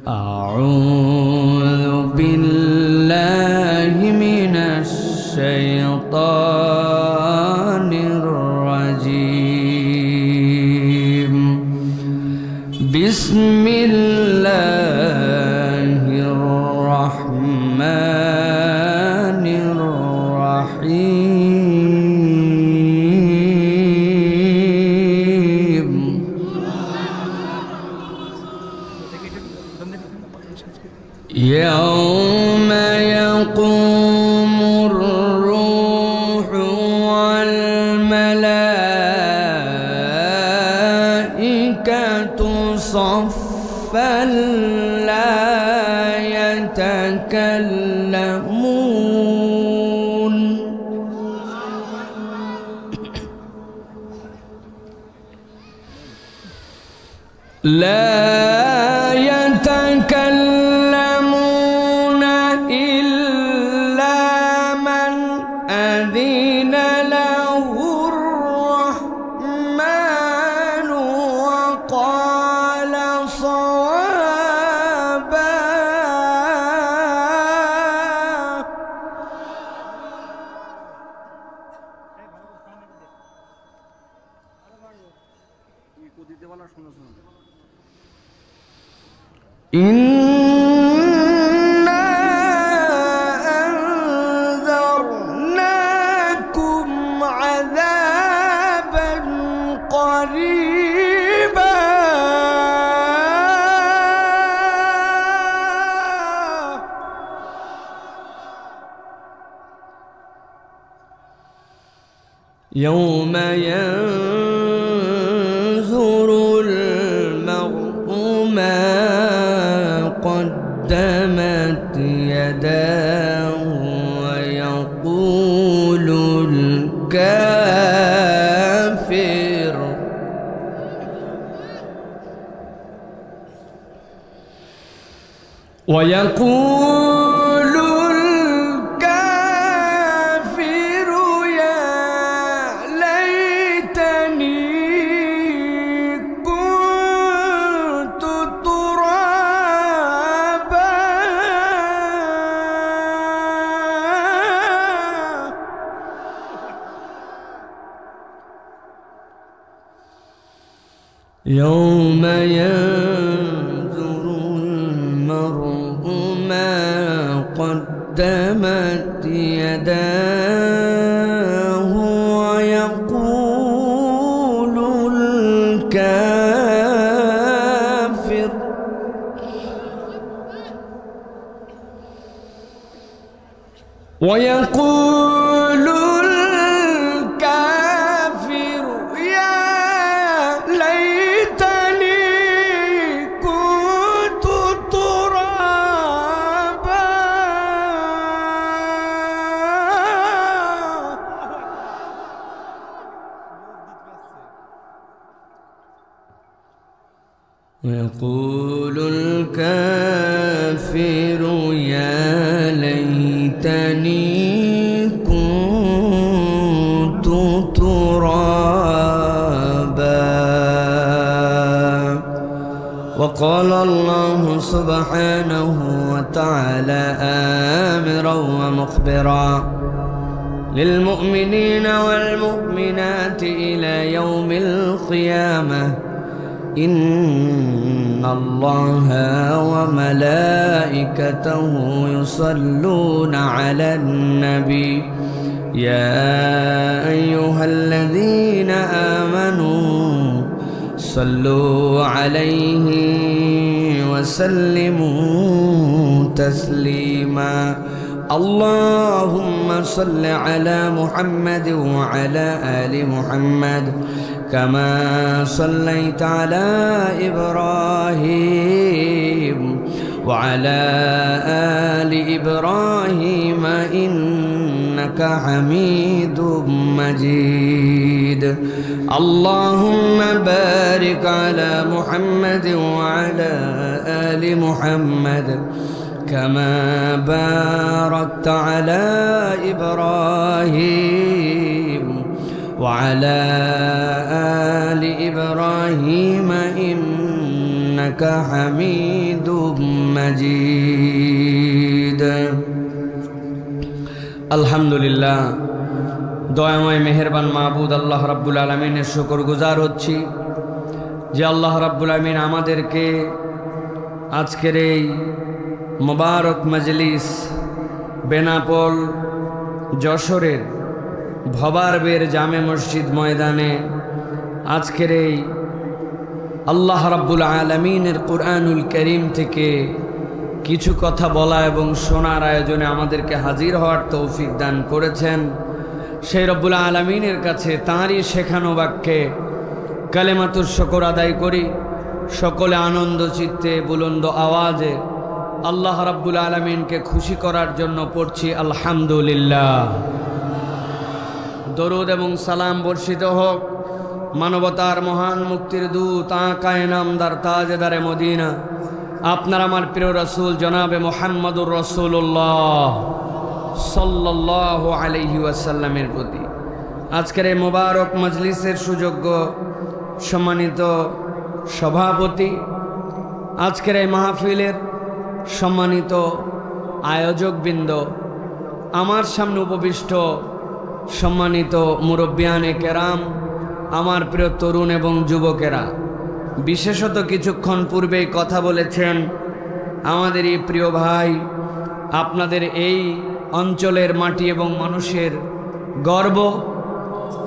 أعوذ بالله من الشيطان الرجيم. بسم الله الرحمن الرحيم. يوم يقوم الروح والملائكة صفا لا يتكلمون إلا من أذن له الرحمن وقال صوابا. إنا أنذرناكم عذابا قريبا يوم ينظر المرء ما قدمت يداه ويقول الكافر يا ليتني كنت ترابا. يوم ينظر المرء ما قدمت يداه ويقول الكافر يا ليتني كنت ترابا. ويقول الكافر يا ليتني كنت ترابا. وقال الله سبحانه وتعالى آمرا ومخبرا للمؤمنين والمؤمنات إلى يوم القيامة إن الله وملائكته يصلون على النبي يا أيها الذين آمنوا صلوا عليه وسلموا تسليما. اللهم صل على محمد وعلى آل محمد كما صليت على إبراهيم وعلى آل إبراهيم إنك حميد مجيد. اللهم بارك على محمد وعلى آل محمد كما باركت على إبراهيم وعلى آل إبراهيم إنك إنك حميد مجيد الحمد لله দয়াময় মেহেরবান মাবুদ আল্লাহ রাব্বুল আলামিনের শুকরগুজার হচ্ছি যে আল্লাহ রাব্বুল আলামিন আমাদেরকে আজকের এই মুবারক মজলিস বেনাপোল যশোরের ভবারবের জামে মসজিদ ময়দানে আজকের এই আল্লাহ রাব্বুল আলামিনের কুরআনুল কারীম থেকে কিছু কথা বলা এবং শোনার আয়োজনে আমাদেরকে হাজির হওয়ার তৌফিক দান করেছেন। সেই রব্বুল আলামিনের কাছে তাঁরই শেখানো বাক্যে কালেমাতুর শুকর আদায় করি। সকলে আনন্দ চিত্তে বুলন্দ আওয়াজে আল্লাহ রাব্বুল আলামিনকে খুশি করার জন্য পড়ছি আলহামদুলিল্লাহ। দরুদ এবং সালাম বর্ষিত হোক মানবতার মহান মুক্তির দূত আকায়ে নামদার তাজেদারে মদিনা আপনার আমার প্রিয় রাসূল জনাবে মুহাম্মদুর রাসূলুল্লাহ সাল্লাল্লাহু আলাইহি ওয়াসাল্লামের প্রতি। আজকের এই মোবারক মজলিসের সুযোগ্য সম্মানিত সভাপতি, আজকের এই মাহফিলের সম্মানিত আয়োজকবৃন্দ, আমার সামনে উপবিষ্ট সম্মানিত মুরব্বিয়ানে কেরাম, আমার প্রিয় তরুণ এবং যুবকেরা, বিশেষত কিছুক্ষণ পূর্বেই কথা বলেছেন আমাদের এই প্রিয় ভাই, আপনাদের এই অঞ্চলের মাটি এবং মানুষের গর্ব।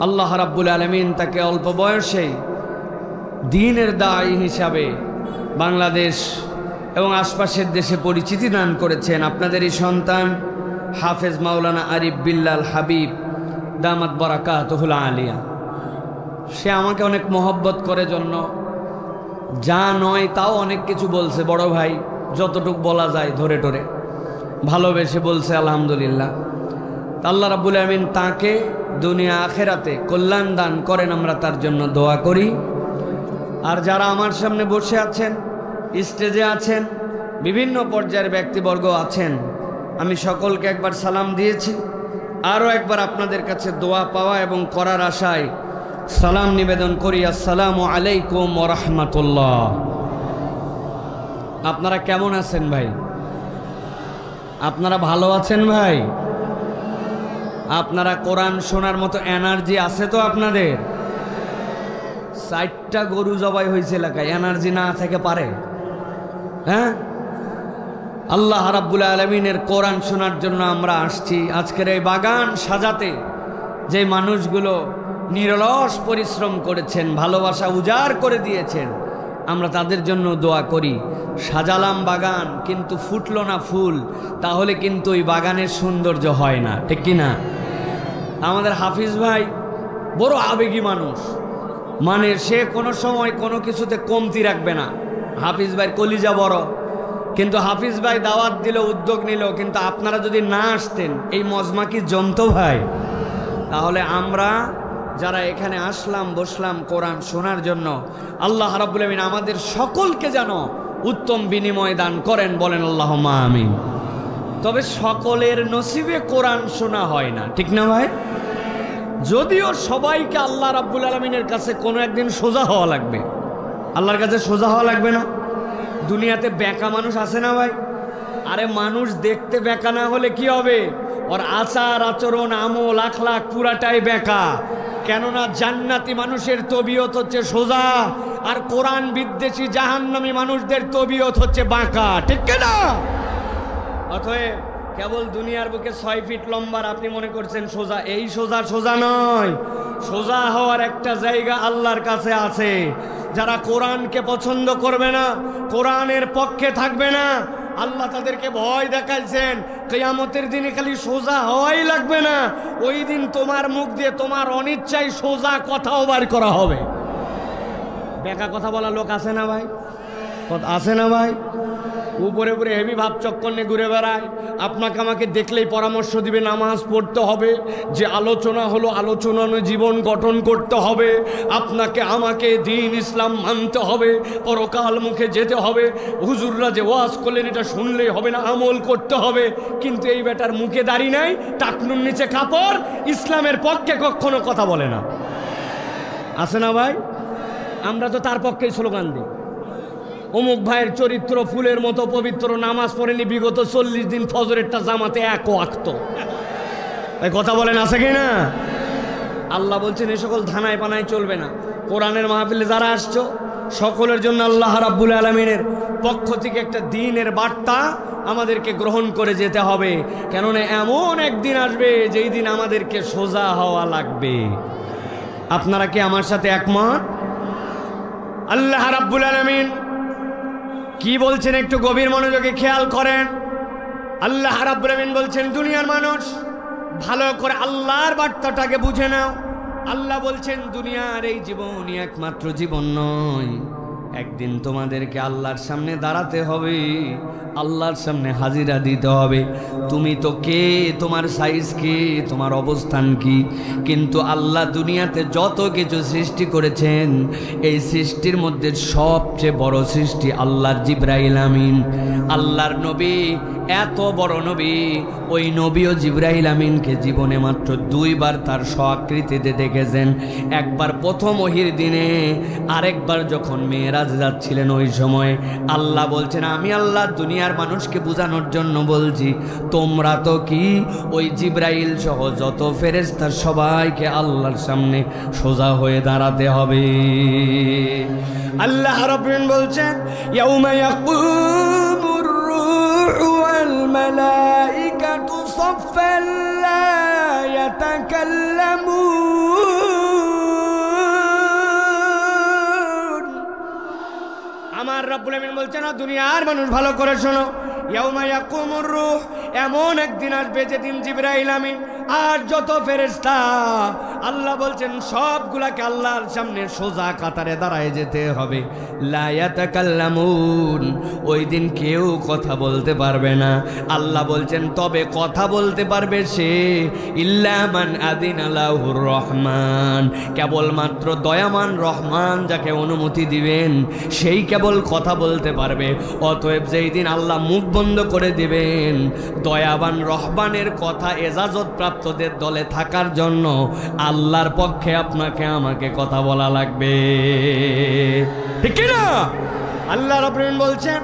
আল্লাহ রাব্বুল আলামিন তাকে অল্প বয়সেই দ্বীনের দায়ী হিসাবে বাংলাদেশ এবং আশপাশের দেশে পরিচিতি দান করেছেন। আপনাদেরই সন্তান হাফেজ মাওলানা আরিফ বিল্লাল হাবিব দামাত বারাকাতুহুল আলিয়া। সে আমাকে অনেক মহব্বত করে জন্য যা নয় তাও অনেক কিছু বলছে। বড় ভাই যতটুক বলা যায় ধরে টরে ভালোবেসে বলছে আলহামদুলিল্লাহ। আল্লাহ রাব্বুল আলামিন তাকে দুনিয়া আখেরাতে কল্যাণ দান করেন, আমরা তার জন্য দোয়া করি। আর যারা আমার সামনে বসে আছেন, স্টেজে আছেন, বিভিন্ন পর্যায়ের ব্যক্তিবর্গ আছেন, আমি সকলকে একবার সালাম দিয়েছি। আরও একবার আপনাদের কাছে দোয়া পাওয়া এবং করার আশায় সালাম নিবেদন করি। আসসালামু আলাইকুম ওয়া রাহমাতুল্লাহ। আপনারা কেমন আছেন ভাই? আপনারা ভালো আছেন ভাই? আপনারা কোরআন শোনার মতো এনার্জি আছে তো আপনাদের? 60টা গরু জবাই হয়েছে এলাকায়, এনার্জি না থেকে পারে? হ্যাঁ, আল্লাহ রাব্বুল আলামিনের কোরআন শোনার জন্য আমরা আসছি। আজকের এই বাগান সাজাতে যে মানুষগুলো নিরলস পরিশ্রম করেছেন, ভালোবাসা উজাড় করে দিয়েছেন, আমরা তাদের জন্য দোয়া করি। সাজালাম বাগান কিন্তু ফুটলো না ফুল, তাহলে কিন্তু ওই বাগানের সৌন্দর্য হয় না, ঠিক কি না? আমাদের হাফিজ ভাই বড় আবেগী মানুষ, মানে সে কোনো সময় কোনো কিছুতে কমতি রাখবে না। হাফিজ ভাই কলিজা বড়, কিন্তু হাফিজ ভাই দাওয়াত দিল, উদ্যোগ নিল, কিন্তু আপনারা যদি না আসতেন এই মজমা কি জমতো ভাই? তাহলে আমরা যারা এখানে আসলাম বসলাম কোরআন শোনার জন্য, আল্লাহ রাব্বুল আলামিন আমাদের সকলকে যেন উত্তম বিনিময় দান করেন, বলেন আল্লাহুম্মা আমিন। তবে সকলের নসিবে কোরআন শোনা হয় না, ঠিক না ভাই? যদিও সবাইকে আল্লাহ রাব্বুল আলামিনের কাছে কোনো একদিন সোজা হওয়া লাগবে। আল্লাহর কাছে সোজা হওয়া লাগবে না? দুনিয়াতে বেকা মানুষ আছে না ভাই? আরে মানুষ দেখতে বেকা না হলে কি হবে? ওর আচার আচরণ আমল আখলাক পুরাটাই বেকা। কেননা জান্নাতি মানুষের তবিয়ত হচ্ছে সোজা, আর কোরআন বিদ্বেষী জাহান্নামী মানুষদের তবিয়ত হচ্ছে বাঁকা, ঠিক না? অতএব কেবল দুনিয়ার বুকে 6 ফিট লম্বার আপনি মনে করছেন সোজা, এই সোজা সোজা নয়। সোজা হওয়ার একটা জায়গা আল্লাহর কাছে আছে। যারা কোরআনকে পছন্দ করবে না, কোরআনের পক্ষে থাকবে না, আল্লাহ তাদেরকে ভয় দেখাইছেন কিয়ামতের দিনে খালি সোজা হওয়াই লাগবে না, ওই দিন তোমার মুখ দিয়ে তোমার অনিচ্ছায় সোজা কথাও বার করা হবে। বেকা কথা বলা লোক আছে না ভাই? আছে না ভাই? উপরে উপরে হেভি ভাব চক্কর নিয়ে ঘুরে বেড়ায়, আপনাকে আমাকে দেখলেই পরামর্শ দিবে নামাজ পড়তে হবে, যে আলোচনা হলো আলোচনা অনুযায়ী জীবন গঠন করতে হবে, আপনাকে আমাকে দ্বীন ইসলাম মানতে হবে, পরকাল মুখে যেতে হবে, হুজুররা যে ওয়াজ করলেন এটা শুনলেই হবে না, আমল করতে হবে। কিন্তু এই বেটার মুখে দাড়ি নাই, টাকনুর নিচে কাপড়, ইসলামের পক্ষে কখনো কথা বলে না। আছে না ভাই? আমরা তো তার পক্ষেই স্লোগান দিই। অমুক ভাইয়ের চরিত্র ফুলের মতো পবিত্র, নামাজ পড়েনি বিগত 40 দিন, ফজরেরটা জামাতে এক ওয়াক্ত। এই কথা বলেন আছে কি না? আল্লাহ বলছেন এই সকল ধানায় পানায় চলবে না। কোরআনের মাহফিলে যারা আসছো সকলের জন্য আল্লাহ রাব্বুল আলামিনের পক্ষ থেকে একটা দ্বীনের বার্তা আমাদেরকে গ্রহণ করে যেতে হবে। কেননা এমন একদিন আসবে যেই দিন আমাদেরকে সোজা হওয়া লাগবে। আপনারা কি আমার সাথে একমত? আল্লাহ রাব্বুল আলামিন কি বলছেন একটু গভীর মনোযোগে খেয়াল করেন। আল্লাহ রাব্বুল আলামিন বলছেন, দুনিয়ার মানুষ ভালো করে আল্লাহর বার্তাটাকে বুঝে নাও। আল্লাহ বলছেন দুনিয়ার এই জীবনই একমাত্র জীবন নয়, একদিন তোমাদেরকে আল্লাহর সামনে দাঁড়াতে হবে, আল্লাহর সামনে হাজিরা দিতে হবে। তুমি তো কে, তোমার সাইজ কি, তোমার অবস্থান কি? কিন্তু আল্লাহ দুনিয়াতে যত কিছু সৃষ্টি করেছেন, এই সৃষ্টির মধ্যে সবচেয়ে বড় সৃষ্টি আল্লাহর জিবরাইল আমিন, আল্লাহর নবী। এত বড় নবী, ওই নবীও জিবরাইল আমিনকে জীবনে মাত্র 2 বার তার স্বআকৃতিতে দেখেছেন। একবার প্রথম ওহির দিনে, আরেকবার যখন মেরাজ যাচ্ছিলেন ওই সময়। আল্লাহ বলছেন আমি আল্লাহ দুনিয়ার মানুষকে বোঝানোর জন্য বলছি, তোমরা তো কি ওই জিবরাইল সহ যত ফেরেশতা সবাইকে আল্লাহর সামনে সোজা হয়ে দাঁড়াতে হবে। আল্লাহ রাব্বুল বলছেন ইয়াউমা ইয়াকুমুর রূহু ওয়াল মালাইকাতু সাফফান লা ইয়াতাকাল্লামুন। আমার রব্বুল আমিন বলছেন দুনিয়ার মানুষ ভালো করে শোনো, ইয়াউমা ইয়াকুমুর রূহ, এমন একদিন আসবে যেদিন জিবরাইল আমিন আর যত ফেরেশতা আল্লাহ বলছেন সবগুলাকে আল্লাহর সামনে সোজা কাতারে দাঁড়ায় যেতে হবে। লা ইয়াতাকাল্লামুন, ওই দিন কেউ কথা বলতে পারবে না। আল্লাহ বলছেন তবে কথা বলতে পারবে সে, ইল্লা মান আযিনা লাহুর রহমান, কেবলমাত্র দয়ামান রহমান যাকে অনুমতি দিবেন সেই কেবল কথা বলতে পারবে। অতএব যেই দিন আল্লাহ মুখ বন্ধ করে দিবেন, দয়াবান রহমানের কথা এজাজত প্রাপ্তদের দলে থাকার জন্য আল্লাহর পক্ষে আপনাকে আমাকে কথা বলা লাগবে, ঠিক কি না? আল্লাহ রাব্বুল আলামিন বলছেন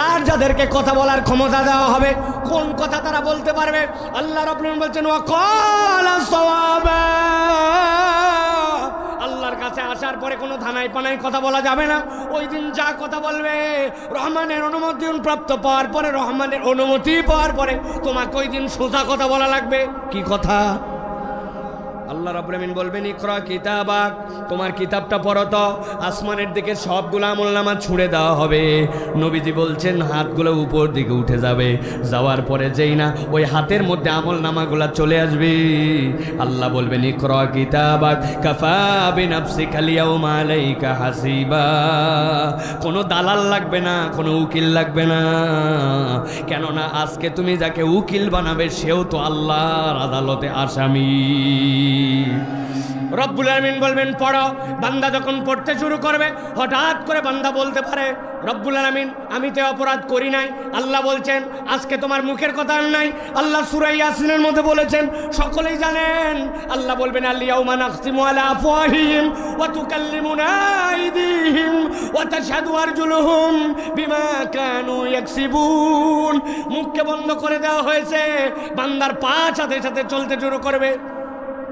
আর যাদেরকে কথা বলার ক্ষমতা দেওয়া হবে, কোন কথা তারা বলতে পারবে? আল্লাহ রাব্বুল আলামিন বলছেন ওয়াকালা সাওয়াবা, আল্লাহর কাছে আসার পরে কোনো ধানায় পানায় কথা বলা যাবে না। ওই দিন যা কথা বলবে রহমানের অনুমতি প্রাপ্ত পাওয়ার পরে, রহমানের অনুমতি পাওয়ার পরে তোমাকে ওই দিন সোজা কথা বলা লাগবে। কি কথা? আল্লাহ রাব্বুল আমিন বলবেন ইকরা কিতাবাক, তোমার কিতাবটা পড়ো তো। আসমানের দিকে সবগুলো আমলনামা ছুঁড়ে দেওয়া হবে। নবীজি বলছেন হাতগুলো উপর দিকে উঠে যাবে, যাওয়ার পরে যেই না ওই হাতের মধ্যে আমলনামাগুলো চলে আসবে, আল্লাহ বলবেন ইকরা কিতাবাক কাফা বিনাফসিকা আল-ইয়াওমা আলাইকা হাসিবা। কোনো দালাল লাগবে না, কোনো উকিল লাগবে না, কেননা আজকে তুমি যাকে উকিল বানাবে সেও তো আল্লাহর আদালতে আসামি। রব্বুল আলামিন বলবেন পড়ো। বান্দা যখন পড়তে শুরু করবে হঠাৎ করে বান্দা বলতে পারে রব্বুল আলামিন আমি তো অপরাধ করি নাই। আল্লাহ বলছেন আজকে তোমার মুখের কথা আর নাই। আল্লাহ সূরা ইয়াসিনের মধ্যে বলেছেন, সকলেই জানেন। আল্লাহ বলবেন আল ইয়াউমা নাখতিমু আলা আফওয়াহিহিম ওয়া তুকাল্লিমুনা আইদিহিম ওয়া তাশহাদু আরজুলুহুম বিমা কানু ইয়াকসিবুন। মুখকে বন্ধ করে দেওয়া হয়েছে, বান্দার পা সাথে সাথে চলতে শুরু করবে।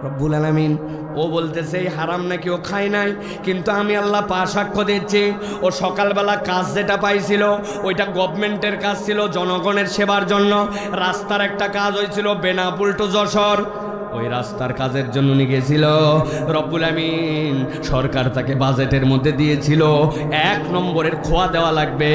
রব্বুল আলামিন ও বলতেছে এই হারাম নাকি ও খায় নাই, কিন্তু আমি আল্লাহ পা সাক্ষ্য দিচ্ছি ও সকালবেলা কাজ যেটা পাইছিল ওইটা গভর্নমেন্টের কাজ ছিল, জনগণের সেবার জন্য। রাস্তার একটা কাজ হয়েছিল বেনাপুল টু যশোর, ওই রাস্তার কাজের জন্য নিয়ে গেছিল। রব্বুল আমিন সরকার তাকে বাজেটের মধ্যে দিয়েছিল 1 নম্বরের খোয়া দেওয়া লাগবে,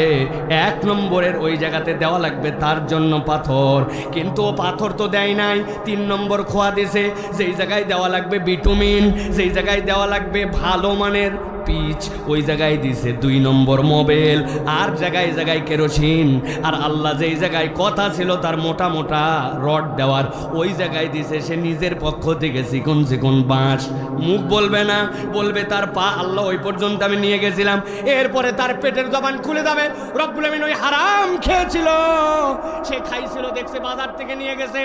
1 নম্বরের ওই জায়গাতে দেওয়া লাগবে তার জন্য পাথর, কিন্তু ও পাথর তো দেয় নাই। 3 নম্বর খোয়া দিয়েছে, যেই জায়গায় দেওয়া লাগবে বিটুমিন, যেই জায়গায় দেওয়া লাগবে ভালো মানের পিচ, ওই জায়গায় দিছে 2 নম্বর মোবেল, আর জায়গায় জায়গায় কেরোসিন। আর আল্লাহ যেই জায়গায় কথা ছিল তার মোটা মোটা রড দেওয়ার, ওই জায়গায় দিছে সে নিজের পক্ষ থেকে চিকন চিকন বাঁশ। মুখ বলবে না, বলবে তার পা। আল্লাহ ওই পর্যন্ত আমি নিয়ে গেছিলাম, এরপরে তার পেটের জবান খুলে যাবে। রব্বুল আমিন ওই হারাম খেয়েছিল, সে খাইছিল, দেখছে বাজার থেকে নিয়ে গেছে,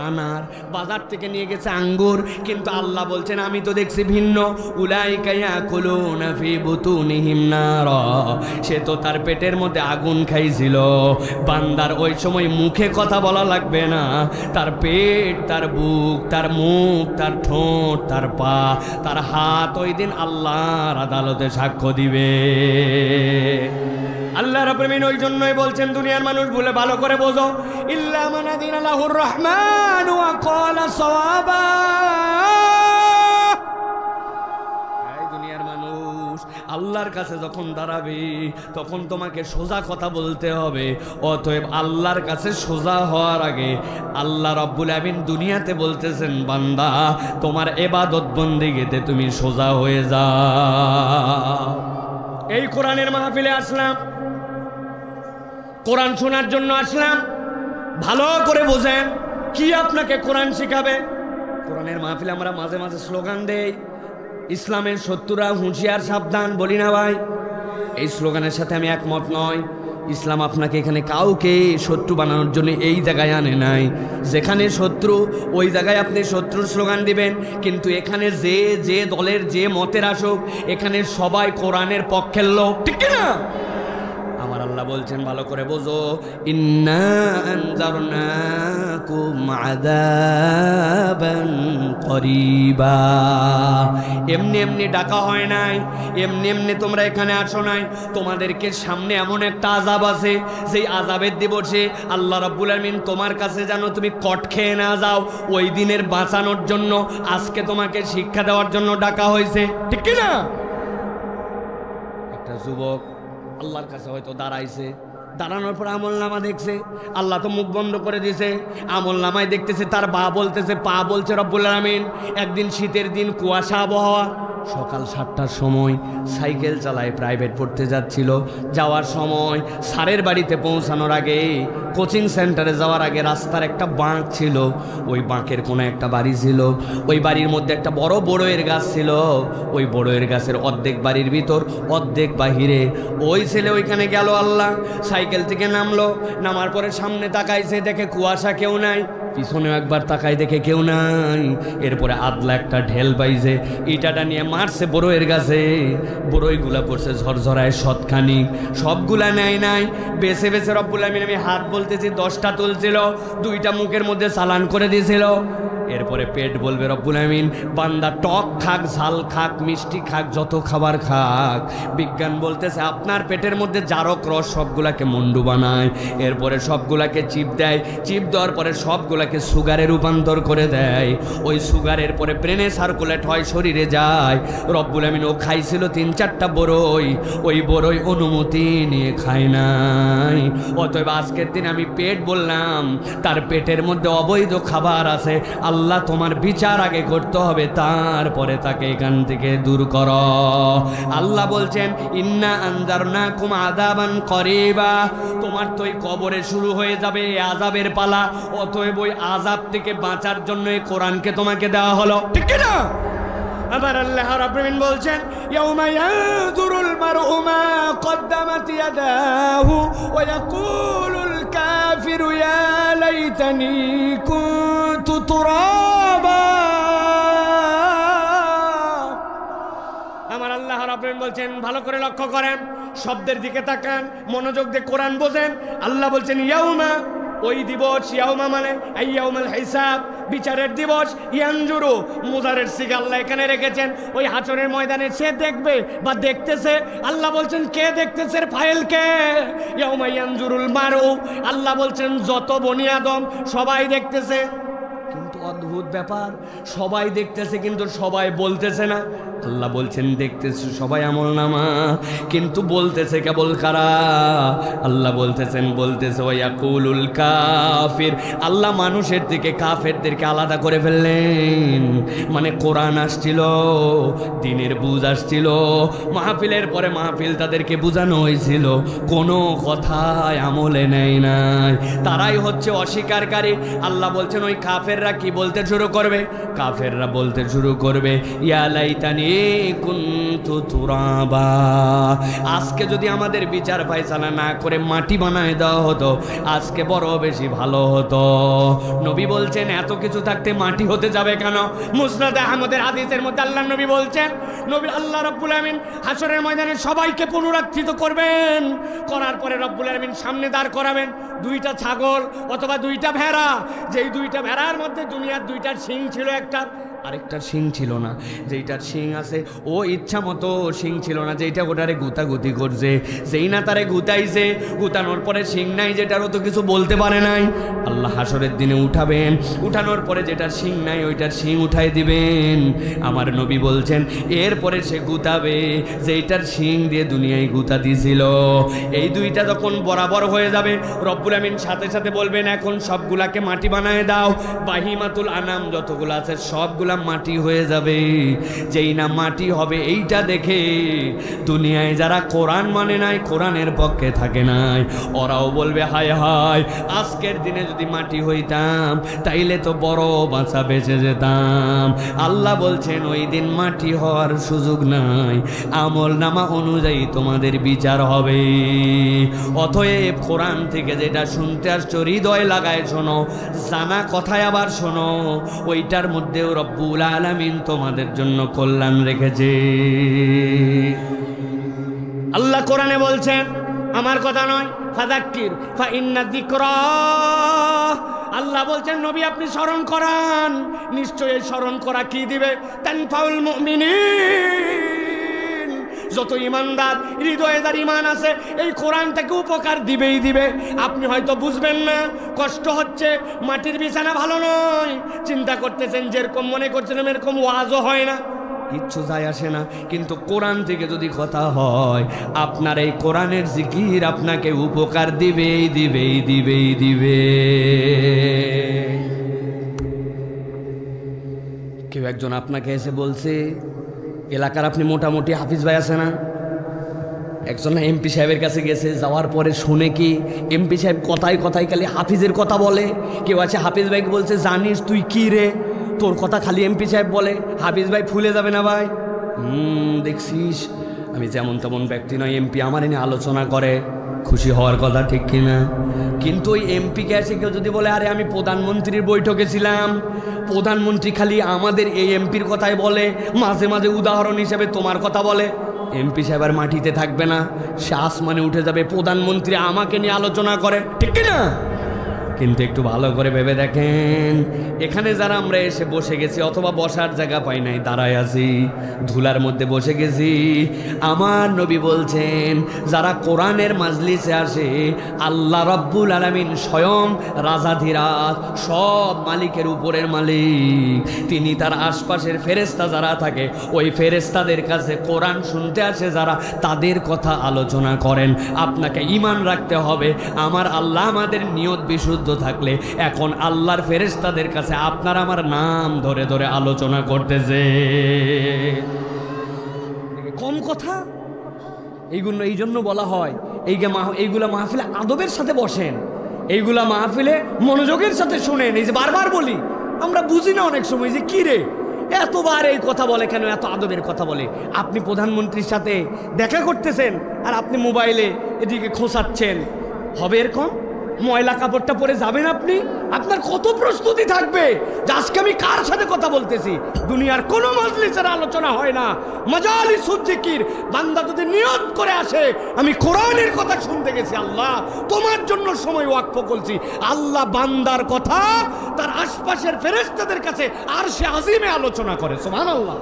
আনার, বাজার থেকে নিয়ে গেছে আঙ্গুর, কিন্তু আল্লাহ বলছেন আমি তো দেখছি ভিন্ন। উলাইকা ইয়াকুলুনা ফি বুতুনিহিম নার, সে তো তার পেটের মধ্যে আগুন খাইছিল। বান্দার ওই সময় মুখে কথা বলা লাগবে না, তার পেট, তার বুক, তার মুখ, তার ঠোঁট, তার পা, তার হাত ওই দিন আল্লাহর আদালতে সাক্ষ্য দিবে। আল্লাহ রাব্বুল আমিন ওই জন্যই বলছেন দুনিয়ার মানুষ বলে ভালো করে বোঝো, ইল্লা মান আযিনা লাহুর রহমান ওয়া ক্বালা সাওয়াবা। এই দুনিয়ার মানুষ আল্লাহর কাছে যখন দাঁড়াবে তখন তোমাকে সোজা কথা বলতে হবে। অতএব আল্লাহর কাছে সোজা হওয়ার আগে আল্লাহ রাব্বুল আমিন দুনিয়াতে বলতেছেন বান্দা তোমার ইবাদত বন্দেগিতে তুমি সোজা হয়ে যাও। এই কোরআনের মাহফিলে আসলাম, কোরআন শোনার জন্য আসলাম। ভালো করে বোঝেন কি আপনাকে কোরআন শিখাবে। কোরআনের মাহফিলে আমরা মাঝে মাঝে স্লোগান দেই, ইসলামের শত্রুরা হুঁশিয়ার সাবধান, বলি না ভাই? এই স্লোগানের সাথে আমি একমত নয়। ইসলাম আপনাকে এখানে কাউকে শত্রু বানানোর জন্য এই জায়গায় আনে নাই। যেখানে শত্রু ওই জায়গায় আপনি শত্রুর স্লোগান দিবেন, কিন্তু এখানে যে যে দলের যে মতের আসুক এখানে সবাই কোরআনের পক্ষের লোক, ঠিক না? আমার আল্লাহ বলছেন ভালো করে বোঝো, ইন্না আনজারনাকুম আযাবান করিবা। এমনি এমনি ডাকা হয় নাই, এমনি এমনি তোমরা এখানে আসো নাই। তোমাদেরকে সামনে এমন একটা আযাব আছে, সেই আযাবের দিবসে আল্লাহ রাব্বুল আমিন তোমার কাছে যেন তুমি কট খেয়ে না যাও, ওই দিনের বাঁচানোর জন্য আজকে তোমাকে শিক্ষা দেওয়ার জন্য ডাকা হয়েছে, ঠিক কি না? একটা যুবক আল্লাহর কাছে হয়তো দাঁড়াইছে, দাঁড়ানোর পর আমলনামা দেখছে, আল্লাহ তো মুখ বন্ধ করে দিয়েছে। আমলনামায় দেখতেছে তার পা বলছে রব্বুল আমিন। একদিন শীতের দিন, কুয়াশা আবহাওয়া, সকাল 7টার সময় সাইকেল চালায় প্রাইভেট পড়তে যাচ্ছিল। যাওয়ার সময় স্যারের বাড়িতে পৌঁছানোর আগে, কোচিং সেন্টারে যাওয়ার আগে রাস্তার একটা বাঁক ছিল, ওই বাঁকের কোনো একটা বাড়ি ছিল। ওই বাড়ির মধ্যে একটা বড় বড়ইয়ের গাছ ছিল। ওই বড়ইয়ের গাছের অর্ধেক বাড়ির ভিতর, অর্ধেক বাহিরে। ওই ছেলে ওইখানে গেল, আল্লাহ সাইকেল থেকে নামলো। নামার পরে সামনে তাকাইছে, দেখে কুয়াশা, কেউ নাই। পিছনেও একবার তাকাই, দেখে কেউ নাই। এরপরে আদলা একটা ঢেল পাইছে, ইটাটা নিয়ে মারছে বড়ইয়ের গাছে। বড়ইগুলা পড়ছে ঝরঝরায় শতখানি, সবগুলা নেয় নাই। বেছে বেছে রব্বুল আমিন, আমি হাত বলতেছি 10টা তুলছিল, 2টা মুখের মধ্যে চালান করে দিয়েছিল। এরপরে পেট বলবে রব্বুল আমিন বান্দা টক খাক, ঝাল খাক, মিষ্টি খাক, যত খাবার খাক, বিজ্ঞান বলতেছে আপনার পেটের মধ্যে জারক রস সবগুলাকে মন্ডু বানায়। এরপরে সবগুলাকে চিপ দেয়, চিপ দেওয়ার পরে সবগুলাকে সুগারে রূপান্তর করে দেয়। ওই সুগারের পরে ব্রেনে সার্কুলেট হয়, শরীরে যায়। রব্বুল আমিন ও খাইছিল 3-4টা বড়ই, ওই বড়ই অনুমতি নিয়ে খায় নাই। অতএব আজকের দিন আমি পেট বললাম, তার পেটের মধ্যে অবৈধ খাবার আছে। আল্লাহ তোমার বিচার আগে করতে হবে, তারপরে তাকে এখান থেকে দূর করো। আল্লাহ বলছেন ইন্না আনজারনাকুম আযাবান করিবা, তোমার তো এই কবরে শুরু হয়ে যাবে আযাবের পালা। অতএব ওই আযাব থেকে বাঁচার জন্য এই কোরআনকে তোমাকে দেওয়া হলো, ঠিক না? আবার আল্লাহ রাব্বুল আমিন বলছেন ইয়াউমা ইয়ানজুরুল মারউ মা কদ্দামাত ইয়াদাহু ওয়া ইয়াকুলুল কাফিরু ইয়া লাইতানি কুনতু তুরাবা। আমার আল্লাহ রাব্বুল আমিন বলছেন ভালো করে লক্ষ্য করেন, শব্দের দিকে তাকান, মনোযোগ দিয়ে কোরআন বোঝেন। আল্লাহ বলছেন ইয়াউমা, ওই দিবস, ইয়াউমা মানে আইয়াউমুল হিসাব, বিচারের দিবস। ইয়ানজুরু মুজারের সিগা আল্লাহ এখানে রেখেছেন, ওই হাসরের ময়দানে সে দেখবে বা দেখতেছে। আল্লাহ বলছেন কে দেখতেছে, ফাইল কে? ইয়াউমা ইয়ানজুরুল মারউ, আল্লাহ বলছেন যত বনি আদম সবাই দেখতেছে। কিন্তু অদ্ভুত ব্যাপার, সবাই দেখতেছে কিন্তু সবাই বলতেছে না। আল্লাহ বলছেন দেখতেছে সবাই আমলনামা, কিন্তু বলতেছে কেবল কারা? আল্লাহ বলতেছে ওয়াকুলুল কাফির। আল্লাহ মানুষের থেকে কাফেরদেরকে আলাদা করে ফেললেন। মানে কোরআন আসছিল, দিনের বুঝ আসছিল, মাহফিলের পরে মাহফিল তাদেরকে বুঝানো হয়েছিল, কোনো কথায় আমলে নেয় নাই, তারাই হচ্ছে অস্বীকারী। আল্লাহ বলছেন ওই কাফেররা কি বলতে শুরু করবে, কাফেররা বলতে শুরু করবে, ইয়া লাইতানি কুনতু তুরাবা, আজকে যদি আমাদের বিচার ফায়সালা না করে মাটি বানায় দেওয়া হতো আজকে বড় বেশি ভালো হতো। নবী বলছেন এত কিছু থাকতে মাটি হতে যাবে কেন? মুসনাদে আহমদের হাদিসের মধ্যে আল্লাহর নবী বলছেন, নবী আল্লাহ রাব্বুল আলামিন হাশরের ময়দানে সবাইকে পুনরুত্থিত করবেন, করার পরে রব্বুল আলামিন সামনে দাঁড় করাবেন দুইটা ছাগল অথবা দুইটা ভেড়া, যেই দুইটা ভেড়ার মধ্যে দুনিয়ার দুইটার শিং ছিল, একটার আরেকটার শিং ছিল না, যেইটার শিং আছে ও ইচ্ছা মতো শিং ছিল না, যেইটা ওটারে গুতাগুতি করছে, যেই না তারে গুতাইছে, গুতানোর পরে শিং নাই যেটারও তো কিছু বলতে পারে নাই। আল্লাহ হাশরের দিনে উঠাবেন, উঠানোর পরে যেটার শিং নাই ওইটার শিং উঠাই দিবেন। আমার নবী বলছেন এরপরে সে গুতাবে যেইটার শিং দিয়ে দুনিয়ায় গুতা দিছিল। এই দুইটা যখন বরাবর হয়ে যাবে রব্বুল আমিন সাথে সাথে বলবেন এখন সবগুলাকে মাটি বানায় দাও। বাহিমাতুল আনাম যতগুলো আছে সবগুলা মাটি হয়ে যাবে। যেই না মাটি হবে এইটা দেখে দুনিয়ায় যারা কোরআন মানে নাই, কোরআনের পক্ষে থাকে নাই, ওরাও বলবে হায় হায় আজকের দিনে যদি মাটি হইতাম তাইলে তো বড় বাঁচা বেঁচে যেতাম। আল্লাহ বলছেন ওই দিন মাটি হওয়ার সুযোগ নাই, আমল নামা অনুযায়ী তোমাদের বিচার হবে। অতএব কোরআন থেকে যেটা শুনতে আসছো হৃদয় লাগায় শোনো, জানা কথায় আবার শোনো, ওইটার মধ্যেও রব্বুল আলামিন তোমাদের জন্য কল্যাণ রেখেছে। আল্লাহ কোরআনে বলছেন, আমার কথা নয়, ফাযাক্কির ফাইন্না যিকরা, আল্লাহ বলছেন নবী আপনি স্মরণ করান, নিশ্চয়ই স্মরণ করা কি দিবে, তানফাউল মুমিনিন, যত ইমানদার হৃদয়ে যার ইমান আছে এই কোরআন থেকে উপকার দিবেই দিবে। আপনি হয়তো বুঝবেন না, কষ্ট হচ্ছে, মাটির বিছানা ভালো নয়, চিন্তা করতেছেন যেরকম মনে করছেন এরকম ওয়াজও হয় না, কিচ্ছু যায় আসে না, কিন্তু কোরআন থেকে যদি কথা হয় আপনার এই কোরআনের জিকির আপনাকে উপকার দিবেই দিবেই দিবেই দিবে। কেউ একজন আপনাকে এসে বলছে এলাকার আপনি মোটামুটি হাফিজ ভাই আছে না, একজন এমপি সাহেবের কাছে গেছে, যাওয়ার পরে শুনে কি এমপি সাহেব কথায় কথায় খালি হাফিজের কথা বলে। কেউ আছে হাফিজ ভাইকে বলছে জানিস তুই কি রে, তোর কথা খালি এমপি সাহেব বলে, হাফিজ ভাই ফুলে যাবে না ভাই। দেখছিস আমি যেমন তেমন ব্যক্তি নয়, এমপি আমার এনে আলোচনা করে, খুশি হওয়ার কথা ঠিক কিনা? কিন্তু ওই এমপিকে এসে কেউ যদি বলে আরে আমি প্রধানমন্ত্রীর বৈঠকে ছিলাম, প্রধানমন্ত্রী খালি আমাদের এই এমপির কথাই বলে, মাঝে মাঝে উদাহরণ হিসেবে তোমার কথা বলে, এমপি সাহেব আর মাটিতে থাকবে না, সে আসমানে উঠে যাবে, প্রধানমন্ত্রী আমাকে নিয়ে আলোচনা করে, ঠিক কিনা? কিন্তু একটু ভালো করে ভেবে দেখেন, এখানে যারা আমরা এসে বসে গেছি অথবা বসার জায়গা পাই নাই, দাঁড়ায় আছি, ধুলার মধ্যে বসে গেছি, আমার নবী বলছেন যারা কোরআনের মাজলিসে আসে আল্লাহ রাব্বুল আলামিন স্বয়ং রাজাধিরাজ, সব মালিকের উপরের মালিক, তিনি তার আশপাশের ফেরেশতা যারা থাকে ওই ফেরেশতাদের কাছে কোরআন শুনতে আসে যারা, তাদের কথা আলোচনা করেন। আপনাকে ঈমান রাখতে হবে আমার আল্লাহ আমাদের নিয়ত বিশুদ্ধ থাকলে এখন আল্লাহর ফেরেশতাদের কাছে আপনার আমার নাম ধরে ধরে আলোচনা করতেছে। কম কথা, এই জন্য বলা হয় এইগুলা মাহফিলে আদবের সাথে বসেন, এইগুলা মাহফিলে মনোযোগের সাথে শুনেন। এই যে বারবার বলি আমরা বুঝি না অনেক সময় যে কি রে এতবার এই কথা বলে কেন, এত আদবের কথা বলে। আপনি প্রধানমন্ত্রীর সাথে দেখা করতেছেন আর আপনি মোবাইলে এদিকে খোঁচাচ্ছেন, হবে এরকম? ময়লা কাপড়টা পরে যাবেন আপনি, আপনার কত প্রস্তুতি থাকবে যে আজকে আমি কার সাথে কথা বলতেছি। দুনিয়ার কোনো মজলিসের আলোচনা হয় না, মাজালিসুজ জিকির, বান্দা যদি নিয়ত করে আসে আমি কোরআনের কথা শুনতে গেছি, আল্লাহ তোমার জন্য সময় ওয়াকফ করছি, আল্লাহ বান্দার কথা তার আশপাশের ফেরেশতাদের কাছে আরশে আজিমে আলোচনা করে। সুবহানাল্লাহ,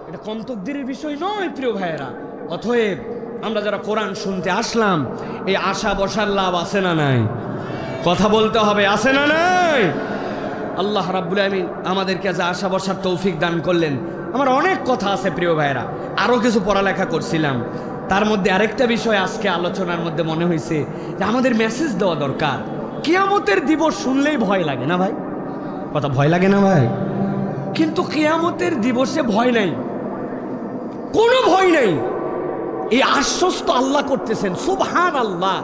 এটা কম তাকদীরের বিষয় নয় প্রিয় ভাইয়েরা। অতএব আমরা যারা কোরআন শুনতে আসলাম এই আশা বসার লাভ আছে না নাই? কথা বলতে হবে, আছে না নাই? আল্লাহ রাব্বুল আমিন আমাদেরকে যে আশা বসার তৌফিক দান করলেন। আমার অনেক কথা আছে প্রিয় ভাইয়েরা, আরও কিছু পড়ালেখা করছিলাম, তার মধ্যে আরেকটা বিষয় আজকে আলোচনার মধ্যে মনে হয়েছে যে আমাদের মেসেজ দেওয়া দরকার। কিয়ামতের দিবস শুনলেই ভয় লাগে না ভাই? কথা ভয় লাগে না ভাই? কিন্তু কিয়ামতের দিবসে ভয় নাই, কোনো ভয় নেই, এই আশ্বস্ত আল্লাহ করতেছেন। সুবহানাল্লাহ,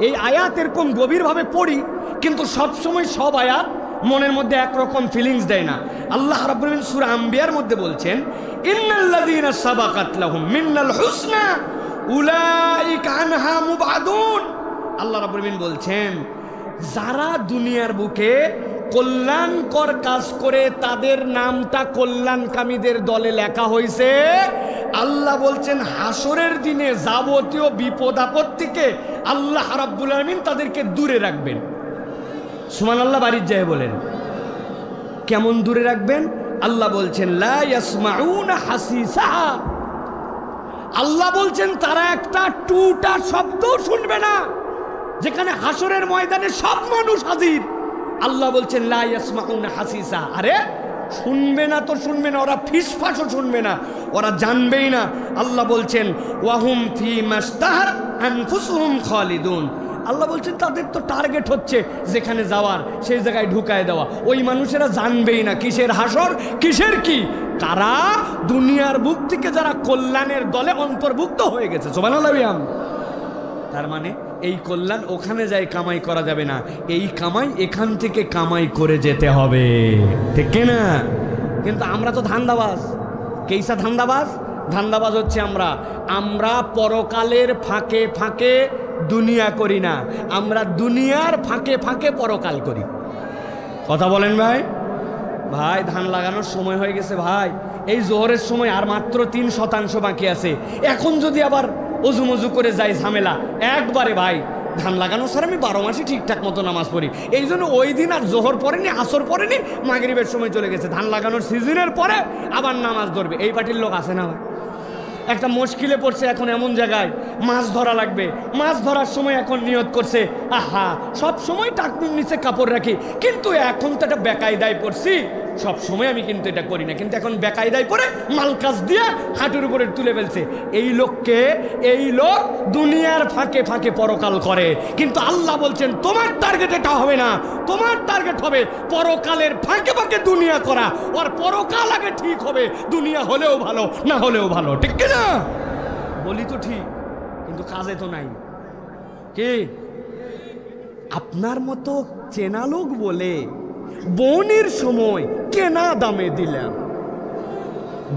এই আয়াত এরকম গভীরভাবে পড়ি কিন্তু সবসময় সব আয়াত মনের মধ্যে একরকম ফিলিংস দেয় না। আল্লাহ রাব্বুল আলামিন সূরা আম্বিয়ার মধ্যে বলছেন, ইন্নাল্লাযীনা সাবাকাত লাহুম মিনাল হুসনা উলাইকা আনহা মুবআদুন। আল্লাহ রাব্বুল আলামিন বলছেন, যারা দুনিয়ার বুকে কল্যাণকর কাজ করে তাদের নামটা কল্যাণকামীদের দলে লেখা হয়েছে, আল্লাহ বলছেন হাসরের দিনে যাবতীয় বিপদ আপদ থেকে আল্লাহ রাব্বুল আলামিন তাদেরকে দূরে রাখবেন। সুবহানাল্লাহ, বাড়ির যায় বলেন কেমন দূরে রাখবেন? আল্লাহ বলছেন লা ইয়াসমাউনা হাসিসাহা। আল্লাহ বলছেন তারা একটা টুটা শব্দ শুনবে না, যেখানে হাসরের ময়দানে সব মানুষ হাজির। আল্লাহ বলছেন লা ইয়াসমাউনা হাসিসা। আরে শুনবে না তো শুনবে না, ওরা ফিসফাসও শুনবে না, ওরা জানবেই না। আল্লাহ বলছেন ওয়াহুম ফি মাস্তাহার আনফুসুহুম খালিদুন। আল্লাহ বলছেন তাদের তো টার্গেট হচ্ছে যেখানে যাওয়ার সেই জায়গায় ঢুকায় দেওয়া। ওই মানুষেরা জানবেই না কিসের হাসর কিসের কি। কারা? দুনিয়ার বুক থেকে যারা কল্যাণের দলে অন্তর্ভুক্ত হয়ে গেছে। সুবহানাল্লাহ। তার মানে এই কল্যাণ ওখানে যাই কামাই করা যাবে না, এই কামাই এখান থেকে কামাই করে যেতে হবে, ঠিক না? কিন্তু আমরা তো ধান্দাবাজ। কেইসা ধান্দাবাজ? ধান্দাবাজ হচ্ছে আমরা পরকালের ফাঁকে ফাঁকে দুনিয়া করি না, আমরা দুনিয়ার ফাঁকে ফাঁকে পরকাল করি। কথা বলেন ভাই। ভাই ধান লাগানোর সময় হয়ে গেছে ভাই, এই জোহরের সময় আর মাত্র 3% বাকি আছে। এখন যদি আবার অজু মজু করে যাই ঝামেলা একবারে। ভাই ধান লাগানোর স্যার আমি 12 মাসই ঠিকঠাক মতো নামাজ পড়ি, এই জন্য ওই দিন আর জোহর পড়েনি, আসর পড়েনি, মাগরিবের সময় চলে গেছে। ধান লাগানোর সিজনের পরে আবার নামাজ ধরবে, এই পার্টির লোক আছে না ভাই? একটা মুশকিলে পড়ছে এখন এমন জায়গায়, মাছ ধরা লাগবে। মাছ ধরার সময় এখন নিয়ত করছে, আহা সব সময় টাকনুর নিচে কাপড় রাখি, কিন্তু এখন তো একটা বেকায়দায় পড়ছি, সব সময় আমি কিন্তু এটা করি না, কিন্তু এখন বেকায়দায় পড়ে মালকাজ দিয়ে হাঁটুর উপরে তুলে ফেলছে। এই লোক দুনিয়ার ফাঁকে ফাঁকে পরকাল করে। কিন্তু আল্লাহ বলছেন তোমার টার্গেট এটা হবে না, তোমার টার্গেট হবে পরকালের ফাঁকে ফাঁকে দুনিয়া করা। আর পরকাল আগে ঠিক হবে, দুনিয়া হলেও ভালো না হলেও ভালো, ঠিক কিনা? বলি তো ঠিক, কিন্তু কাজে তো নাই। কি আপনার মতো চেনা লোক বলে বনের সময় কেনা দামে দিলাম,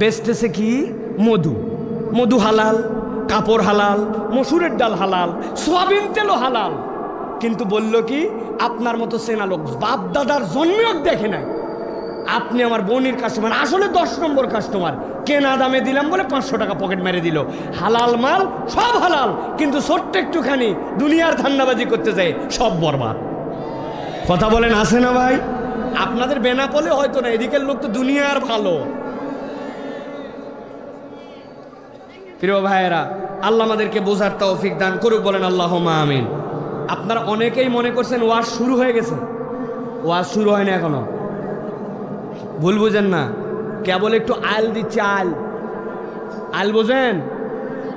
বেচতেছে কি? মধু হালাল, কাপড় হালাল, মসুরের ডাল হালাল, সয়াবিন তেলও হালাল। কিন্তু বলল কি আপনার মতো চেনা লোক বাপ দাদার জন্মেও দেখে নাই, আপনি আমার বোনের কাস্টমার, আসলে 10 নম্বর কাস্টমার। কেনা দামে দিলাম বলে 500 টাকা পকেট মেরে দিল। হালাল মাল সব হালাল, কিন্তু ছোট্ট একটুখানি দুনিয়ার ধান্দাবাজি করতে যায়, সব বরবাদ। কথা বলেন আছে না ভাই? আপনাদের বেনাপোলে হয়তো না, এদিকের লোক তো দুনিয়ার ভালো। প্রিয় ভাইয়েরা, আল্লাহ আমাদেরকে বোঝার তৌফিক দান করুক, বলেন আল্লাহুম্মা আমিন। আপনারা অনেকেই মনে করছেন ওয়াজ শুরু হয়ে গেছে, ওয়াজ শুরু হয়নি এখনো। ভুল বুঝেন না, কেবল একটু আল দিচ্ছে। আল বোঝেন?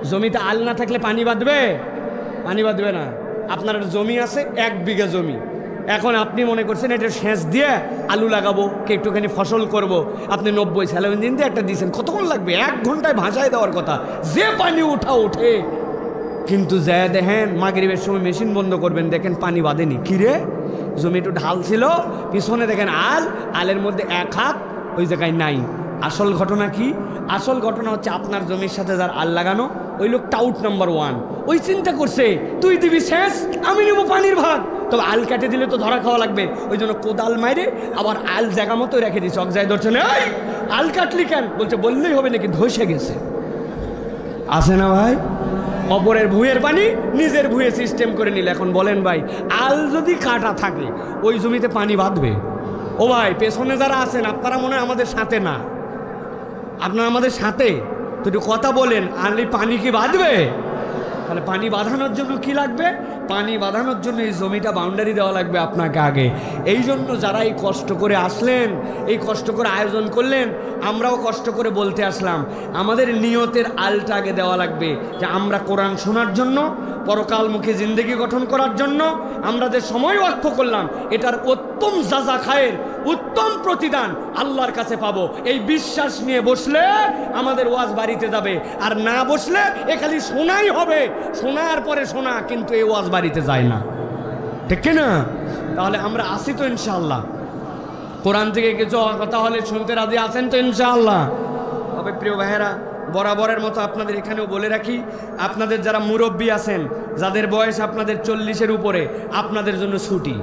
জমিতে আল না থাকলে পানি বাঁধবে? পানি বাঁধবে না। আপনার জমি আছে 1 বিঘা জমি, এখন আপনি মনে করছেন এটা সেচ দিয়ে আলু লাগাবো, কে একটুখানি ফসল করব। আপনি 90 স্যালাইন দিন দিয়ে একটা দিয়েছেন, কতক্ষণ লাগবে? 1 ঘন্টায় ভাসায় দেওয়ার কথা, যে পানি ওঠে। কিন্তু যায় দেখেন মাগরিবের সময় মেশিন বন্ধ করবেন, দেখেন পানি বাঁধেনি। কিরে, জমি একটু ঢাল ছিল, পিছনে দেখেন আলের মধ্যে 1 হাত ওই জায়গায় নাই। আসল ঘটনা কি? আসল ঘটনা হচ্ছে আপনার জমির সাথে যার আল লাগানো, ওই লোক টাউট নাম্বার 1। ওই চিন্তা করছে তুই দিবি শেষ, আমি নেব পানির ভাগ, তবে আল কেটে দিলে তো ধরা খাওয়া লাগবে। ওই জন্য কোদাল মাইরে আবার আল জায়গা মতো রেখে দিচ্ছে। অকজায় ধরছে না, আল কাটলি কেন? বলছে বললেই হবে নাকি, ধসে গেছে। আছে না ভাই? অপরের ভুঁয়ের পানি নিজের ভুঁয়ে সিস্টেম করে নিল। এখন বলেন ভাই, আল যদি কাটা থাকে ওই জমিতে পানি বাঁধবে? ও ভাই পেছনে যারা আছেন আপনারা মনে হয় আমাদের সাথে না, আপনারা আমাদের সাথে তো একটু কথা বলেন। আনলি পানি কি বাঁধবে? তাহলে পানি বাঁধানোর জন্য কি লাগবে? পানি বাঁধানোর জন্য এই জমিটা বাউন্ডারি দেওয়া লাগবে আপনাকে আগে। এই জন্য যারা এই কষ্ট করে আসলেন, এই কষ্ট করে আয়োজন করলেন, আমরাও কষ্ট করে বলতে আসলাম, আমাদের নিয়তের আলটা আগে দেওয়া লাগবে যে আমরা কোরআন শোনার জন্য, পরকালমুখী জিন্দেগি গঠন করার জন্য আমরা যে সময় ওয়াক্ফ করলাম, এটার উত্তম জাযা খায়ের, উত্তম প্রতিদান আল্লাহর কাছে পাবো। এই বিশ্বাস নিয়ে বসলে আমাদের ওয়াজ বাড়িতে যাবে, আর না বসলে এ খালি শোনাই হবে, শোনার পরে শোনা, কিন্তু এই ওয়াজ বাড়িতে যায় না, ঠিক না? তাহলে আমরা আসি তো ইনশাআল্লাহ, কোরআন থেকে কিছু কথা হলে শুনতে রাজি আছেন তো ইনশাআল্লাহ? তবে প্রিয় ভাইয়েরা, বরাবরের মতো আপনাদের এখানেও বলে রাখি, আপনাদের যারা মুরব্বী আছেন, যাদের বয়স আপনাদের 40-এর উপরে, আপনাদের জন্য ছুটি,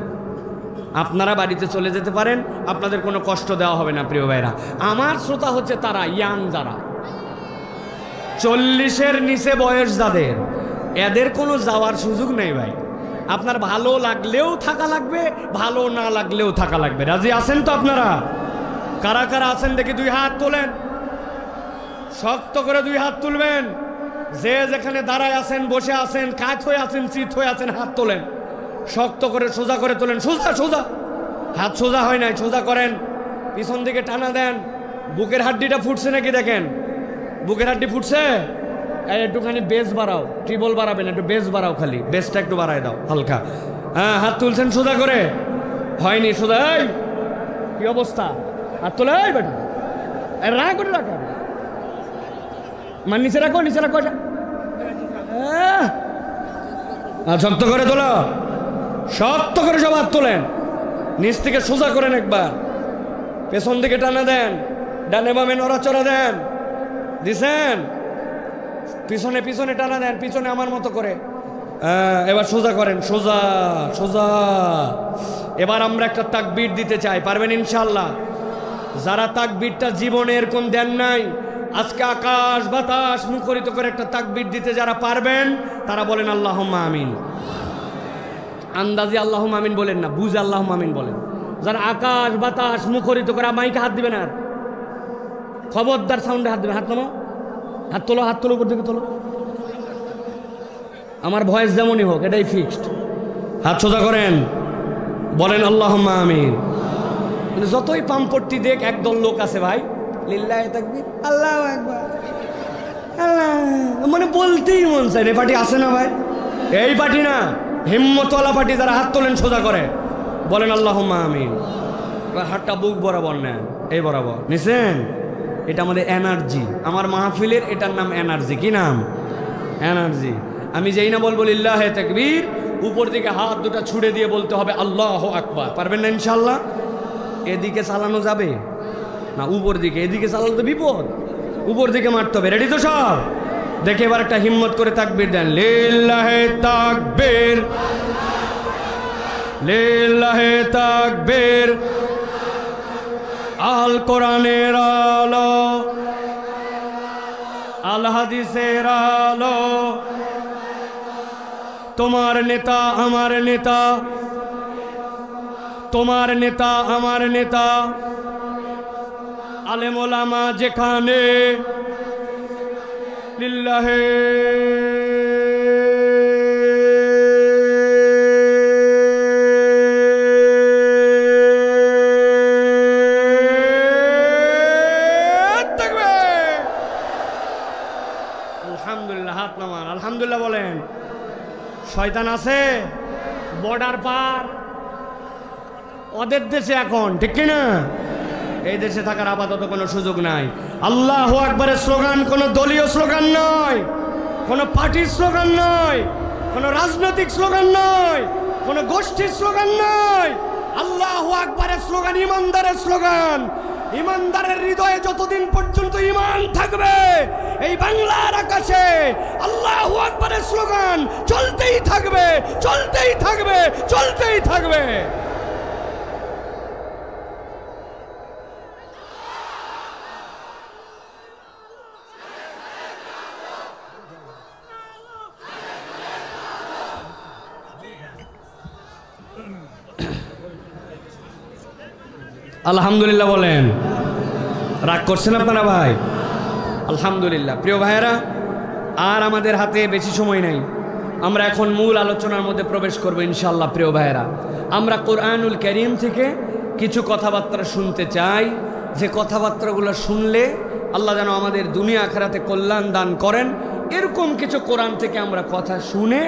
আপনারা বাড়িতে চলে যেতে পারেন, আপনাদের কোনো কষ্ট দেওয়া হবে না। প্রিয় ভাইরা, আমার শ্রোতা হচ্ছে তারা ইয়াং, যারা 40-এর নিচে বয়স যাদের, এদের কোনো যাওয়ার সুযোগ নেই ভাই। আপনার ভালো লাগলেও থাকা লাগবে, ভালো না লাগলেও থাকা লাগবে। রাজি আছেন তো আপনারা? কারা কারা আছেন দেখি 2 হাত তোলেন, শক্ত করে 2 হাত তুলবেন। যে যেখানে দাঁড়ায় আছেন, বসে আছেন, কাজ হয়ে আছেন, চিত হয়ে আছেন, হাত তোলেন, শক্ত করে সোজা করে তোলেন। সোজা সোজা, হাত সোজা হয় নাই, সোজা করেন, পিছন দিকে টানা দেন। বুকের হাড্ডিটা ফুটছে নাকি দেখেন, বুকের হাড্ডি ফুটছে? একটুখানি বেস বাড়াও, ট্রিবল বাড়াবেন, একটু বেস বাড়াও, খালি বেসটা একটু বাড়ায় দাও হালকা। হ্যাঁ, হাত তুলছেন সোজা করে, হয়নি সোজা। এই কি অবস্থা, হাত তোলে বেটা, রাগ করে রাখা, মানে নিচে রাখো, নিচে রাখো, শক্ত করে তোলো, শক্ত করে সব হাত তোলেন, নিচ থেকে সোজা করেন একবার, পেছন দিকে টানা দেন, ডানে বামে নড়াচড়া দেন, দিছেন, পিছনে পিছনে টানা দেন, পিছনে আমার মতো করে। এবার সোজা করেন, সোজা সোজা। এবার আমরা একটা তাকবীর দিতে চাই, পারবেন ইনশাআল্লাহ? যারা তাকবীরটা জীবনে এরকম দেন নাই, আজকে আকাশ বাতাস মুখরিত করে একটা তাকবীর দিতে যারা পারবেন, তারা বলেন আল্লাহুম্মা আমিন। আন্দাজি আল্লাহুম্মা আমিন বলেন না, বুঝে আল্লাহুম্মা আমিন বলেন। যারা আকাশ বাতাস মুখরিত করে, মাইকে হাত দিবেন, আর খবরদার সাউন্ডে হাত দিবেন। হাত নামো, হাত তোলো, হাত তোলো, উপর দিকে তোলো। আমার ভয়েস যেমনই হোক, এটাই ফিক্সড। হাত সোজা করেন, বলেন আল্লাহুম্মা আমিন। যতই পাম্পট্টি দেখ, একদল লোক আছে ভাই, লিল্লাহি তাকবীর, আল্লাহু আকবার, আল্লাহ, মানে বলতেই মন চায়। এই পার্টি আছে না ভাই? এই পার্টি না, হিম্মতওয়ালা পার্টি, যারা হাত তোলেন সোজা করে, বলেন আল্লাহুম্মা আমিন। হাতটা বুক বরাবর নেন, এই বরাবর নিছেন। এটা আমাদের এনার্জি, আমার মাহফিলের এটার নাম এনার্জি। কি নাম? এনার্জি। আমি যেই না বলবো লিল্লাহি তাকবীর, উপর দিকে হাত দুটা ছুড়ে দিয়ে বলতে হবে আল্লাহু আকবার। পারবেন না ইনশাআল্লাহ? এদিকে চালানো যাবে না, উপর দিকে। এদিকে চালানো তো বিপদ, উপর দিকে মারতে হবে। রেডি তো সব? দেখে এবার একটা হিম্মত করে তাকবীর দেন, লিল্লাহি তাকবীর, লিল্লাহি তাকবীর। আল কোরআনের আলো, আল হাদিসের আলো, তোমার নেতা আমার নেতা, তোমার নেতা আমার নেতা, আলেম ওলামা যেখানে, লিল্লাহি আলহামদুলিল্লাহ। হাত নামান, আলহামদুলিল্লাহ বলেন। শয়তান আছে বর্ডার পার, ওদের দেশে এখন, ঠিক কিনা? এই দেশে থাকার আপাতত কোনো সুযোগ নাই। আল্লাহু আকবারের স্লোগান কোনো দলীয় স্লোগান নয়, কোনো পার্টির স্লোগান নয়, কোনো রাজনৈতিক স্লোগান নয়, কোনো গোষ্ঠীর স্লোগান নয়। আল্লাহু আকবারের স্লোগান ইমানদারের স্লোগান। ইমানদারের হৃদয়ে যতদিন পর্যন্ত ইমান থাকবে, এই বাংলার আকাশে আল্লাহু আকবারের স্লোগান চলতেই থাকবে, চলতেই থাকবে, চলতেই থাকবে। আলহামদুলিল্লাহ বলেন। রাগ করছেন আপনারা ভাই? আলহামদুলিল্লাহ। প্রিয় ভাইয়েরা, আর আমাদের হাতে বেশি সময় নেই, আমরা এখন মূল আলোচনার মধ্যে প্রবেশ করব ইনশাআল্লাহ। প্রিয় ভাইয়েরা, আমরা কোরআনুল কারীম থেকে কিছু কথাবার্তা শুনতে চাই, যে কথাবার্তাগুলো শুনলে আল্লাহ যেন আমাদের দুনিয়া আখিরাতে কল্যাণ দান করেন। এরকম কিছু কোরআন থেকে আমরা কথা শুনে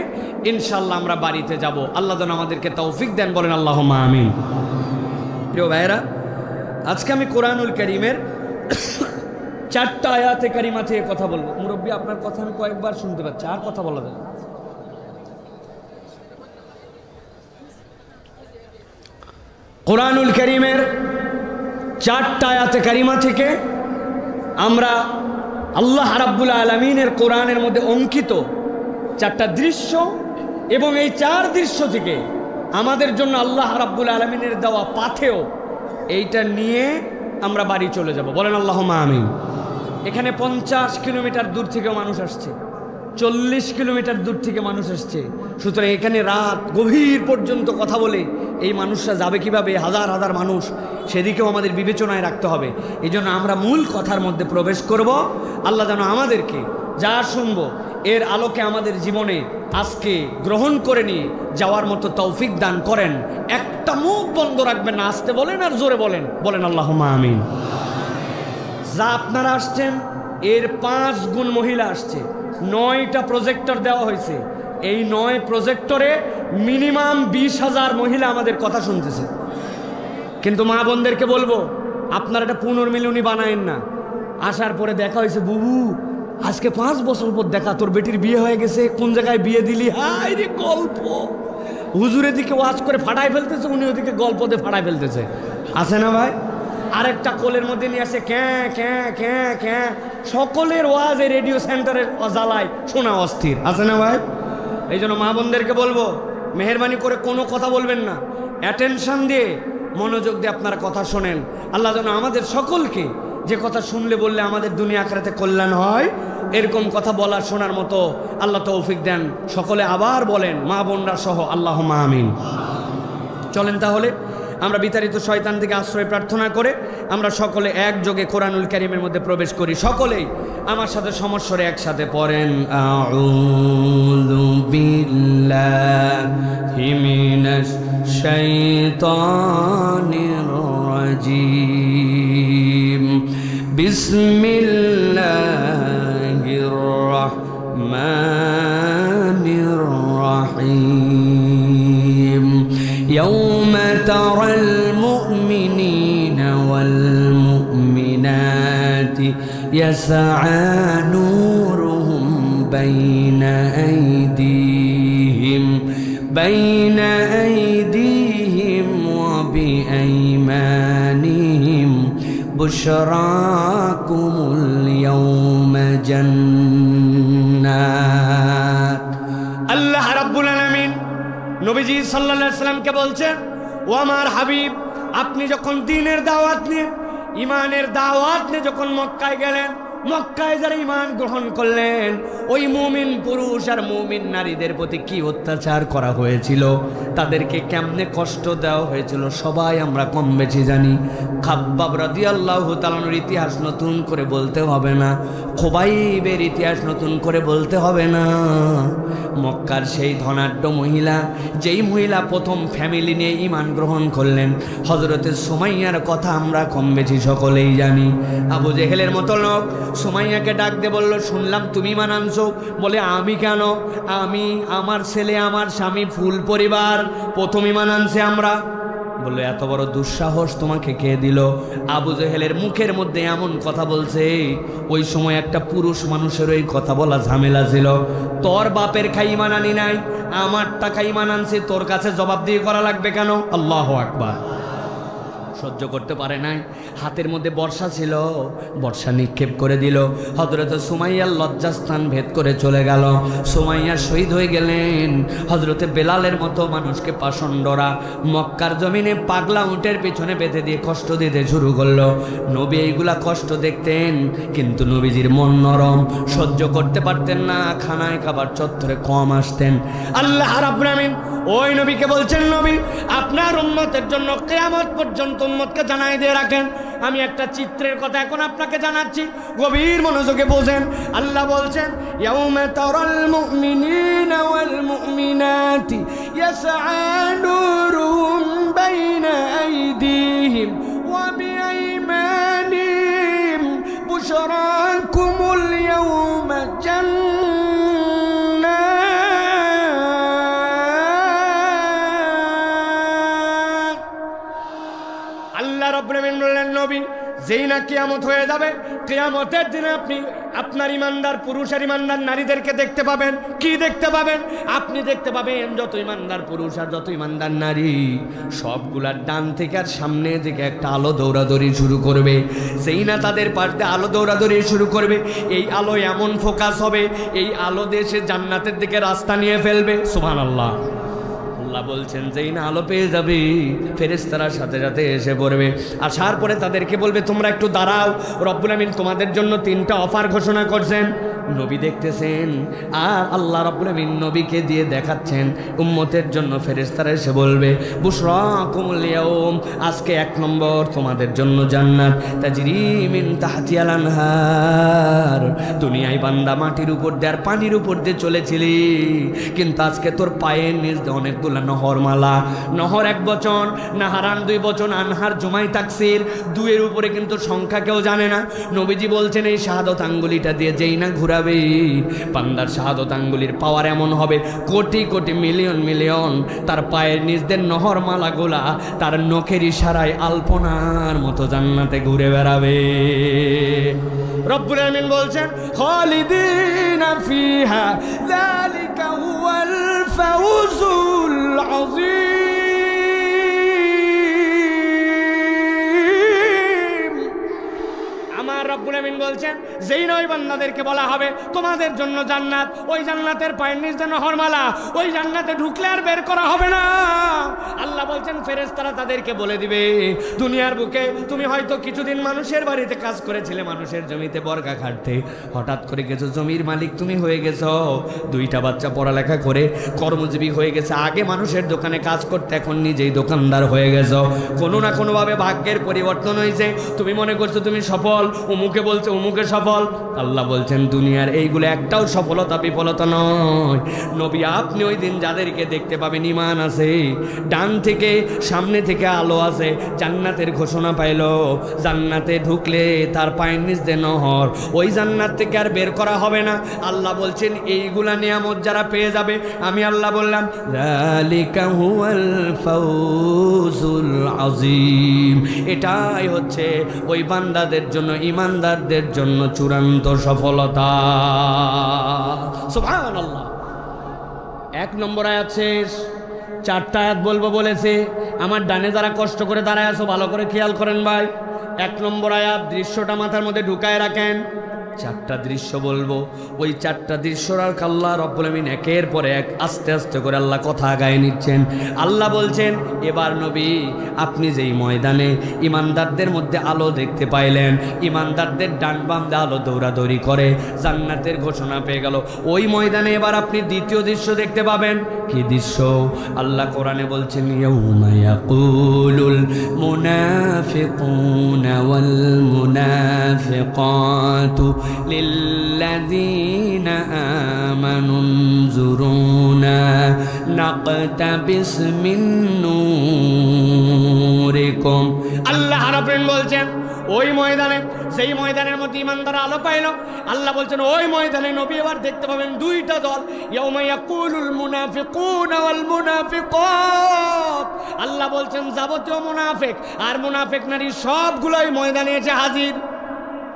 ইনশাআল্লাহ আমরা বাড়িতে যাব। আল্লাহ যেন আমাদেরকে তৌফিক দেন, বলেন আল্লাহুম্মা আমিন। প্রিয় ভাইয়েরা, আজকে আমি কোরআনুল কারীমের 4টা আয়াতে কারিমা থেকে কথা বলবো। মুরব্বী, আপনার কথা আমি কয়েকবার শুনতে পাচ্ছি, আর কথা বলা যায়। কোরআনুল কারীমের 4টা আয়াতে কারিমা থেকে আমরা আল্লাহ রাব্বুল আলামিনের কোরআনের মধ্যে অঙ্কিত 4টা দৃশ্য এবং এই 4 দৃশ্য থেকে আমাদের জন্য আল্লাহ রাব্বুল আলামিনের দেওয়া পাথেয় এইটা নিয়ে আমরা বাড়ি চলে যাব। বলেন আল্লাহুম্মা আমিন। এখানে 50 কিলোমিটার দূর থেকে মানুষ আসছে, 40 কিলোমিটার দূর থেকে মানুষ আসছে। সুতরাং এখানে রাত গভীর পর্যন্ত কথা বলে এই মানুষরা যাবে কিভাবে, হাজার হাজার মানুষ, সেদিকেও আমাদের বিবেচনায় রাখতে হবে। এই জন্য আমরা মূল কথার মধ্যে প্রবেশ করব। আল্লাহ যেন আমাদেরকে যা শুনব এর আলোকে আমাদের জীবনে আজকে গ্রহণ করে নিয়ে যাওয়ার মতো তৌফিক দান করেন। একটা মুখ বন্ধ রাখবেন না, আসতে বলেন আর জোরে বলেন, বলেন আল্লাহুম্মা আমিন। যা আপনারা আসছেন এর 5 গুণ মহিলা আসছে। 9টা প্রজেক্টর দেওয়া হয়েছে। এই 9 প্রজেক্টরে মিনিমাম 20,000 মহিলা আমাদের কথা শুনতেছে। কিন্তু মা বোনদেরকে বলবো, আপনারা এটা পুনর্মিলনী বানায়েন না। আসার পরে দেখা হয়েছে, বুবু আজকে 5 বছর পর দেখা, তোর বেটির বিয়ে হয়ে গেছে, কোন জায়গায় বিয়ে দিলি, হাই রে গল্প। হুজুরের দিকে ওয়াজ করে ফাটাই ফেলতেছে, উনি ওদিকে গল্প দিয়ে ফাটাই ফেলতেছে। আছে না ভাই? আরেকটা কোলের মধ্যে নিয়ে আসে ক্যাঁ ক্যাঁ ক্যাঁ ক্যাঁ। সকলের ওয়াজ এই রেডিও সেন্টারের জ্বালায় শোনা অস্থির। আছে না ভাই? এই জন্য মা বোনদেরকে বলবো, মেহেরবানি করে কোনো কথা বলবেন না, অ্যাটেনশন দিয়ে মনোযোগ দিয়ে আপনারা কথা শোনেন। আল্লাহ যেন আমাদের সকলকে যে কথা শুনলে বললে আমাদের দুনিয়া আখিরাতে কল্যাণ হয়, এরকম কথা বলার শোনার মতো আল্লাহ তৌফিক দেন। সকলে আবার বলেন, মা বোনরা সহ আল্লাহুম্মা আমিন। চলেন তাহলে আমরা বিতাড়িত শয়তান থেকে আশ্রয় প্রার্থনা করে আমরা সকলে একযোগে কোরআনুল কারীমের মধ্যে প্রবেশ করি। সকলেই আমার সাথে সমস্বরে একসাথে পড়েন, আউযু বিল্লাহি মিনাশ শাইতানির রাজীম, বিসমিল্লাহির রাহমানির রাহিম। ইয়াউমা তারাল মুমিনিনা ওয়াল মুমিনাতি ইয়াসআ নূরুহুম বাইনা আইদিহিম ওয়া বিআইমানিহিম বুশরাকুমুল ইয়াউমা জান্নাত। আল্লাহ রাব্বুল আলামিন নবীজি সাল্লাল্লাহু আলাইহি সাল্লামকে বলছেন, ও আমার হাবিব, আপনি যখন দ্বীনের দাওয়াত নিয়ে, ঈমানের দাওয়াত নিয়ে যখন মক্কায় গেলেন, মক্কায় যারা ঈমান গ্রহণ করলেন, ওই মুমিন পুরুষ আর মুমিন নারীদের প্রতি কি অত্যাচার করা হয়েছিল, তাদেরকে কেমনে কষ্ট দেওয়া হয়েছিল সবাই আমরা কম বেশি জানি। খাব্বাব রাদিয়াল্লাহু তাআলার ইতিহাস নতুন করে বলতে হবে না, খুবাইবের ইতিহাস নতুন করে বলতে হবে না। মক্কার সেই ধনাঢ্য মহিলা, যেই মহিলা প্রথম ফ্যামিলি নিয়ে ঈমান গ্রহণ করলেন, হযরতে সুমাইয়ার কথা আমরা কম বেশি সকলেই জানি। আবু জেহেলের মতো লোক সুমাইয়াকে ডাক দিয়ে বলল, শুনলাম তুমি ঈমান আনছো। বলে, আমি কেন? আমি, আমার ছেলে, আমার স্বামী, ফুল পরিবার প্রথম ঈমান আনছে আমরা। বললো, এত বড় দুঃসাহস তোমাকে কে দিল? আবু জেহেলের মুখের মধ্যে এমন কথা বলছে, ওই সময় একটা পুরুষ মানুষের ওই কথা বলা ঝামেলা ছিল। তোর বাপের খাই ঈমান আনি নাই, আমার টাকা ঈমান আনছি, তোর কাছে জবাবদিহি করা লাগবে কেন? আল্লাহু আকবার। সহ্য করতে পারে নাই। হাতের মধ্যে বর্ষা ছিল, বর্ষা নিক্ষেপ করে দিল। হযরত সুমাইয়ার লজ্জাস্থান ভেদ করে চলে গেল। সুমাইয়া শহীদ হয়ে গেলেন। হযরতে বেলালের মতো মানুষকে পাষণ্ডরা মক্কার জমিনে পাগলা উটের পেছনে বেঁধে দিয়ে কষ্ট দিতে শুরু করলো। নবী এইগুলা কষ্ট দেখতেন, কিন্তু নবীজির মন নরম, সহ্য করতে পারতেন না। খানায় খাবার চত্বরে কম আসতেন। আল্লাহ রাব্বুল আমিন ওই নবীকে বলছেন, নবী আপনার উম্মতের জন্য কিয়ামত পর্যন্ত উম্মতকে জানাই দিয়ে রাখেন। আমি একটা চিত্রের কথা এখন আপনাকে জানাচ্ছি, গভীর মনোযোগে বোঝেন। আল্লাহ বলছেন, ইয়াউমা তারাল মুমিনিনা ওয়াল মুমিনাতি ইয়াসআ নূরুহুম বাইনা আইদিহিম ওয়া বিআইমানিহিম বুশরাকুমুল ইয়াউমা জান্নাত। আল্লাহ রাব্বুল আমিন বললেন, নবী যেই না কিয়ামত হয়ে যাবে, কিয়ামতের দিনে আপনি আপনার ইমানদার পুরুষ আর ইমানদার নারীদেরকে দেখতে পাবেন। কি দেখতে পাবেন? আপনি দেখতে পাবেন যত ইমানদার পুরুষ আর যত ইমানদার নারী সবগুলার ডান থেকে আর সামনে থেকে একটা আলো দৌড়াদৌড়ি শুরু করবে। সেই না তাদের পাশ দিয়ে আলো দৌড়াদৌড়ি শুরু করবে, এই আলো এমন ফোকাস হবে, এই আলো দেশে জান্নাতের দিকে রাস্তা নিয়ে ফেলবে। সুবহানাল্লাহ। আল্লাহ বলছেন যেই না আলো পেয়ে যাবে ফেরেশতারা সাথে সাথে এসে পড়বে। আসার পরে তাদেরকে বলবে তোমরা একটু দাঁড়াও, রব্বুল আমিন তোমাদের জন্য 3টা অফার ঘোষণা করছেন। নবী দেখতেছেন আর আল্লাহ রব্বুল আমিন নবীকে দিয়ে দেখাচ্ছেন উম্মতের জন্য। ফেরেশতারা এসে বলবে বুশরাকুমুল ইয়াউম, আজকে 1 নম্বর তোমাদের জন্য জান্নাত, তাজরি মিন তাহতিহাল আনহার। দুনিয়ায় বান্দা মাটির উপর দিয়ে আর পানির উপর দিয়ে চলেছিলি, কিন্তু আজকে তোর পায়ের নিচ দিয়ে অনেকগুলো নহরমালা। নহর 1 বচন, নাহারান 2 বচন, আনহার জুমাই তাকসির, 2 এর উপরে কিন্তু সংখ্যা কেউ জানে না। নবীজি বলছেন এই শাহাদত আঙ্গুলিটা দিয়ে যেই না ঘুরাবে বান্দার শাহাদত আঙ্গুলির পাওয়ার এমন হবে কোটি কোটি মিলিয়ন মিলিয়ন তার পায়ের নিচ দিয়ে নহরমালাগুলা তার নখের ইশারায় আলপনার মতো জান্নাতে ঘুরে বেড়াবে। রব্বুল আমিন বলছেন খালিদিনা ফিহা যালিকা হুয়াল ফাউজুল আযীম। আমার রব্বুল আমিন বলছেন যেই নয় বান্দাদেরকে বলা হবে তোমাদের জন্য জান্নাত, ওই জান্নাতের পায়ের নিচ দিয়ে নহরমালা, ওই জান্নাতে ঢুকলে আর বের করা হবে না। আল্লাহ বলছেন ফেরেশতারা তাদেরকে বলে দিবে দুনিয়ার বুকে তুমি হয়তো কিছুদিন মানুষের বাড়িতে কাজ করেছিলে, মানুষের জমিতে বর্গা খাটতে, হঠাৎ করে গেছো জমির মালিক তুমি হয়ে গেছো, 2টা বাচ্চা পড়ালেখা করে কর্মজীবী হয়ে গেছে, আগে মানুষের দোকানে কাজ করতে এখন নিজেই দোকানদার হয়ে গেছো। কোনো না কোনোভাবে ভাগ্যের পরিবর্তন হয়েছে, তুমি মনে করছো তুমি সফল, উমুকে বলছে উমুকে সফল। আল্লাহ বলছেন দুনিয়ার এইগুলো একটাও সফলতা বিফলতা নয়। নবী আপনি ওই দিন যাদেরকে দেখতে পাবেন ঈমান আছে, ডান থেকে সামনে থেকে আলো আছে, জান্নাতের ঘোষণা পাইল, জান্নাতে ঢুকলে তার পায়ের নিচ দিয়ে নহর, ওই জান্নাত থেকে আর বের করা হবে না। আল্লাহ বলছেন এইগুলা নিয়ামত যারা পেয়ে যাবে, আমি আল্লাহ বললাম যালিকা হুয়াল ফাউজুল আযীম, এটাই হচ্ছে ওই বান্দাদের জন্য, ইমানদারদের জন্য চূড়ান্ত সফলতা। সুবহানাল্লাহ। 1 নম্বর আয়াত শেষ, 4টা আয়াত বলবো বলেছে। আমার ডানে যারা কষ্ট করে দাঁড়ায় আছো ভালো করে খেয়াল করেন ভাই। 1 নম্বর আয়াত দৃশ্যটা মাথার মধ্যে ঢুকায় রাখেন। 4টা দৃশ্য বলবো, ওই 4টা দৃশ্যর আর আল্লাহ রব্বুল আমিন একের পর এক আস্তে আস্তে করে আল্লাহ কথা আগায় নিচ্ছেন। আল্লাহ বলছেন এবার নবী আপনি যেই ময়দানে ইমানদারদের মধ্যে আলো দেখতে পাইলেন, ইমানদারদের ডান বাম দিয়ে আলো দৌড়াদৌড়ি করে জান্নাতের ঘোষণা পেয়ে গেল, ওই ময়দানে এবার আপনি দ্বিতীয় দৃশ্য দেখতে পাবেন। কি দৃশ্য? আল্লাহ কোরআনে বলছেন ইয়াউমা ইয়াকুলুল মুনাফিকুনা ওয়াল মুনাফিকাতু লিল্লাযীনা আমানু উনজুরুনা নাকতাবিস মিন নূরিকুম। আল্লাহ রাব্বুল বলছেন ওই ময়দানে, সেই ময়দানের মধ্যে ইমানদার আলো পাইল, আল্লাহ বলছেন ওই ময়দানে নবী এবার দেখতে পাবেন 2টা দল, ইয়াউমা ইয়াকুলুল মুনাফিকুনা ওয়াল মুনাফিকাত। আল্লাহ বলছেন যাবতীয় মুনাফিক আর মুনাফিক নারী সবগুলোই ময়দানে এসে হাজির।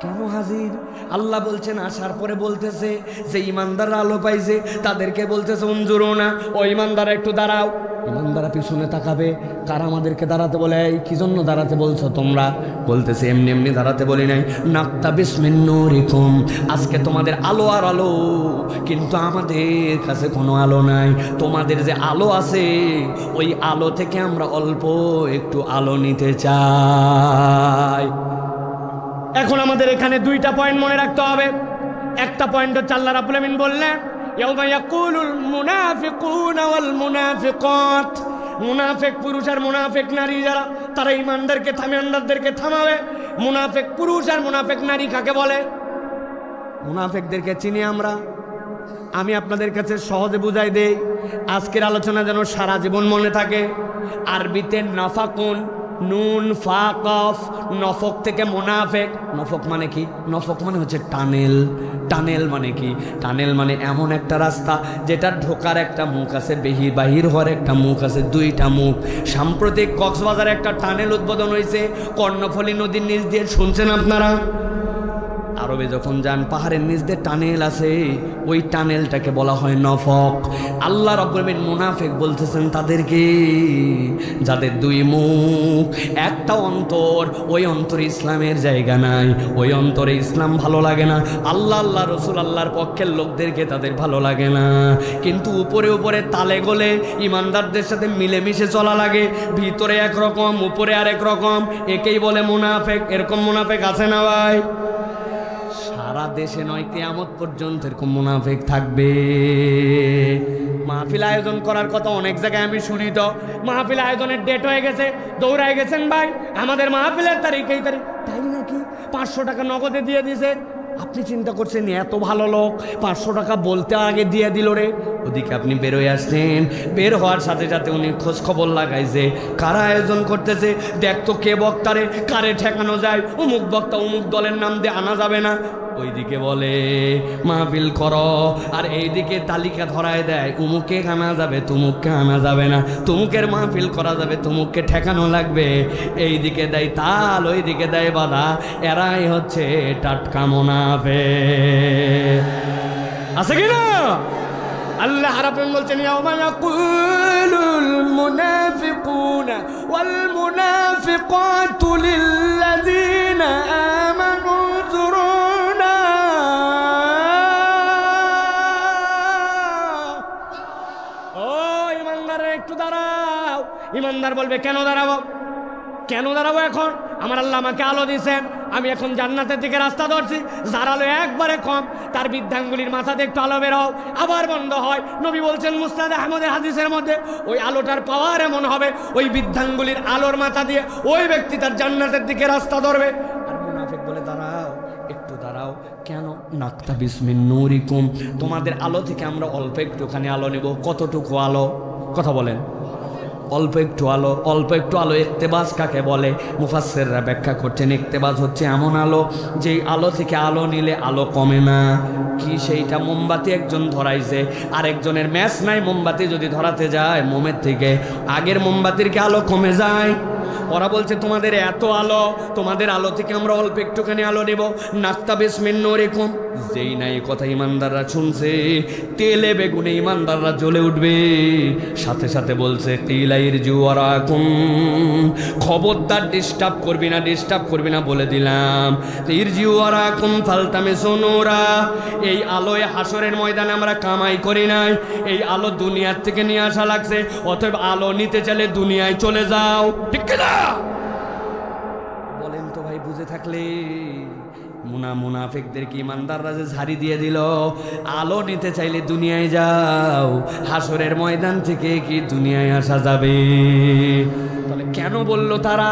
কেন হাজির? আল্লাহ বলছেন আসার পরে বলতেছে যে ইমানদাররা আলো পাইছে তাদেরকে বলতেছে উনজুরুনা, ও ইমানদার একটু দাঁড়াও। ইমানদারা পিছনে তাকাবে, কারা আমাদেরকে দাঁড়াতে বলে, এই কি জন্য দাঁড়াতে বলছো তোমরা? বলতেছে এমনি এমনি দাঁড়াতে বলি নাই, নাকতাবিস মিন নূরিকুম, আজকে তোমাদের আলো আর আলো, কিন্তু আমাদের কাছে কোনো আলো নাই। তোমাদের যে আলো আছে ওই আলো থেকে আমরা অল্প একটু আলো নিতে চাই। এখন আমাদের এখানে 2টা পয়েন্ট মনে রাখতে হবে। একটা পয়েন্ট হচ্ছে আল্লাহ রাব্বুল আমিন বললেন ইয়াউমা ইয়াকুলুল মুনাফিকুনা ওয়াল মুনাফিকাত, মুনাফিক পুরুষ আর মুনাফিক নারী যারা, তারা ইমানদারকে ইমানদারদেরকে থামাবে। মুনাফিক পুরুষ আর মুনাফিক নারী কাকে বলে? মুনাফিকদেরকে চিনি আমরা। আমি আপনাদের কাছে সহজে বুঝাই দেই, আজকের আলোচনা যেন সারা জীবন মনে থাকে। আরবিতে নাফাকুন, নুন ফা কফ, নফক থেকে মুনাফিক। নফক মানে কি? নফক মানে হচ্ছে টানেল। টানেল মানে কি? টানেল মানে এমন একটা রাস্তা যেটা ঢোকার একটা মুখ আছে, বাহির হওয়ার একটা মুখ আছে, 2টা মুখ। সাম্প্রতিক কক্সবাজারে একটা টানেল উদ্বোধন হয়েছে কর্ণফুলী নদীর নিচ দিয়ে, শুনছেন আপনারা? আরবে যখন যান পাহাড়ের নিচ দিয়ে টানেল আছে, ওই টানেলটাকে বলা হয় নফক। আল্লাহ রাব্বুল আলামিন মুনাফিক বলতেছেন তাদেরকে, যাদের দুই মুখ একটা অন্তর, ওই অন্তরে ইসলামের জায়গা নাই, ওই অন্তরে ইসলাম ভালো লাগে না, আল্লাহ আল্লাহ রসুল আল্লাহর পক্ষের লোকদেরকে তাদের ভালো লাগে না। কিন্তু উপরে উপরে তালে গলে ইমানদারদের সাথে মিলেমিশে চলা লাগে, ভিতরে একরকম উপরে আরেক রকম, একেই বলে মুনাফিক। এরকম মুনাফিক আছে না ভাই? সারা দেশে নয়, কিয়ামত পর্যন্ত এরকম মুনাফিক থাকবে। মাহফিল আয়োজন করার কথা অনেক জায়গায় আমি শুনি, তো মাহফিল আয়োজনের ডেট হয়ে গেছে, দৌড়ায় গেছেন ভাই আমাদের মাহফিলের তারিখ এই তারিখ, তাই নাকি 500 টাকা নগদে দিয়ে দিয়েছে। আপনি চিন্তা করছেন এত ভালো লোক 500 টাকা বলতে আগে দিয়ে দিল রে। ওদিকে আপনি বেরোয় আসছেন, বের হওয়ার সাথে সাথে উনি খোঁজ খবর লাগাইছে কারা আয়োজন করতেছে, দেখতো কে বক্তারে কারে ঠেকানো যায়, অমুক বক্তা অমুক দলের নাম দিয়ে আনা যাবে না। ওইদিকে বলে মাহফিল করো, আর এইদিকে তালিকা ধরায় দেয় উমুককে আনা যাবে তুমুককে আনা যাবে না, তুমুকের মাহফিল করা যাবে তুমুককে ঠেকানো লাগবে। এইদিকে দেয় তাল, ওইদিকে দেয় বাধা। এরাই হচ্ছে টাটকা মুনাফিক। আছে কিনা? আল্লাহ রাব্বুল বলছেন ইয়াউমা ইয়াকুলুল মুনাফিকুনা ওয়াল মুনাফিকাতু লিল্লাযীনা আমানু যুরুনা। ও ইমানদাররা একটু দাঁড়াও। ইমানদার বলবে কেন দাঁড়াবো, কেন দাঁড়াবো? এখন আমার আল্লাহ আমাকে আলো দিয়েছেন, আমি এখন জান্নাতের দিকে রাস্তা ধরছি। যার আলো একবারে কম, তার বৃদ্ধাঙ্গুলির মাথাতে একটু আলো বেরোও, আবার বন্ধ হয়। নবী বলছেন মুসনাদ আহমদের হাদিসের মধ্যে, ওই আলোটার পাওয়ার এমন হবে, ওই বৃদ্ধাঙ্গুলির আলোর মাথা দিয়ে ওই ব্যক্তি তার জান্নাতের দিকে রাস্তা ধরবে। আর মুনাফিক বলে দাঁড়াও, একটু দাঁড়াও। কেন? নাক্তাবিস মিন নূরিকুম, তোমাদের আলো থেকে আমরা অল্প একটুখানি আলো নেব। কতটুকু আলো? কথা বলেন। অল্প একটু আলো। অল্প একটু আলো ইক্তেবাজ কাকে বলে? মুফাসসিররা ব্যাখ্যা করছেন ইক্তেবাজ হচ্ছে এমন আলো যেই আলো থেকে আলো নিলে আলো কমে না। কি সেইটা? মোমবাতি একজন ধরাইছে, আরেকজনের ম্যাচ নাই, মোমবাতি যদি ধরাতে যায় মোমের থেকে আগের মোমবাতির কি আলো কমে যায়? ওরা বলছে তোমাদের এত আলো, তোমাদের আলো থেকে আমরা অল্প একটুখানি আলো নেব। নাক্তাবিস মিন নূরিকুম, যেই না এই কথা ইমানদাররা শুনছে, তেলে বেগুনে ইমানদাররা জ্বলে উঠবে। সাথে সাথে বলছে কিলাইরজু ওয়ারাকুম, খবরদার ডিস্টার্ব করবি না, ডিস্টার্ব করবি না বলে দিলাম। ইরজিউ ওয়ারাকুম ফালতামিসু নূরা, এই আলোয় হাসরের ময়দানে আমরা কামাই করি নাই, এই আলো দুনিয়ার থেকে নিয়ে আসা লাগছে। অতএব আলো নিতে চাইলে দুনিয়ায় চলে যাও। ঠিক না? বলেন তো ভাই, বুঝে থাকলে। মুনাফিকদেরকে ইমানদাররা যে ঝাড়ি দিয়ে দিল, আলো নিতে চাইলে দুনিয়ায় যাও, হাসরের ময়দান থেকে কি দুনিয়ায় আসা যাবে? তাহলে কেন বলল তারা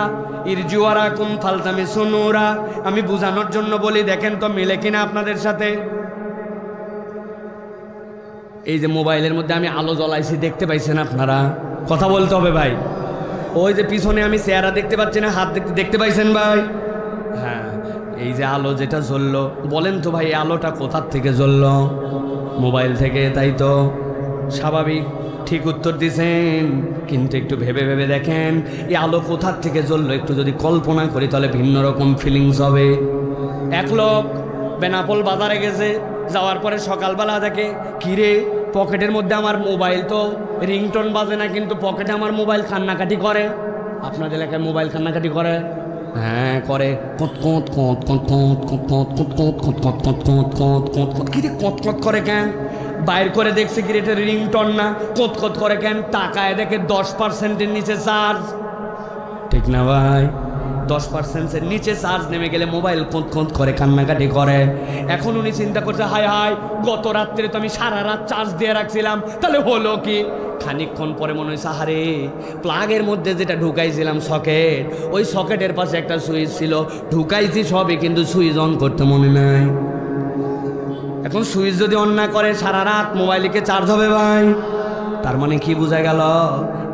ইরজিউ ওয়ারাকুম ফালতামিসু নূরা? আমি বুঝানোর জন্য বলি, দেখেন তো মিলে কিনা আপনাদের সাথে। এই যে মোবাইলের মধ্যে আমি আলো জ্বলাইছি, দেখতে পাইছেন আপনারা? কথা বলতে হবে ভাই। ওই যে পিছনে আমি চেহারা দেখতে পাচ্ছি না, হাত দেখতে পাইছেন ভাই? হ্যাঁ, এই যে আলো যেটা জ্বললো, বলেন তো ভাই এই আলোটা কোথার থেকে জ্বললো? মোবাইল থেকে, তাই তো? স্বাভাবিক, ঠিক উত্তর দিয়েছেন। কিন্তু একটু ভেবে ভেবে দেখেন এই আলো কোথার থেকে জ্বললো, একটু যদি কল্পনা করি তাহলে ভিন্ন রকম ফিলিংস হবে। এক লোক বেনাপোল বাজারে গেছে, যাওয়ার পরে সকালবেলা দেখে কিরে পকেটের মধ্যে আমার মোবাইল, তো রিংটোন বাজে না কিন্তু পকেটে আমার মোবাইল কান্নাকাটি করে। আপনাদের এলাকায় মোবাইল কান্নাকাটি করে? হ্যাঁ করে। কিরে কত করে কেন? বাইর করে দেখছে কি এটা রিংটোন না, কত করে কেন? টাকায় দেখে 10%-এর নিচে চার্জ। ঠিক না ভাই? 10%-এর নিচে চার্জ নেমে গেলে মোবাইল কোঁত করে, কান্নাকাটি করে। এখন উনি চিন্তা করছে, হায় হায়, গত রাত্রে তো আমি সারা রাত চার্জ দিয়ে রাখছিলাম, তাহলে হলো কি? খানিকক্ষণ পরে মনে হয়েছে, আরে প্লাগের মধ্যে যেটা ঢুকাইছিলাম সকেট, ওই সকেটের পাশে একটা সুইচ ছিল, ঢুকাইছি সবই কিন্তু সুইচ অন করতে মনে নাই। এখন সুইচ যদি অন না করে সারা রাত মোবাইলকে চার্জ হবে ভাই? তার মানে কি বোঝা গেল?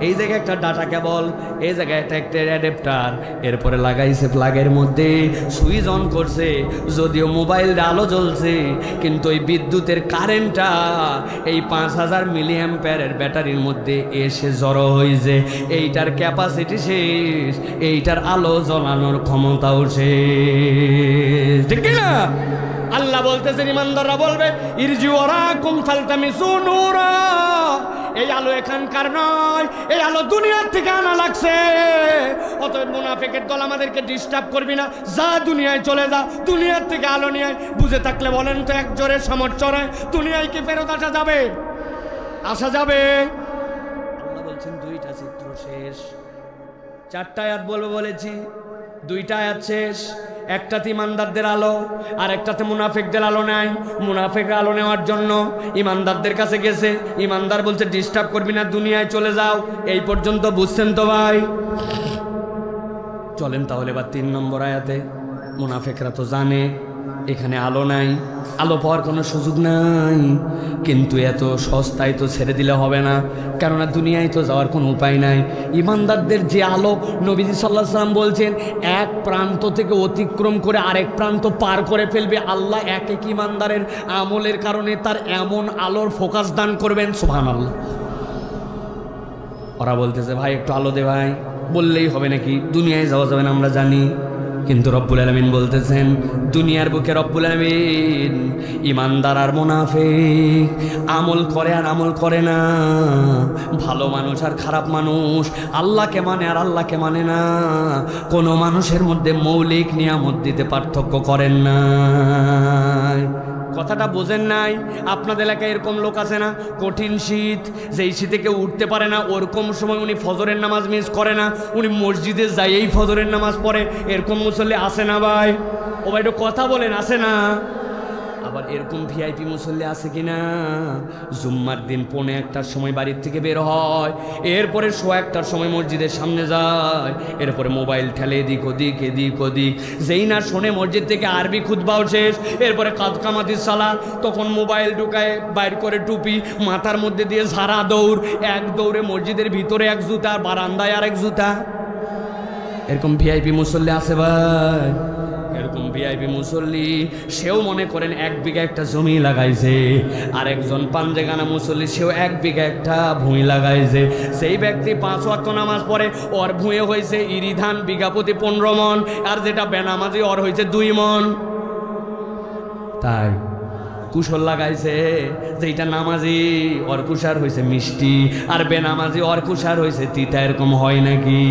এই জায়গায় একটা ডাটা কেবল, এই জায়গায় একটা অ্যাডাপ্টার, এরপরে লাগাইছে প্লাগের মধ্যে, সুইচ অন করছে, যদিও মোবাইলটা আলো জ্বলছে কিন্তু ওই বিদ্যুতের কারেন্টটা এই 5000 মিলি অ্যাম্পিয়ারের ব্যাটারির মধ্যে এসে জড়ো হয়েছে। এইটার ক্যাপাসিটি শেষ, এইটার আলো জ্বলানোর ক্ষমতাও শেষ। ঠিক না? আল্লাহ বলতেছেন ইমানদাররা বলবে ইরজিউ ওয়ারাকুম ফালতামিসু নূরা, এই আলো এখানকার নয়, এই আলো দুনিয়ার থেকে আনা লাগছে। অতএব মুনাফিকের দল আমাদেরকে ডিস্টার্ব করবি না, যা দুনিয়ায় চলে যা, দুনিয়ার থেকে আলো নিয়ে আয়। বুঝে থাকলে বলেন তো এক জোরে সামর্থ্য নয়, দুনিয়ায় কি ফেরত আসা যাবে? আসা যাবে? আল্লাহ বলছেন দুইটা চিত্র শেষ। চারটা আয়াত বলবো বলেছি, দুইটা আয়াত শেষ। একটাতে ইমানদারদের আলো আর একটাতে মুনাফিকদের আলো নাই। মুনাফিকরা আলো নেওয়ার জন্য ইমানদারদের কাছে গেছে, ইমানদার বলছে ডিস্টার্ব করবি না, দুনিয়ায় চলে যাও। এই পর্যন্ত বুঝছেন তো ভাই? চলেন তাহলে এবার 3 নম্বর আয়াতে। মুনাফিকরা তো জানে এখানে আলো নাই, আলো পাওয়ার কোনো সুযোগ নাই, কিন্তু এত সস্তায় তো ছেড়ে দিলে হবে না, কেননা দুনিয়ায় তো যাওয়ার কোনো উপায় নাই। ইমানদারদের যে আলো, নবীজি সাল্লাল্লাহু আলাইহি ওয়াসাল্লাম বলছেন এক প্রান্ত থেকে অতিক্রম করে আরেক প্রান্ত পার করে ফেলবে আল্লাহ। এক এক ইমানদারের আমলের কারণে তার এমন আলোর ফোকাস দান করবেন, সুবহানাল্লাহ। ওরা বলতেছে ভাই একটু আলো দে ভাই, বললেই হবে নাকি? দুনিয়ায় যাওয়া যাবে না আমরা জানি, কিন্তু রব্বুল আলামিন বলতেছেন দুনিয়ার বুকে রব্বুল আলামিন ইমানদার আর মুনাফিক, আমল করে আর আমল করে না, ভালো মানুষ আর খারাপ মানুষ, আল্লাহকে মানে আর আল্লাহকে মানে না, কোনো মানুষের মধ্যে মৌলিক নিয়ামত দিতে পার্থক্য করেন না। কথাটা বোঝেন নাই? আপনাদের এলাকায় এরকম লোক আছে না, কঠিন শীত, যেই শীতে কেউ উঠতে পারে না, ওরকম সময় উনি ফজরের নামাজ মিস করে না, উনি মসজিদে যাই এই ফজরের নামাজ পড়ে, এরকম মুসল্লি আছে না ভাই? ও ভাই একটু কথা বলেন, আছে না? আবার এরকম ভিআইপি মুসল্লি আছে কিনা, জুম্মার দিন 1:45টার সময় বাড়ির থেকে বের হয়, এরপরে 1:15টার সময় মসজিদের সামনে যায়, এরপরে মোবাইল ঠেলে এদিক ওদিক এদিক ওদিক, যেই না শোনে মসজিদ থেকে আরবি খুতবাও শেষ, এরপরে কাদকামাতি সালাত, তখন মোবাইল ঢুকায় বাইর করে টুপি, মাথার মধ্যে দিয়ে ঝাড়া দৌড়, এক দৌড়ে মসজিদের ভিতরে এক জুতা, বারান্দায় আর এক জুতা। এরকম ভিআইপি মুসল্লি আছে ভাই, এরকম ভিআইপি মুসল্লি, সেও মনে করেন 1 বিঘা একটা জমি লাগাইছে, আর একজন পাঞ্জেগানা মুসল্লি, সেও 1 বিঘা একটা ভূমি লাগাইছে। সেই ব্যক্তি 5 ওয়াক্ত নামাজ পড়ে, ওর ভূঁয়ে হয়েছে ইরি ধান বিঘা প্রতি 15 মন, আর যেটা বেনামাজি ওর হয়েছে 2 মন। তাই কুশল লাগাইছে, যেটা নামাজি ওর কুশার হয়েছে মিষ্টি, আর বেনামাজি ওর কুশার হয়েছে তিতা। এরকম হয় নাকি?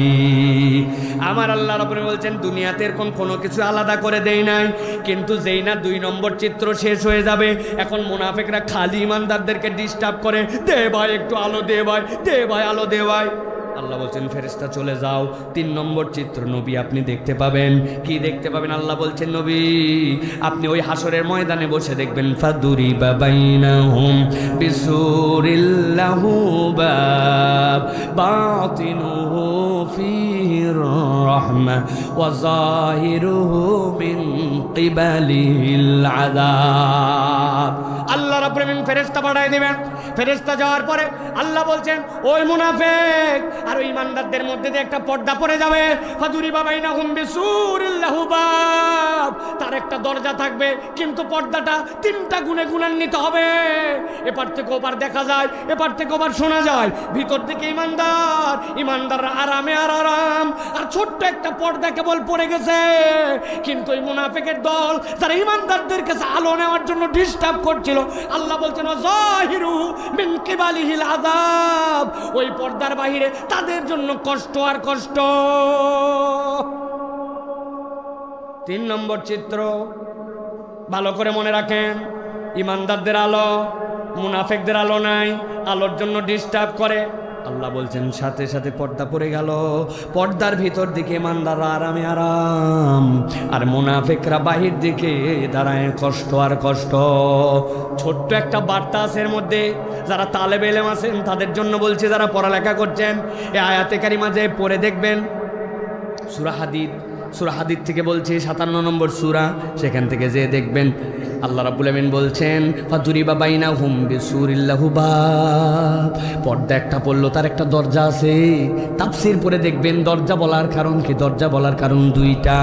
আমার আল্লাহ রাব্বুল বলছেন দুনিয়াতে এরকম কোনো কিছু আলাদা করে দেই নাই, কিন্তু যেই না 2 নম্বর চিত্র শেষ হয়ে যাবে, এখন মুনাফিকরা খালি ইমানদারদেরকে ডিস্টার্ব করে, দে ভাই একটু আলো দে ভাই, দে ভাই আলো দে ভাই। আল্লাহ বলছেন ফেরেশতা চলে যাও, 3 নম্বর চিত্র নবী আপনি দেখতে পাবেন। কি দেখতে পাবেন? আল্লাহ বলছেন নবী আপনি ওই হাসরের ময়দানে বসে দেখবেন ফাদুরিবা বাইনাহুম বিসুরিল লাহু বাব বাতিনুহু ফিহির রাহমা ওয়া যাহিরুহু মিন কিবালিল আযাব। আল্লাহ রাব্বুল আলামিন ফেরেশতা পাঠিয়ে দিবেন। ফেরেশতা যাওয়ার পরে আল্লাহ বলছেন ওই মুনাফিক আর ওই ইমানদারদের মধ্যে দিয়ে একটা পর্দা পড়ে যাবে, ফাদুরিবা বাইনাহুম বিসুরিল লাহু বাব, তার একটা দরজা থাকবে, কিন্তু পর্দাটা 3টা গুণে গুণান্বিত হবে। এপার থেকে ওপার দেখা যায়, এপার থেকে ওপার শোনা যায়, ভিতর থেকে ইমানদার, ইমানদাররা আরামে আর আরাম, আর ছোট্ট একটা পর্দা কেবল পড়ে গেছে। কিন্তু ওই মুনাফিকের দল তারা ইমানদারদের কাছে আলো নেওয়ার জন্য ডিস্টার্ব করছিল। আল্লাহ বলছেন যাহিরু মিন কিবালিহিল আযাব, ওই পর্দার বাহিরে তাদের জন্য কষ্ট আর কষ্ট। 3 নম্বর চিত্র ভালো করে মনে রাখেন, ইমানদারদের আলো, মুনাফিকদের আলো নাই, আলোর জন্য ডিস্টার্ব করে। আল্লাহ বলছেন সাথে সাথে পর্দা পড়ে গেল, পর্দার ভিতর দিকে ইমানদাররা আরামে আরাম, আর মুনাফিকরা বাহির দিকে দাঁড়ায় কষ্ট আর কষ্ট। ছোট্ট একটা বার্তা আছে এর মধ্যে, যারা তালেবে ইলম আছেন তাদের জন্য বলছি, যারা পড়ালেখা করছেন এই আয়াতে কারিমা যে পড়ে দেখবেন, সূরা হাদীদ থেকে বলছি 57 নম্বর সূরা, সেখান থেকে যে দেখবেন আল্লাহ রাব্বুল আমিন বলছেন ফাদুরিবা বাইনাহুম বিসুরিল লাহু বাব, পর্দা একটা পড়লো, তার একটা দরজা আছে। তাফসীর পড়ে দেখবেন দরজা বলার কারণ কি? দরজা বলার কারণ 2টা।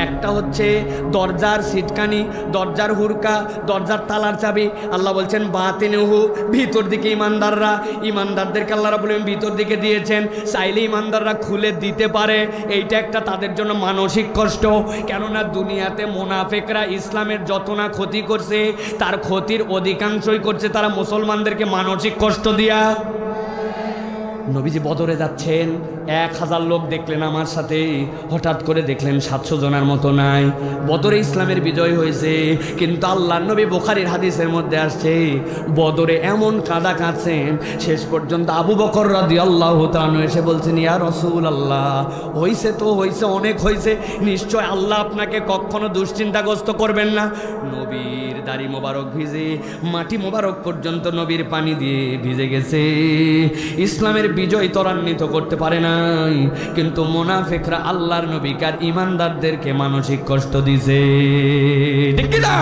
একটা হচ্ছে দরজার সিটকানি, দরজার হুরকা, দরজার তালার চাবি। আল্লাহ বলছেন বাতিনুহু, ভিতর দিকে ইমানদাররা, ইমানদারদেরকে আল্লাহ রাব্বুল আমিন ভিতর দিকে দিয়েছেন, চাইলে ইমানদাররা খুলে দিতে পারে। এইটা একটা তাদের জন্য মানব মানসিক কষ্ট। কেননা দুনিয়াতে মুনাফিকরা ইসলামের যত না ক্ষতি করছে তার ক্ষতির অধিকাংশই করছে তারা মুসলমানদেরকে মানসিক কষ্ট দিয়া। নবীজি বদরে যাচ্ছেন, 1000 লোক দেখলেন আমার সাথে, হঠাৎ করে দেখলেন 700 জনের মতো নাই। বদরে ইসলামের বিজয় হয়েছে, কিন্তু আল্লাহর নবী বুখারীর হাদিসের মধ্যে আসছে বদরে এমন কাঁদা কাঁদছেন শেষ পর্যন্ত আবু বকর রাদিয়াল্লাহু তাআলা এসে বলছেন, ইয়া রাসূলুল্লাহ, হইছে তো হইছে, অনেক হয়েছে, নিশ্চয় আল্লাহ আপনাকে কখনো দুশ্চিন্তাগ্রস্ত করবেন না। নবীর দাড়ি মোবারক ভিজে, মাটি মোবারক পর্যন্ত নবীর পানি দিয়ে ভিজে গেছে। ইসলামের বিজয় ত্বরান্বিত করতে পারে নাই, কিন্তু মুনাফিকরা আল্লাহর নবীকে আর ঈমানদারদেরকে মানসিক কষ্ট দিছে। ঠিক কি না?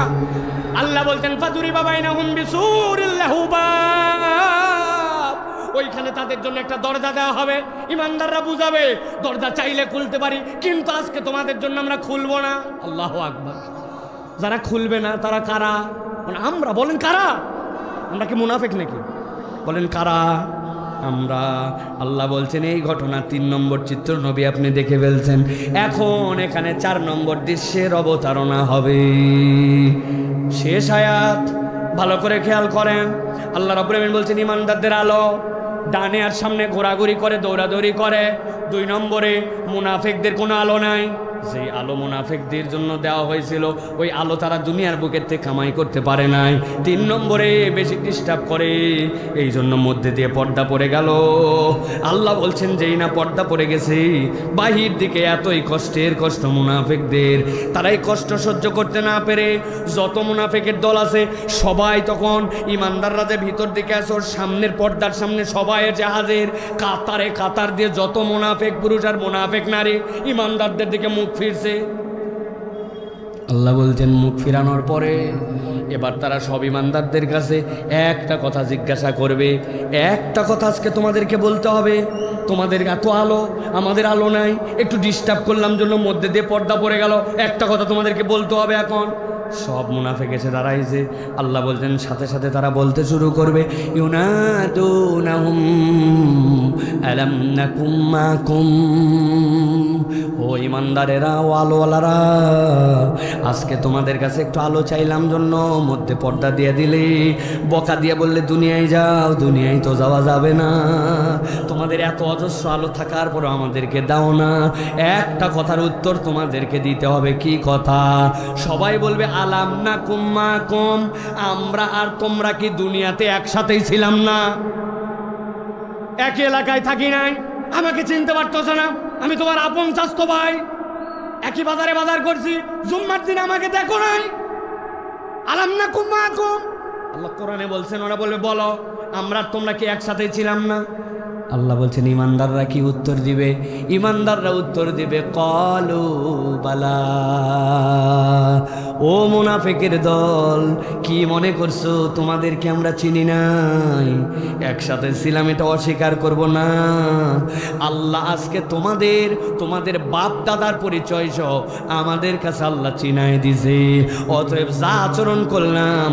আল্লাহ বলতেন ফাদুরিবা বাইনাহুম বিসূরিল লাহু বাব, ওইখানে তাদের জন্য একটা দরজা দেওয়া হবে, ঈমানদাররা বুঝাবে দরজা চাইলে খুলতে পারি, কিন্তু আজকে তোমাদের জন্য আমরা খুলবো না। আল্লাহু আকবার। যারা খুলবে না তারা কারা? আমরা। বলেন কারা? আমরা কি মুনাফিক নাকি? বলেন কারা? আমরা। আল্লাহ বলছেন এই ঘটনা 3 নম্বর চিত্র নবী আপনি দেখে ফেলছেন, এখন এখানে 4 নম্বর দৃশ্যের অবতারণা হবে। শেষ আয়াত ভালো করে খেয়াল করেন। আল্লাহ রাব্বুল আলামিন বলছেন ঈমানদারদের আলো ডানে আর সামনে ঘোরাঘুরি করে, দৌড়াদৌড়ি করে। 2 নম্বরে মুনাফিকদের কোনো আলো নাই। যেই আলো মুনাফিকদের জন্য দেওয়া হয়েছিল ওই আলো তারা দুনিয়ার বুকের থেকে কামাই করতে পারে নাই। 3 নম্বরে বেশি ডিস্টার্ব করে, এই জন্য মধ্যে দিয়ে পর্দা পড়ে গেল। আল্লাহ বলছেন যেই না পর্দা পড়ে গেছে, বাহির দিকে এতই কষ্টের কষ্ট মুনাফিকদের, তারাই কষ্ট সহ্য করতে না পেরে যত মুনাফিকের দল আছে সবাই তখন ঈমানদাররা যে ভিতর দিকে আছে ওর সামনের পর্দার সামনে সবাই জাহাজের কাতারে কাতার দিয়ে যত মুনাফিক পুরুষ আর মুনাফিক নারী ঈমানদারদের দিকে মুখ ফিরছে। আল্লাহ বলছেন মুখ ফিরানোর পরে এবার তারা সব ঈমানদারদের কাছে একটা কথা জিজ্ঞাসা করবে, একটা কথা আজকে তোমাদেরকে বলতে হবে, তোমাদের এত আলো আমাদের আলো নাই, একটু ডিস্টার্ব করলাম জন্য মধ্যে দিয়ে পর্দা পড়ে গেল, একটা কথা তোমাদেরকে বলতে হবে। এখন সব মুনাফিক এসে দাঁড়াইছে। আল্লাহ বলছেন সাথে সাথে তারা বলতে শুরু করবে, ইউনাদুনাহুম আলাম নাকুম মাকুম, ও ঈমানদারেরা ও আলোওয়ালারা, আজকে তোমাদের কাছে একটু আলো চাইলাম জন্য মধ্যে পর্দা দিয়ে দিলে, বকা দিয়ে বললে দুনিয়ায় যাও, দুনিয়ায় তো যাওয়া যাবে না, তোমাদের এত অজস্র আলো থাকার পর আমাদেরকে দাও না, একটা কথার উত্তর তোমাদেরকে দিতে হবে। কি কথা? সবাই বলবে আলাম নাকুম মাকুম, আমরা আর তোমরা কি দুনিয়াতে একসাথেই ছিলাম না? একই এলাকায় থাকি নাই? আমাকে চিনতে পারতেছো না? আমি তোমার আপন চাচতো ভাই, একই বাজারে বাজার করছি, জুম্মার দিন আমাকে দেখো নাই? আলাম নাকুম মাকুম, আল্লাহ কোরআনে বলছেন। ওরা বলবে বলো আমরা তোমরা কি একসাথেই ছিলাম না? আল্লাহ বলছেন ঈমানদাররা কি উত্তর দিবে? ঈমানদাররা উত্তর দিবে ক্বালু বালা। ও মুনাফিকের দল, কি মনে করছো তোমাদেরকে আমরা চিনি নাই? একসাথে ছিলাম এটা অস্বীকার করব না। আল্লাহ আজকে তোমাদের বাপ দাদার পরিচয় সহ আমাদের কাছে আল্লাহ চিনায় দিছে। অতএব যা আচরণ করলাম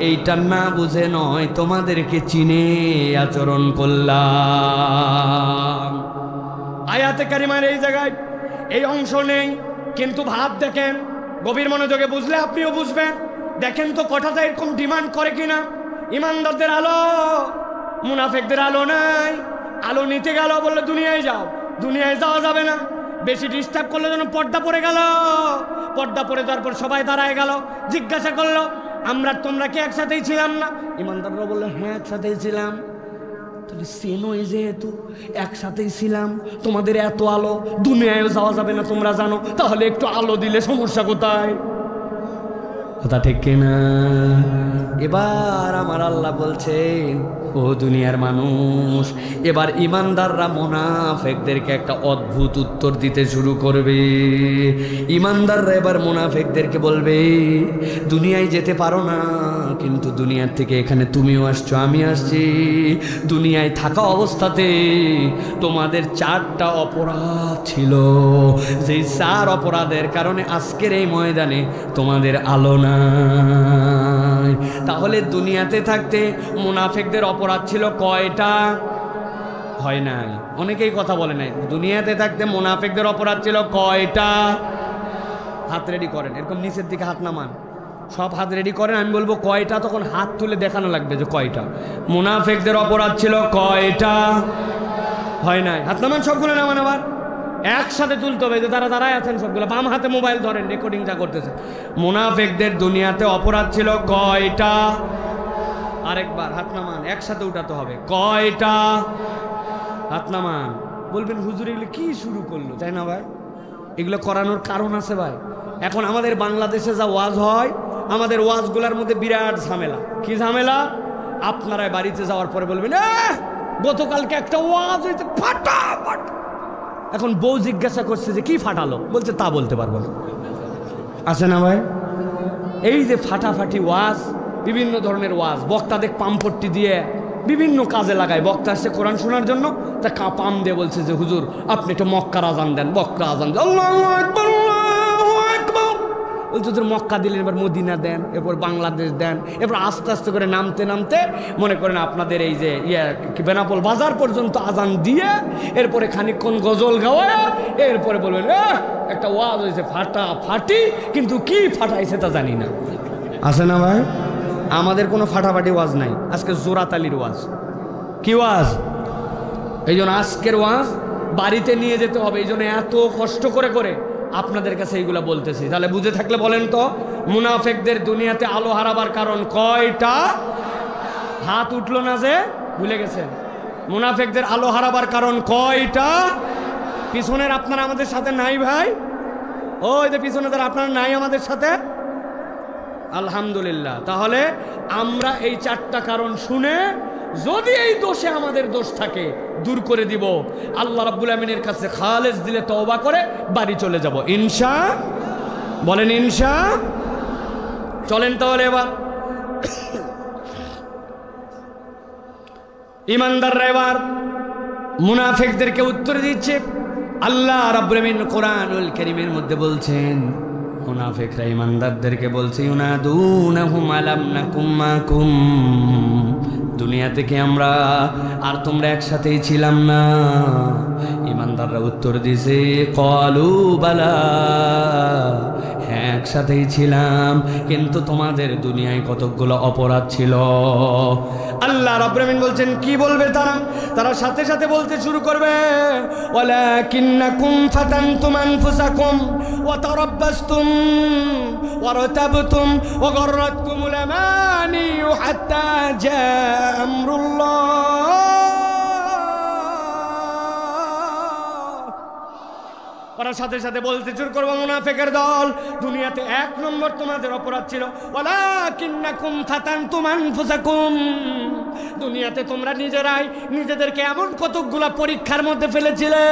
এইটা না বুঝে নয়, তোমাদেরকে চিনে আচরণ করলাম। আয়াতে কারিমার এই জায়গায় এই অংশ নেই, কিন্তু ভাব দেখেন, গভীর মনোযোগে বুঝলে আপনিও বুঝবেন। দেখেন তো কথাটা এরকম ডিমান্ড করে কিনা। ঈমানদারদের আলো, মুনাফিকদের আলো নাই। আলো নিতে গেল, বললো দুনিয়ায় যাও, দুনিয়ায় যাওয়া যাবে না, বেশি ডিস্টার্ব করলে যেন পর্দা পড়ে গেল। পর্দা পড়ে যাওয়ার পর সবাই দাঁড়ায় গেল, জিজ্ঞাসা করলো আমরা তোমরা কি একসাথেই ছিলাম না? ঈমানদাররা বললো হ্যাঁ একসাথেই ছিলাম। তাহলে সেনই যেহেতু একসাথেই ছিলাম, তোমাদের এত আলো, দুনিয়ায় যাওয়া যাবে না তোমরা জানো, তাহলে একটু আলো দিলে সমস্যা কোথায়? কথা ঠিক কিনা? এবার আমার আল্লাহ বলছেন ও দুনিয়ার মানুষ, এবার ঈমানদাররা মুনাফিকদেরকে একটা অদ্ভুত উত্তর দিতে শুরু করবে। ঈমানদাররা এবার মুনাফিকদেরকে বলবে দুনিয়ায় যেতে পারো না, কিন্তু দুনিয়ার থেকে এখানে তুমিও আসছো, আমি আসছি। দুনিয়ায় থাকা অবস্থাতে তোমাদের 4টা অপরাধ ছিল, যেই 4 অপরাধের কারণে আজকের এই ময়দানে তোমাদের আলো নাই। তাহলে দুনিয়াতে থাকতে মুনাফিকদের অপরাধ ছিল কয়টা? হয় নাই, অনেকেই কথা বলে নাই। দুনিয়াতে থাকতে মুনাফিকদের অপরাধ ছিল কয়টা? হাত রেডি করেন, এরকম নিচের দিকে হাত নামান, সব হাত রেডি করেন। আমি বলবো কয়টা, তখন হাত তুলে দেখানো লাগবে যে কয়টা। মুনাফিকদের অপরাধ ছিল কয়টা? হয় নাই, হাত নামান, সবগুলো নামান। আবার একসাথে তুলতে হবে, যে তারা দাঁড়ায় আছেন সবগুলো, বাম হাতে মোবাইল ধরেন, রেকর্ডিং যা করতেছে। মুনাফিকদের দুনিয়াতে অপরাধ ছিল কয়টা? আরেকবার হাত নামান, একসাথে উঠাতে হবে। কয়টা? হাত নামান। বলবেন হুজুর এগুলো কি শুরু করলো, তাই না ভাই? এগুলো করানোর কারণ আছে ভাই। এখন আমাদের বাংলাদেশে যা ওয়াজ হয়, আমাদের ওয়াজগুলোর মধ্যে বিরাট ঝামেলা। কি ঝামেলা? আপনারাই বাড়িতে যাওয়ার পরে বলবেন গতকালকে একটা ওয়াজ হয়েছে ফাটাফাট। এখন বউ জিজ্ঞাসা করছে যে কি ফাটালো, বলছে তা বলতে পারবো না। আছে না ভাই? এই যে ফাটাফাটি ওয়াজ, বিভিন্ন ধরনের ওয়াজ, বক্তাদের পাম্পট্টি দিয়ে বিভিন্ন কাজে লাগায়। বক্তা আসছে কোরআন শোনার জন্য, তা পাম দিয়ে বলছে যে হুজুর আপনি একটু মক্কার আজান দেন, বক্তা আজান দেন, আল্লাহু আকবার আল্লাহু আকবার। বলছে হুজুর মক্কা দিলেন, এবার মদিনা দেন, এরপর বাংলাদেশ দেন, এরপর আস্তে আস্তে করে নামতে নামতে মনে করেন আপনাদের এই যে বেনাপোল বাজার পর্যন্ত আজান দিয়ে, এরপরে খানিকক্ষণ গজল গাওয়া, এরপরে বলবেন একটা ওয়াজ হয়েছে ফাটাফাটি, কিন্তু কি ফাটাইছে তা জানি না। আছে না ভাই? আমাদের কোনো ফাটাফাটি ওয়াজ নাই, আজকে জোরাতালির ওয়াজ। কি ওয়াজ? এই জন্য আজকের ওয়াজ বাড়িতে নিয়ে যেতে হবে, এই জন্য এত কষ্ট করে করে আপনাদের কাছে এইগুলা বলতেছি। তাহলে বুঝে থাকলে বলেন তো, মুনাফিকদের দুনিয়াতে আলো হারাবার কারণ কয়টা? হাত উঠলো না যে, ভুলে গেছেন? মুনাফিকদের আলো হারাবার কারণ কয়টা? পিছনের আপনারা আমাদের সাথে নাই ভাই, ওই যে পিছনে যারা আপনারা নাই আমাদের সাথে, আলহামদুলিল্লাহ। তাহলে আমরা এই 4টা কারণ শুনে যদি এই দোষে আমাদের দোষ থাকে দূর করে দিব, আল্লাহ রাব্বুল আমিনের কাছে খালেস দিলে তওবা করে বাড়ি চলে যাব ইনশা। বলেন ইনশা। চলেন তাহলে এবার ইমানদাররা এবার মুনাফিকদেরকে উত্তর দিচ্ছে। আল্লাহ রাব্বুল আমিন কোরআনুল কারীমের মধ্যে বলছেন, মুনাফিকরা ইমানদারদেরকে বলছে ইউনাদুনাহুম আলাম নাকুম মাকুম, দুনিয়া থেকে আমরা আর তোমরা একসাথেই ছিলাম না? ইমানদাররা উত্তর দিছে ক্বালু বালা, হ্যাঁ একসাথেই ছিলাম, কিন্তু তোমাদের দুনিয়ায় কতগুলো অপরাধ ছিল। আল্লাহ রাব্বুল আমিন বলছেন কি বলবে তারা? তারা সাথে সাথে বলতে শুরু করবে ওয়ালাকিন্নাকুম ফাতানতুম আনফুসাকুম ওয়া তারাব্বাসতুম ওয়া রাতাবতুম ওয়া গাররাতকুমুল আমানি হাত্তা জা আমরুল্লাহ। ওরা সাথে সাথে বলতে শুরু করবো মুনাফিকের দল, দুনিয়াতে 1 নম্বর তোমাদের অপরাধ ছিল ওয়ালাকিন্নাকুম ফাতানতুম আনফুসাকুম, দুনিয়াতে তোমরা নিজেরাই নিজেদেরকে এমন কতকগুলা পরীক্ষার মধ্যে ফেলেছিলে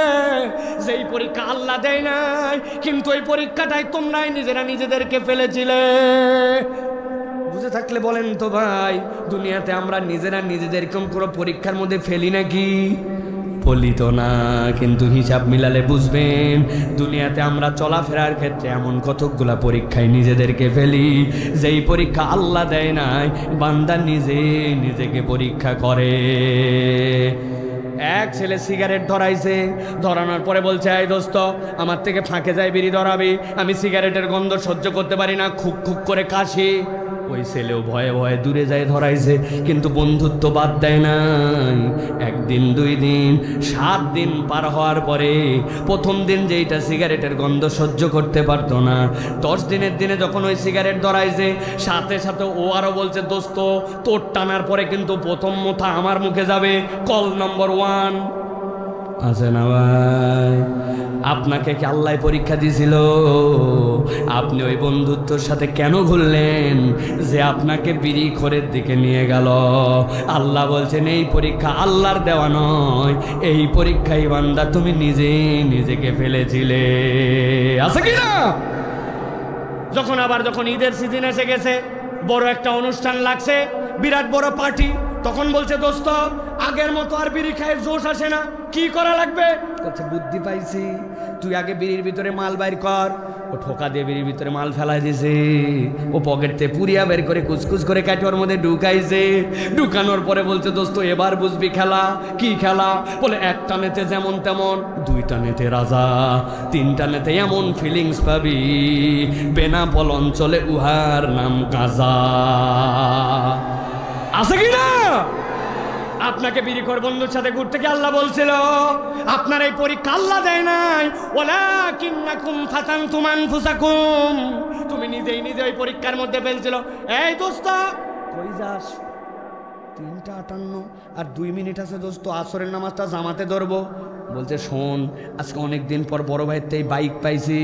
যেই পরীক্ষা আল্লাহ দেয় নাই, কিন্তু এই পরীক্ষাটাই তোমরাই নিজেরা নিজেদেরকে ফেলেছিলে। বুঝে থাকলে বলেন তো ভাই, দুনিয়াতে আমরা নিজেরা নিজেদেরকে কোনো পরীক্ষার মধ্যে ফেলি নাকি? ফলিত না, কিন্তু হিসাব মিলালে বুঝবেন দুনিয়াতে আমরা চলাফেরার ক্ষেত্রে এমন কতকগুলা পরীক্ষায় নিজেদেরকে ফেলি যেই পরীক্ষা আল্লাহ দেয় নাই, বান্দা নিজে নিজেকে পরীক্ষা করে। এক ছেলে সিগারেট ধরাইছে, ধরানোর পরে বলছে এই দোস্ত আমার থেকে ফাঁকে যায় বিড়ি ধরাবি, আমি সিগারেটের গন্ধ সহ্য করতে পারি না, খুব খুব করে কাশি। ওই ছেলেও ভয়ে ভয়ে দূরে যায় ধরাইছে, কিন্তু বন্ধুত্ব বাদ দেয় নাই। 1 দিন 2 দিন 7 দিন পার হওয়ার পরে প্রথম দিন যেইটা সিগারেটের গন্ধ সহ্য করতে পারতো না, 10 দিনের দিনে যখন ওই সিগারেট ধরাইছে, সাথে সাথে ও আরো বলছে দোস্ত তোর টানার পরে কিন্তু প্রথম মোথা আমার মুখে যাবে, কল নম্বর 1। আছে না ভাই? আপনাকে কি আল্লাহ পরীক্ষা দিয়েছিল? আপনি ওই বন্ধুত্বর সাথে কেন ঘুরলেন যে আপনাকে বিড়িখোরের দিকে নিয়ে গেল? আল্লাহ বলছেন এই পরীক্ষা আল্লাহর দেওয়া নয়, এই পরীক্ষাই বান্দা তুমি নিজে নিজেকে ফেলেছিলে। আছে কি না? যখন ঈদের সিজন এসে গেছে, বড় একটা অনুষ্ঠান লাগছে, বিরাট বড় পার্টি, তখন বলছে দোস্ত আগের মতো আর বিড়ি খায় জোশ আসে না, কি করা লাগবে? বলছে বুদ্ধি পাইছি, তুই আগে বিড়ির ভিতরে মাল বাইর কর। ও ঠোকা দিয়ে বিড়ির ভিতরে মাল ফেলাই দিছে, ও পকেটতে পুরিয়া বের করে কুচকুচ করে কাটে ওর মধ্যে ঢুকাইছে। ঢুকানোর পরে বলছে দোস্ত এবার বুঝবি খেলা। কি খেলা? বলে একটা নেতে যেমন তেমন, দুইটা নেতে রাজা, তিনটা নেতে এমন ফিলিংস পাবি বেনাপোল অঞ্চলে উহার নাম কাজা। আছে কি না? আপনাকে বিড়িখোর বন্ধুর সাথে ঘুরতে কি আল্লাহ বলছিল? আপনার এই পরীক্ষা আল্লাহ দেয় নাই। ওয়ালাকিন্নাকুম ফাতানতুম আনফুসাকুম, তুমি নিজেই নিজে ওই পরীক্ষার মধ্যে ফেলছিল। এই দোস্ত কই যাস? 3:58 আর 2 মিনিট আছে দোস্ত, আসরের নামাজটা জামাতে ধরবো। বলছে শোন, আজকে অনেকদিন পর বড় ভাইয়ের থেকে বাইক পাইছি,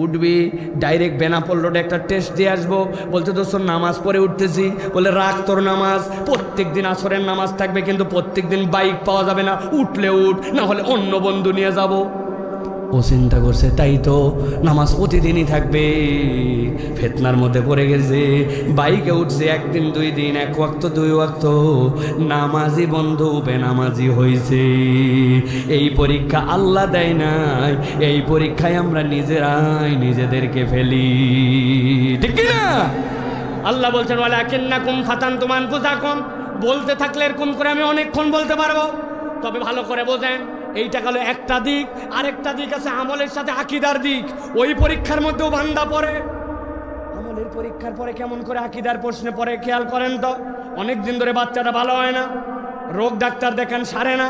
উঠবি, ডাইরেক্ট বেনাপোল রোডে একটা টেস্ট দিয়ে আসবো। বলছে দোস্ত নামাজ পড়ে উঠতেছি। বলে রাখ তোর নামাজ, প্রত্যেক দিন আসরের নামাজ থাকবে, কিন্তু প্রত্যেক দিন বাইক পাওয়া যাবে না, উঠলে উঠ, না হলে অন্য বন্ধু নিয়ে যাব। ও চিন্তা করছে তাই তো, নামাজ প্রতিদিনই থাকবে। ফেতনার মধ্যে পড়ে গেছে, বাইকে উঠছে, একদিন 2 দিন, 1 ওয়াক্ত 2 ওয়াক্ত, নামাজি বন্ধু বেনামাজি হয়েছে। এই পরীক্ষা আল্লাহ দেয় নাই, এই পরীক্ষায় আমরা নিজেরাই নিজেদেরকে ফেলি, ঠিক না? আল্লাহ বলছেন ওয়ালাকিন্নাকুম ফাতানতুম আনফুসাকুম। বলতে থাকলে এরকম করে আমি অনেকক্ষণ বলতে পারবো, তবে ভালো করে বোঝেন, এইটা গেল একটা দিক। আরেকটা দিক আছে আমলের সাথে আকীদার দিক। ওই পরীক্ষার মধ্যেও বান্দা পড়ে। আমলের পরীক্ষার পরে কেমন করে আকীদার প্রশ্নে পড়ে খেয়াল করেন তো। অনেক দিন ধরে বাচ্চাটা ভালো হয় না, রোগ ডাক্তার দেখান সারে না,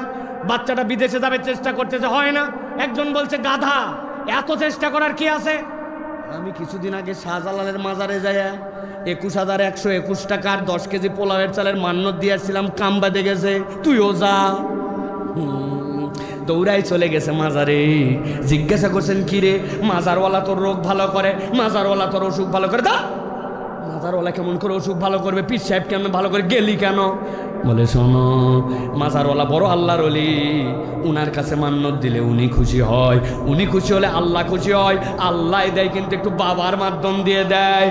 বাচ্চাটা বিদেশে যাবে চেষ্টা করতেছে, হয় না। একজন বলছে গাধা, এত চেষ্টা করার কি আছে? আমি কিছুদিন আগে শাহজালালের মাজারে যাই 21,121 টাকার 10 কেজি পোলাওয়ের চালের মান্নত দিয়ে আসছিলাম, কাম বাদে গেছে। তুইও যা। দৌড়াই চলে গেছে মাজারে। জিজ্ঞাসা করছেন কি রে? মাজারওয়ালা তোর রোগ ভালো করে, মাজারওয়ালা তোর অসুখ ভালো করে। দা মাজারওয়ালা কেমন করে অসুখ ভালো করবে? পীর সাহেব কেমন ভালো করে? গেলি কেন? বলে শোনো, মাজারওয়ালা বড় আল্লাহর ওলি, উনার কাছে মান্নত দিলে উনি খুশি হয়, উনি খুশি হলে আল্লাহ খুশি হয়। আল্লাহ দেয় কিন্তু একটু বাবার মাধ্যম দিয়ে দেয়।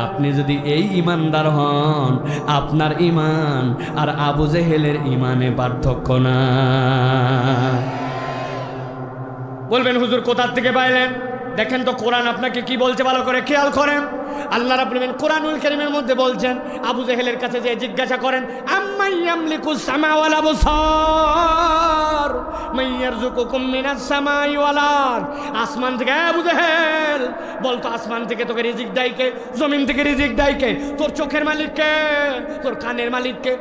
আপনি যদি এই ইমানদার হন, আপনার ইমান আর আবু জেহেলের ইমানে পার্থক্য না। বলবেন হুজুর কোথার থেকে পাইলেন? দেখেন তো কোরআন আপনাকে কি বলছে, ভালো করে খেয়াল করেন। আল্লাহ রাব্বুল আলামিন কোরআনুল কারীমের মধ্যে বলছেন, আবু জেহেলের কাছে যে জিজ্ঞাসা করেন, আম্মাই ইয়ামলিকুস সামা ওয়াল আবসার মাইয়ারযুকুকুম মিনাস সামাই ওয়াল আরদ। আসমান থেকে, আবু জেহেল বলতো, আসমান থেকে তোকে রিজিক দেয় কে? জমিন থেকে রিজিক দেয় কে? তোর চোখের মালিক কে? তোর কানের মালিক কে?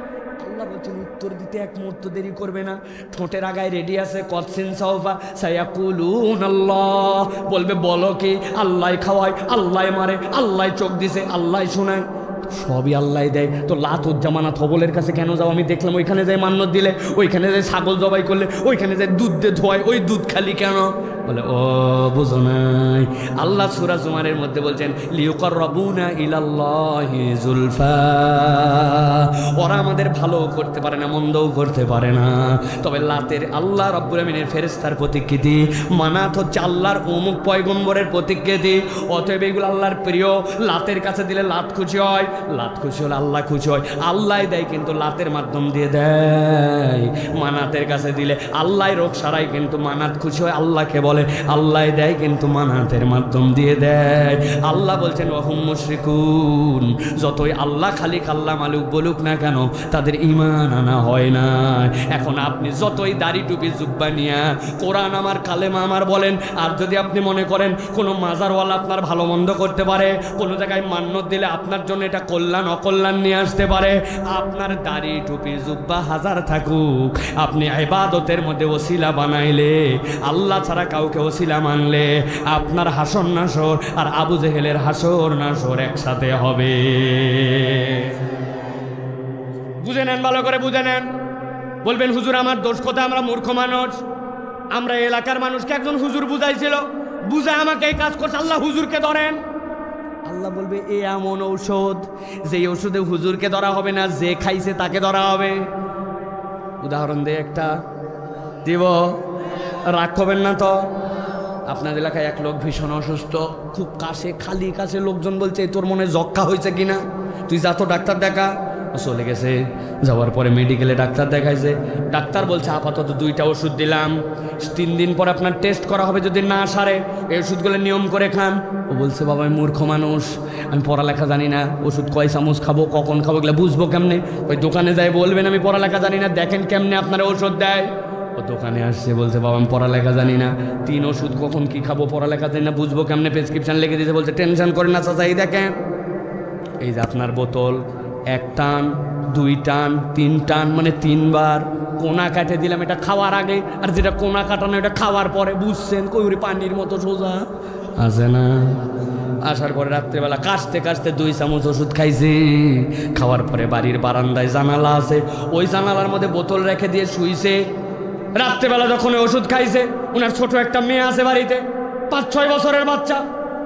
আল্লাহ বলছেন উত্তর দিতে এক মুহূর্ত দেরি করবে না, ঠোঁটের আগায় রেডি আছে। কতসিন সাওফা সায়াকুলুন আল্লাহ, বলবে বলো কি? আল্লাহ খাওয়ায়, আল্লাহ মারে, আল্লাহ চোখ দিছে, আল্লাহ শোনায়, সবই আল্লাহ দেয়। তো লাতুজ্জামানা থবলের কাছে কেন যাও? আমি দেখলাম ওইখানে যাই মান্নত দিলে, ওইখানে যাই ছাগল জবাই করলে, ওইখানে যাই দুধ দিয়ে ধোয়ায়, ওই দুধ খালি কেন? বলে ও বুঝো নাই, আল্লাহ সূরা জুমারের মধ্যে বলছেন লিয়ুকাররাবুনা ইলাল্লাহি যুলফা। ওরা আমাদের ভালো করতে পারে না, মন্দও করতে পারে না, তবে লাতের আল্লাহ রাব্বুল আমিনের ফেরেশতার প্রতিকৃতি, মানাত হচ্ছে আল্লাহর অমুক পয়গম্বরের প্রতিকৃতি। অতএব এগুলো আল্লাহর প্রিয়। লাতের কাছে দিলে লাত খুশি হয়, লাত খুশি হলে আল্লাহ খুশি হয়। আল্লাহ দেয় কিন্তু লাতের মাধ্যম দিয়ে দেয়। মানাতের কাছে দিলে আল্লাহ রোগ সারাই, কিন্তু মানাত খুশি হয়, আল্লাহকে বলে। আল্লাহ দেয় কিন্তু মানাতের মাধ্যম দিয়ে দেয়। আল্লাহ বলছেন ওয়াহুম মুশরিকুন, যতই আল্লাহ খালিক আল্লাহ মালিক বলুক না কেন, তাদের ঈমান আনা হয় না। এখন আপনি যতই দাড়ি টুপি জুব্বা নিয়া কোরআন আমার কালেমা আমার বলেন, আর যদি আপনি মনে করেন কোনো মাজারওয়ালা আপনার ভালো মন্দ করতে পারে, কোনো জায়গায় মান্যত দিলে আপনার জন্য এটা কল্যাণ অকল্যাণ নিয়ে আসতে পারে, আপনার দাড়ি টুপি জুব্বা হাজার থাকুক, আপনি ইবাদতের মধ্যে ওসিলা বানাইলে, আল্লাহ ছাড়া কাউকে ওসিলা মানলে, আপনার হাসর নাসর আর আবু জেহেলের হাসর নাসর একসাথে হবে। বুঝে নেন, ভালো করে বুঝে নেন। বলবেন হুজুর আমার দোষ কোথায়? আমরা মূর্খ মানুষ। আমরা এলাকার মানুষকে একজন হুজুর বুঝাইছিল, বুঝায় আমাকে এই কাজ করছে। আল্লাহ হুজুরকে ধরেন। আল্লাহ বলবে এ এমন ঔষধ, যে ওষুধে হুজুরকে ধরা হবে না, যে খাইছে তাকে ধরা হবে। উদাহরণ দিয়ে একটা দিব, রাগ করবেন না তো। আপনার এলাকায় এক লোক ভীষণ অসুস্থ, খুব কাছে, খালি কাছে লোকজন বলছে তোর মনে যক্ষা হয়েছে কিনা, তুই যা তো ডাক্তার দেখা। চলে গেছে। যাওয়ার পরে মেডিকেলে ডাক্তার দেখাইছে, ডাক্তার বলছে আপাতত 2টা ওষুধ দিলাম, 3 দিন পর আপনার টেস্ট করা হবে, যদি না সারে এই ওষুধগুলো নিয়ম করে খান। ও বলছে বাবা আমি মূর্খ মানুষ, আমি পড়ালেখা জানি না, ওষুধ কয় চামচ খাবো কখন খাবো এগুলো বুঝবো কেমনে? ওই দোকানে যাই বলবেন আমি পড়ালেখা জানি না, দেখেন কেমনে আপনারা ওষুধ দেয়। ও দোকানে আসছে, বলছে বাবা আমি পড়ালেখা জানি না, 3 ওষুধ কখন কি খাবো পড়ালেখা জানি না, বুঝবো কেমনে? প্রেসক্রিপশন লিখে দিতে বলছে। টেনশন করেন না চাচা, এই দেখেন এই যে আপনার বোতল, 1 টান 2 টান 3 টান, মানে 3 বার কোনা কাটে দিলাম এটা খাওয়ার আগে, আর যেটা কোনা কাটানো এটা খাওয়ার পরে। বুঝছেন? কইরি পানির মতো সোজা আছে না। আসার পরে রাত্রেবেলা কাশতে কাশতে 2 চামচ ওষুধ খাইছে। খাওয়ার পরে বাড়ির বারান্দায় জানালা আছে, ওই জানালার মধ্যে বোতল রেখে দিয়ে শুইছে। রাত্রেবেলা যখন ওষুধ খাইছে, ওনার ছোট একটা মেয়ে আছে বাড়িতে, 5-6 বছরের বাচ্চা,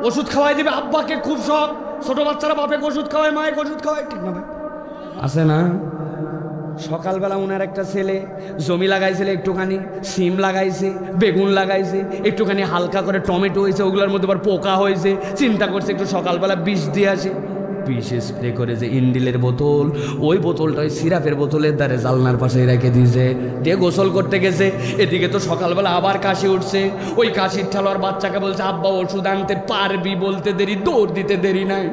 ওষুধ খাওয়াই দিবে আব্বাকে, খুব শখ। ছোট বাচ্চারা বাপেকে ওষুধ খাওয়ায়, মায়ের ওষুধ খাওয়ায়, ঠিক না ভাই? আছে না? সকালবেলা ওনার একটা ছেলে জমি লাগাইছিল, একটুখানি সিম লাগাইছে, বেগুন লাগাইছে, একটুখানি হালকা করে টমেটো হয়েছে, ওগুলোর মধ্যে আবার পোকা হয়েছে। চিন্তা করছে একটু সকালবেলা বিষ দিয়ে আসে, বিষ স্প্রে করে যে ইন্ডিলের বোতল, ওই বোতলটা ওই সিরাপের বোতলের দ্বারে জালনার পাশে রেখে দিয়েছে, দিয়ে গোসল করতে গেছে। এদিকে তো সকালবেলা আবার কাশি উঠছে, ওই কাশির ঠালোয়ার বাচ্চাকে বলছে আব্বা ওষুধ আনতে পারবি, বলতে দেরি, দৌড় দিতে দেরি নাই।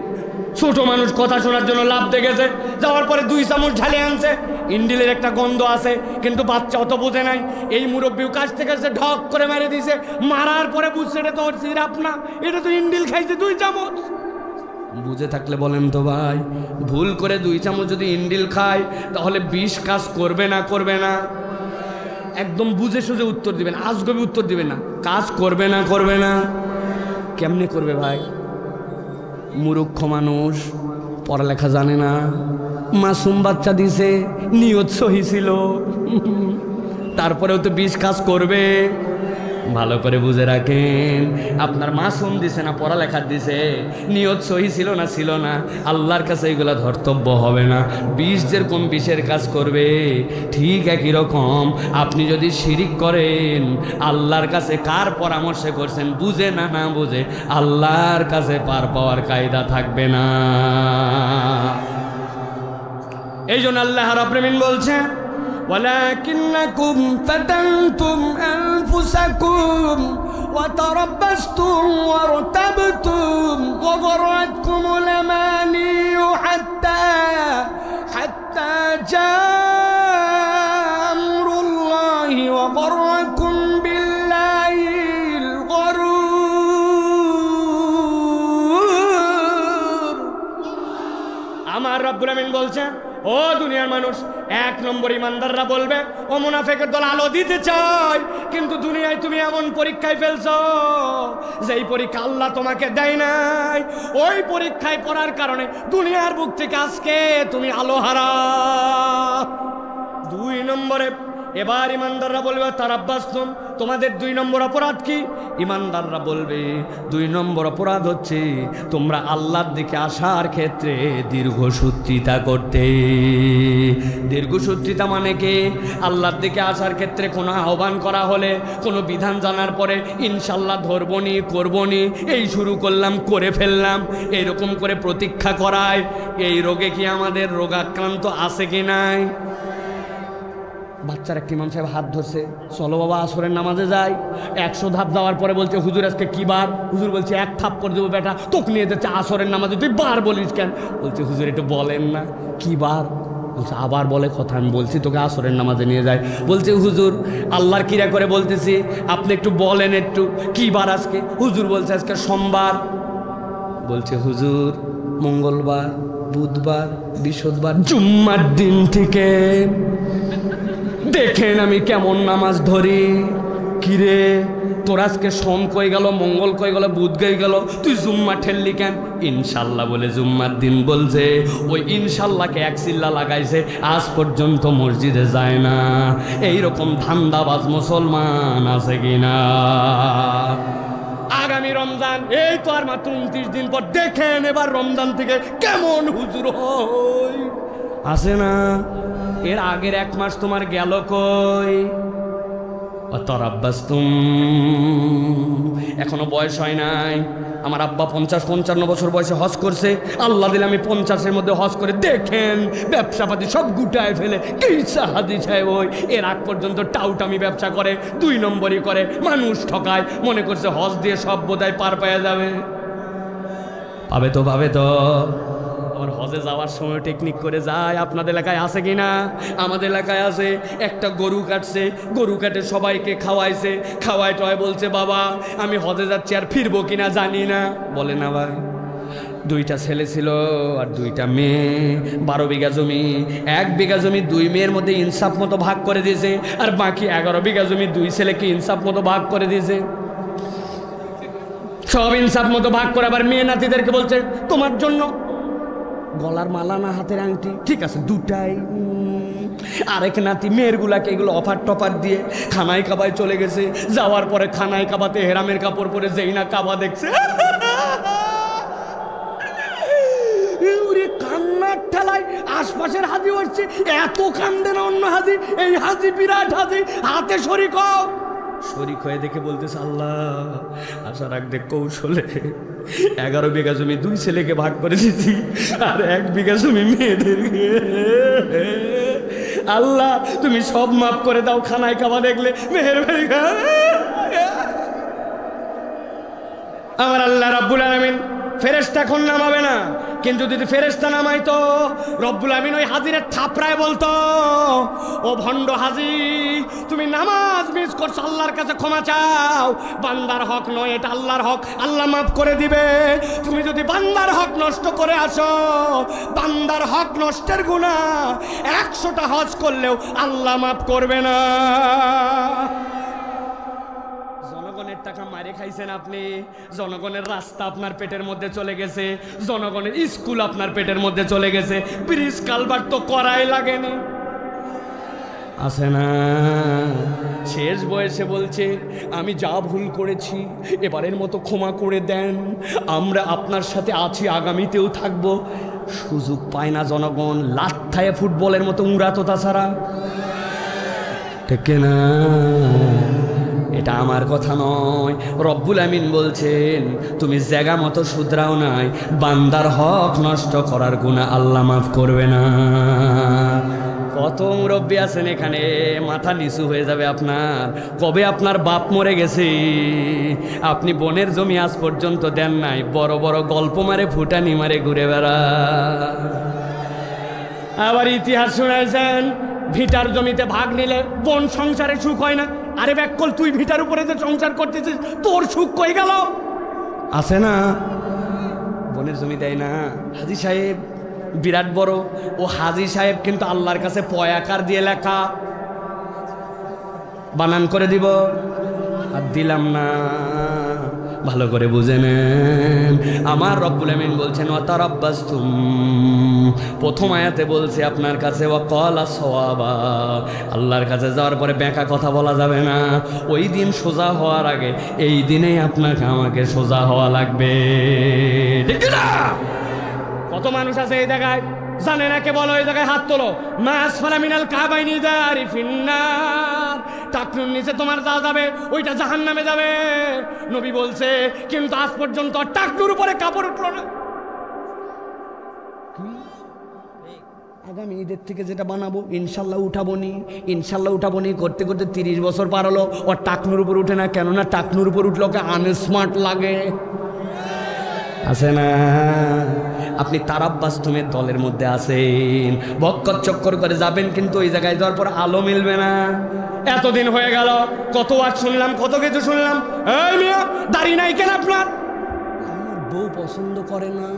ছোট মানুষ কথা শোনার জন্য লাভ দেখেছে, যাওয়ার পরে 2 চামচ ঢালে আনছে। ইন্ডিলের একটা গন্ধ আছে, কিন্তু বাচ্চা অত বোঝে নাই। এই মুরব্বিও কাছতে কাছতে ঢক করে মেরে দিছে, মারার পরে বুঝছে এটা তো সিরাপ না, এটা তো ইন্ডিল খাইছে 2 চামচ। বুঝে থাকলে বলেন তো ভাই, ভুল করে 2 চামচ যদি ইন্ডিল খায় তাহলে বিষ কাজ করবে না? করবে না? একদম বুঝে সুঝে উত্তর দিবেন, আজগবি উত্তর দিবেন না। কাজ করবে না? করবে না? কেমনে করবে ভাই? মূর্খ মানুষ, পড়ালেখা জানে না, মাসুম বাচ্চা দিছে, নিয়ত সহি ছিল, তারপরেও তো বিষ কাজ করবে। ভালো করে বুঝে রাখেন, আপনার মাসুম দিছে না পড়ালেখা দিছে, নিয়ত সহি ছিল না ছিল না, আল্লাহর কাছে এগুলো ধর্তব্য হবে না। বিষ যেরকম বিষের কাজ করবে, ঠিক একই রকম আপনি যদি শিরিক করেন, আল্লাহর কাছে কার পরামর্শে করছেন, বুঝে না না বুঝে, আল্লাহর কাছে পার পাওয়ার কায়দা থাকবে না। এই জন্য আল্লাহ রাব্বুল আলামিন বলছেন ولكنكم فتنتم أنفسكم وتربصتم وارتبتم وغرتكم الأماني حتى جاء أمر الله وغركم بالله الغرور। আমার রব্বুল আমিন বলছেন, ও দুনিয়ার মানুষ, 1 নম্বর ইমানদাররা বলবে ও মুনাফিকের দল আলো দিতে চায়, কিন্তু দুনিয়ায় তুমি এমন পরীক্ষায় ফেলছো যেই পরীক্ষা আল্লাহ তোমাকে দেয় নাই। ওই পরীক্ষায় পড়ার কারণে দুনিয়ার বুক থেকে আজকে তুমি আলো হারা। 2 নম্বরে এবার ইমানদাররা বলবে তারাব্বাসতুম, তোমাদের 2 নম্বর অপরাধ কি? ইমানদাররা বলবে 2 নম্বর অপরাধ হচ্ছে তোমরা আল্লাহর দিকে আসার ক্ষেত্রে দীর্ঘসূত্রিতা করতে। দীর্ঘসূত্রিতা মানে কি? আল্লাহর দিকে আসার ক্ষেত্রে কোনো আহ্বান করা হলে, কোনো বিধান জানার পরে ইনশাল্লাহ ধরবনি, করবনি, এই শুরু করলাম, করে ফেললাম, এরকম করে প্রতীক্ষা করায়। এই রোগে কি আমাদের রোগাক্রান্ত আছে কি নাই? বাচ্চার একটা ইমাম সাহেব হাত ধরছে, চলো বাবা আসরের নামাজে যাই। 100 ধাপ যাওয়ার পরে বলছে হুজুর আজকে কি বার? হুজুর বলছে 1 থাপ্পড় দেবো বেটা, তোকে নিয়ে যাচ্ছে আসরের নামাজে, তুই বার বলিস কেন? বলছে হুজুর একটু বলেন না কি বার? বলছে আবার বলে কথা, আমি বলছি তোকে আসরের নামাজে নিয়ে যাই। বলছে হুজুর আল্লাহর কিরা করে বলতেছি, আপনি একটু বলেন একটু কি বার আজকে? হুজুর বলছে আজকে সোমবার। বলছে হুজুর মঙ্গলবার, বুধবার, বৃহস্পতিবার, জুম্মার দিন থেকে দেখেন আমি কেমন নামাজ ধরি। কিরে তোর আজকে সোম কই গেল, মঙ্গল কই গেল, বুধ কই গেল, তুই জুম্মা ঠেললি কেন? ইনশাল্লাহ বলে জুম্মার দিন বলছে। ওই ইনশাল্লাহকে 1 চিল্লা লাগাইছে, আজ পর্যন্ত মসজিদে যায় না। এইরকম ধান্দাবাজ মুসলমান আছে কিনা? আগামী রমজান এই তো আর মাত্র 29 দিন পর, দেখেন এবার রমজান থেকে কেমন হুজুর হয়। আছে না? এর আগের 1 মাস তোমার গেল কই? ওয়াতারাব্বাসতুম, এখনো বয়স হয় নাই। আমার আব্বা 50-55 বছর বয়সে হজ করছে, আল্লাহ দিলে আমি 50-এর মধ্যে হজ করে দেখেন ব্যবসাপাতি সব গুটায় ফেলে কি সাহাদি সাহেব ওই এর আগ পর্যন্ত টাউটামি ব্যবসা করে, 2 নম্বরই করে, মানুষ ঠকায়, মনে করছে হজ দিয়ে সব বোধহয় পার পাওয়া যাবে। পাবে তো, পাবে তো। আমার হজে যাওয়ার সময় টেকনিক করে যায়। আপনাদের এলাকায় আছে কি না? আমাদের এলাকায় আছে। একটা গরু কাটছে, গরু কাটে সবাইকে খাওয়াইছে, খাওয়াই টয় বলছে বাবা আমি হজে যাচ্ছি আর ফিরবো কিনা জানি না। বলে না ভাই, 2টা ছেলে ছিল আর 2টা মেয়ে, 12 বিঘা জমি। 1 বিঘা জমি 2 মেয়ের মধ্যে ইনসাফ মতো ভাগ করে দিয়েছে, আর বাকি 11 বিঘা জমি 2 ছেলেকে ইনসাফ মতো ভাগ করে দিয়েছে। সব ইনসাফ মতো ভাগ করে আবার মেয়ে নাতিদেরকে বলছে তোমার জন্য গলার মালা না হাতের আংটি, ঠিক আছে 2টাই। আরেক নাতি মেয়েরগুলাকে এগুলো অফার টফার দিয়ে খানায় কাবায় চলে গেছে। যাওয়ার পরে খানায় কাবাতে হেরামের কাপড় পরে যেই না কাবা দেখছে, কান্নার ঠেলায় আশপাশের হাজি হচ্ছে, এত কান্দে না অন্য হাজি, এই হাজি বিরাট হাজি, হাতে শরীক হয়ে দেখে বলতেছে আল্লাহ আশা রাখ দেখ কৌশলে 11 বিঘা জমি 2 ছেলেকে ভাগ করে দিয়েছি আর 1 বিঘা জমি মেয়েদেরকে। আল্লাহ তুমি সব মাফ করে দাও, খানায় কাবা দেখলে মেহেরবানি। আমার আল্লাহ রাব্বুল আলামিন ফেরেশতা এখন নামাবে না, কিন্তু যদি ফেরেশতা নামাইতো রব্বুল আমিন ওই হাজিরের থাপড়ায় বলতো ও ভণ্ড হাজি তুমি নামাজ মিস করছো, আল্লাহর কাছে ক্ষমা চাও, বান্দার হক নয় এটা আল্লাহর হক, আল্লাহ মাফ করে দিবে। তুমি যদি বান্দার হক নষ্ট করে আসো, বান্দার হক নষ্টের গুনাহ 100টা হজ করলেও আল্লাহ মাফ করবে না। জনগণের টাকা মারে খাইছেন আপনি, জনগণের রাস্তা আপনার পেটের মধ্যে চলে গেছে, জনগণের স্কুল আপনার পেটের মধ্যে চলে গেছে, ব্রিজ কালভার্ট তো করাই লাগেনি, আছে না? শেষ বয়সে বলছে আমি যা ভুল করেছি এবারের মতো ক্ষমা করে দেন, আমরা আপনার সাথে আছি, আগামীতেও থাকবো। সুযোগ পায় না জনগণ, লাথায় ফুটবলের মতো উড়াতো, তাছাড়া ঠিক না? এটা আমার কথা নয়, রব্বুল আমিন বলছেন তুমি জায়গা মতো শুধরাও নাই, বান্দার হক নষ্ট করার গুনাহ আল্লাহ মাফ করবে না। কত মুরব্বী আছেন এখানে, মাথা নিচু হয়ে যাবে আপনার। কবে আপনার বাপ মরে গেছে, আপনি বনের জমি আজ পর্যন্ত দেন নাই, বড় বড় গল্প মারে ফুটানি মারে ঘুরে বেড়া। আবার ইতিহাস শুনেছেন ভিটার জমিতে ভাগ নিলে বন সংসারে সুখ হয় না। আরে ব্যাকল তুই ভিটার উপরে যে সংসার করতেছিস তোর সুখ কই গেল? আছে না? বনের জমি দেয় না। হাজী সাহেব বিরাট বড়, ও হাজী সাহেব কিন্তু আল্লাহর কাছে পয়াকার দিয়ে লেখা, বানান করে দিব আর দিলাম না, ভালো করে বুঝে নেন। আমার রব্বুল আমিন বলছেন ওয়াতারাব্বাসতুম, প্রথম আয়াতে বলছে আপনার কাছে ওয়াকালা সাওয়াবা, আল্লাহর কাছে যাওয়ার পরে বেঁকা কথা বলা যাবে না। ওই দিন সোজা হওয়ার আগে এই দিনেই আপনাকে আমাকে সোজা হওয়া লাগবে, ঠিক না? কত মানুষ আছে এই জায়গায় জানে না, কে বলো এই জায়গায় হাত তোলো। মা আসফালা মিনাল কাবাইনি দারি ফিন্নার, টাকনুর নিচে তোমার যা যাবে ওইটা জাহান্নামে যাবে, নবী বলছে। কিন্তু আজ পর্যন্ত টাকনুর উপরে কাপড় উঠলো না। আগামী ঈদের থেকে যেটা বানাবো ইনশাল্লাহ উঠাবনি, ইনশাল্লাহ উঠাবনি করতে করতে 30 বছর পার হলো, ওর টাকনুর উপর উঠে না। কেননা টাকনুর উপর উঠলে ওকে আনস্মার্ট লাগে, আছে না? আপনি তারাব্বাসতুমের দলের মধ্যে আছেন, বক্কর চক্কর করে যাবেন, কিন্তু ওই জায়গায় যাওয়ার পর আলো মিলবে না। এতদিন হয়ে গেল, কত ওয়াজ শুনলাম, কত কিছু শুনলাম। এই মিয়া দাড়ি নাই কেন আপনার? আমার বউ পছন্দ করে না।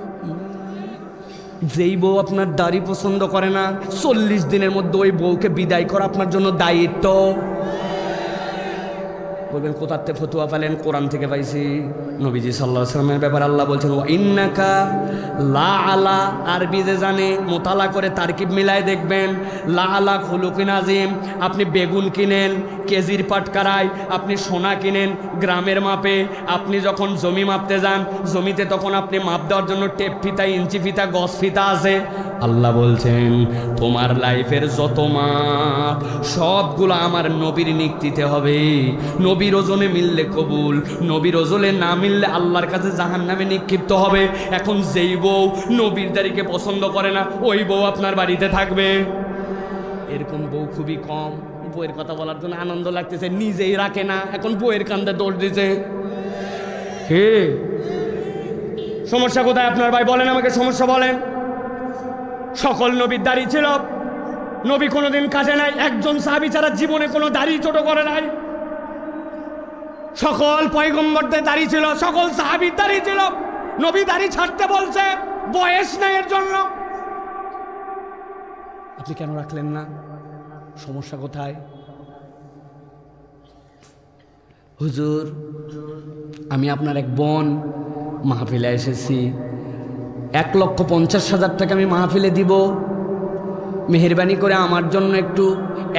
যেই বউ আপনার দাড়ি পছন্দ করে না 40 দিনের মধ্যে ওই বউকে বিদায় করা আপনার জন্য দায়িত্ব। বলবেন কোথাতে ফতুয়া পেলেন? কোরআন থেকে পাইছি। নবীজি সাল্লাল্লাহু আলাইহি ওয়াসাল্লামের ব্যাপারে আল্লাহ বলছেন ওয়া ইন্নাকা লা আলা, আরবি যে জানে মোতালা করে তারকিব মিলায় দেখবেন, লা আলা খুলুকিন আযীম। আপনি বেগুন কিনেন কেজির পাটকারায়, আপনি সোনা কিনেন গ্রামের মাপে, আপনি যখন জমি মাপতে যান জমিতে তখন আপনি মাপ দেওয়ার জন্য টেপ ফিতা, ইঞ্চি ফিতা, গজ ফিতা আছে। আল্লাহ বলছেন তোমার লাইফের যত মাপ সবগুলো আমার নবীর নিক্তিতে হবে। নবীর ওজনে মিললে কবুল, নবীর ওজনে না মিললে আল্লাহর কাছে জাহান্নামে নিক্ষিপ্ত হবে। এখন যেই বউ নবীর দাড়িকে পছন্দ করে না ওই বউ আপনার বাড়িতে থাকবে। এরকম বউ খুবই কম। বউয়ের কথা বলার জন্য আনন্দ লাগতেছে, নিজেই রাখে না, এখন বউয়ের কান্দে দৌড় দিছে। কে সমস্যা কোথায় আপনার ভাই? বলেন আমাকে, সমস্যা বলেন। সকল নবীর দাড়ি ছিল, নবী কোনোদিন কাটে নাই। একজন সাহাবী ছাড়া জীবনে কোনো দাড়ি ছোট করে নাই। সকল পয়গম্বরদের দাড়ি ছিল, সকল সাহাবীর দাড়ি ছিল। নবী দাড়ি ছাড়তে বলছে, বয়স নাই এর জন্য। আপনি কেন রাখলেন না? সমস্যা কোথায়? হুজুর আমি আপনার এক বোন, মাহফিলে এসেছি, 1,50,000 টাকা আমি মাহফিলে দিব, মেহেরবানি করে আমার জন্য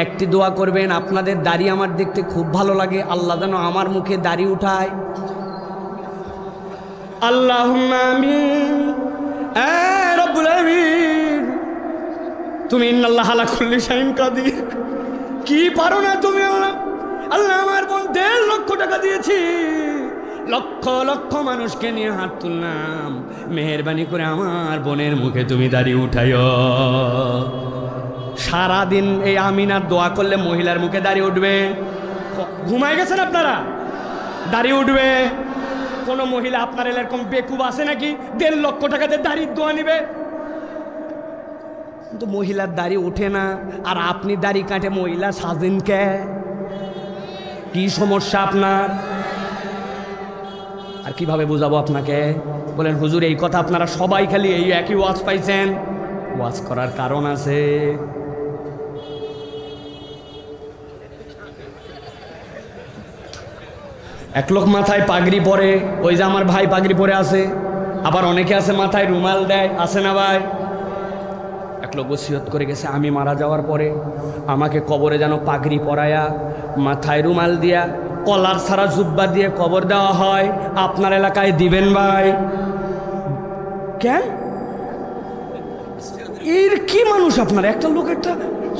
একটি দোয়া করবেন। আপনাদের দাড়ি আমার দেখতে খুব ভালো লাগে, আল্লাহ যেন আমার মুখে দাড়ি উঠায়। আল্লাহুম্মা আমিন। রব্বুল আলামিন, তুমি ইন্নাল্লাহ আলা কুল্লি শাইইন কাদির, কি পারো না তুমি আল্লাহ। আল্লাহ আমার বোন 1.5 লক্ষ টাকা দিয়েছি, লক্ষ লক্ষ মানুষকে নিয়ে হাত তুললাম, মেহেরবানি করে আমার বোনের মুখে তুমি দাড়ি উঠাইও। সারাদিন এই আমিনার দোয়া করলে মহিলার মুখে দাড়ি উঠবে। ঘুমায় গেছেন আপনারা? দাড়ি উঠবে। কোনো মহিলা আপনার এরকম বেকুব আছে নাকি 1.5 লক্ষ টাকাতে দাড়ির দোয়া নিবে? কিন্তু মহিলার দাড়ি ওঠে না, আর আপনি দাড়ি কাটে মহিলা সাজেন কে? কি সমস্যা আপনার? আর কিভাবে বুঝাবো আপনাকে? বলেন হুজুর এই কথা আপনারা সবাই খালি এই একই ওয়াজ পাইছেন। ওয়াজ করার কারণ আছে। এক লোক মাথায় পাগড়ি পরে, ওই যে আমার ভাই পাগড়ি পরে আছে, আবার অনেকে আছে মাথায় রুমাল দেয়, আছে না ভাই? এক লোক ওসিয়ত করে গেছে, আমি মারা যাওয়ার পরে আমাকে কবরে যেন পাগড়ি পরায়া মাথায় রুমাল দিয়া কলার ছাড়া জুব্বা দিয়ে কবর দেওয়া হয়। আপনার এলাকায় দিবেন ভাই? কেন? এর কি মানুষ আপনার? একটা লোক একটা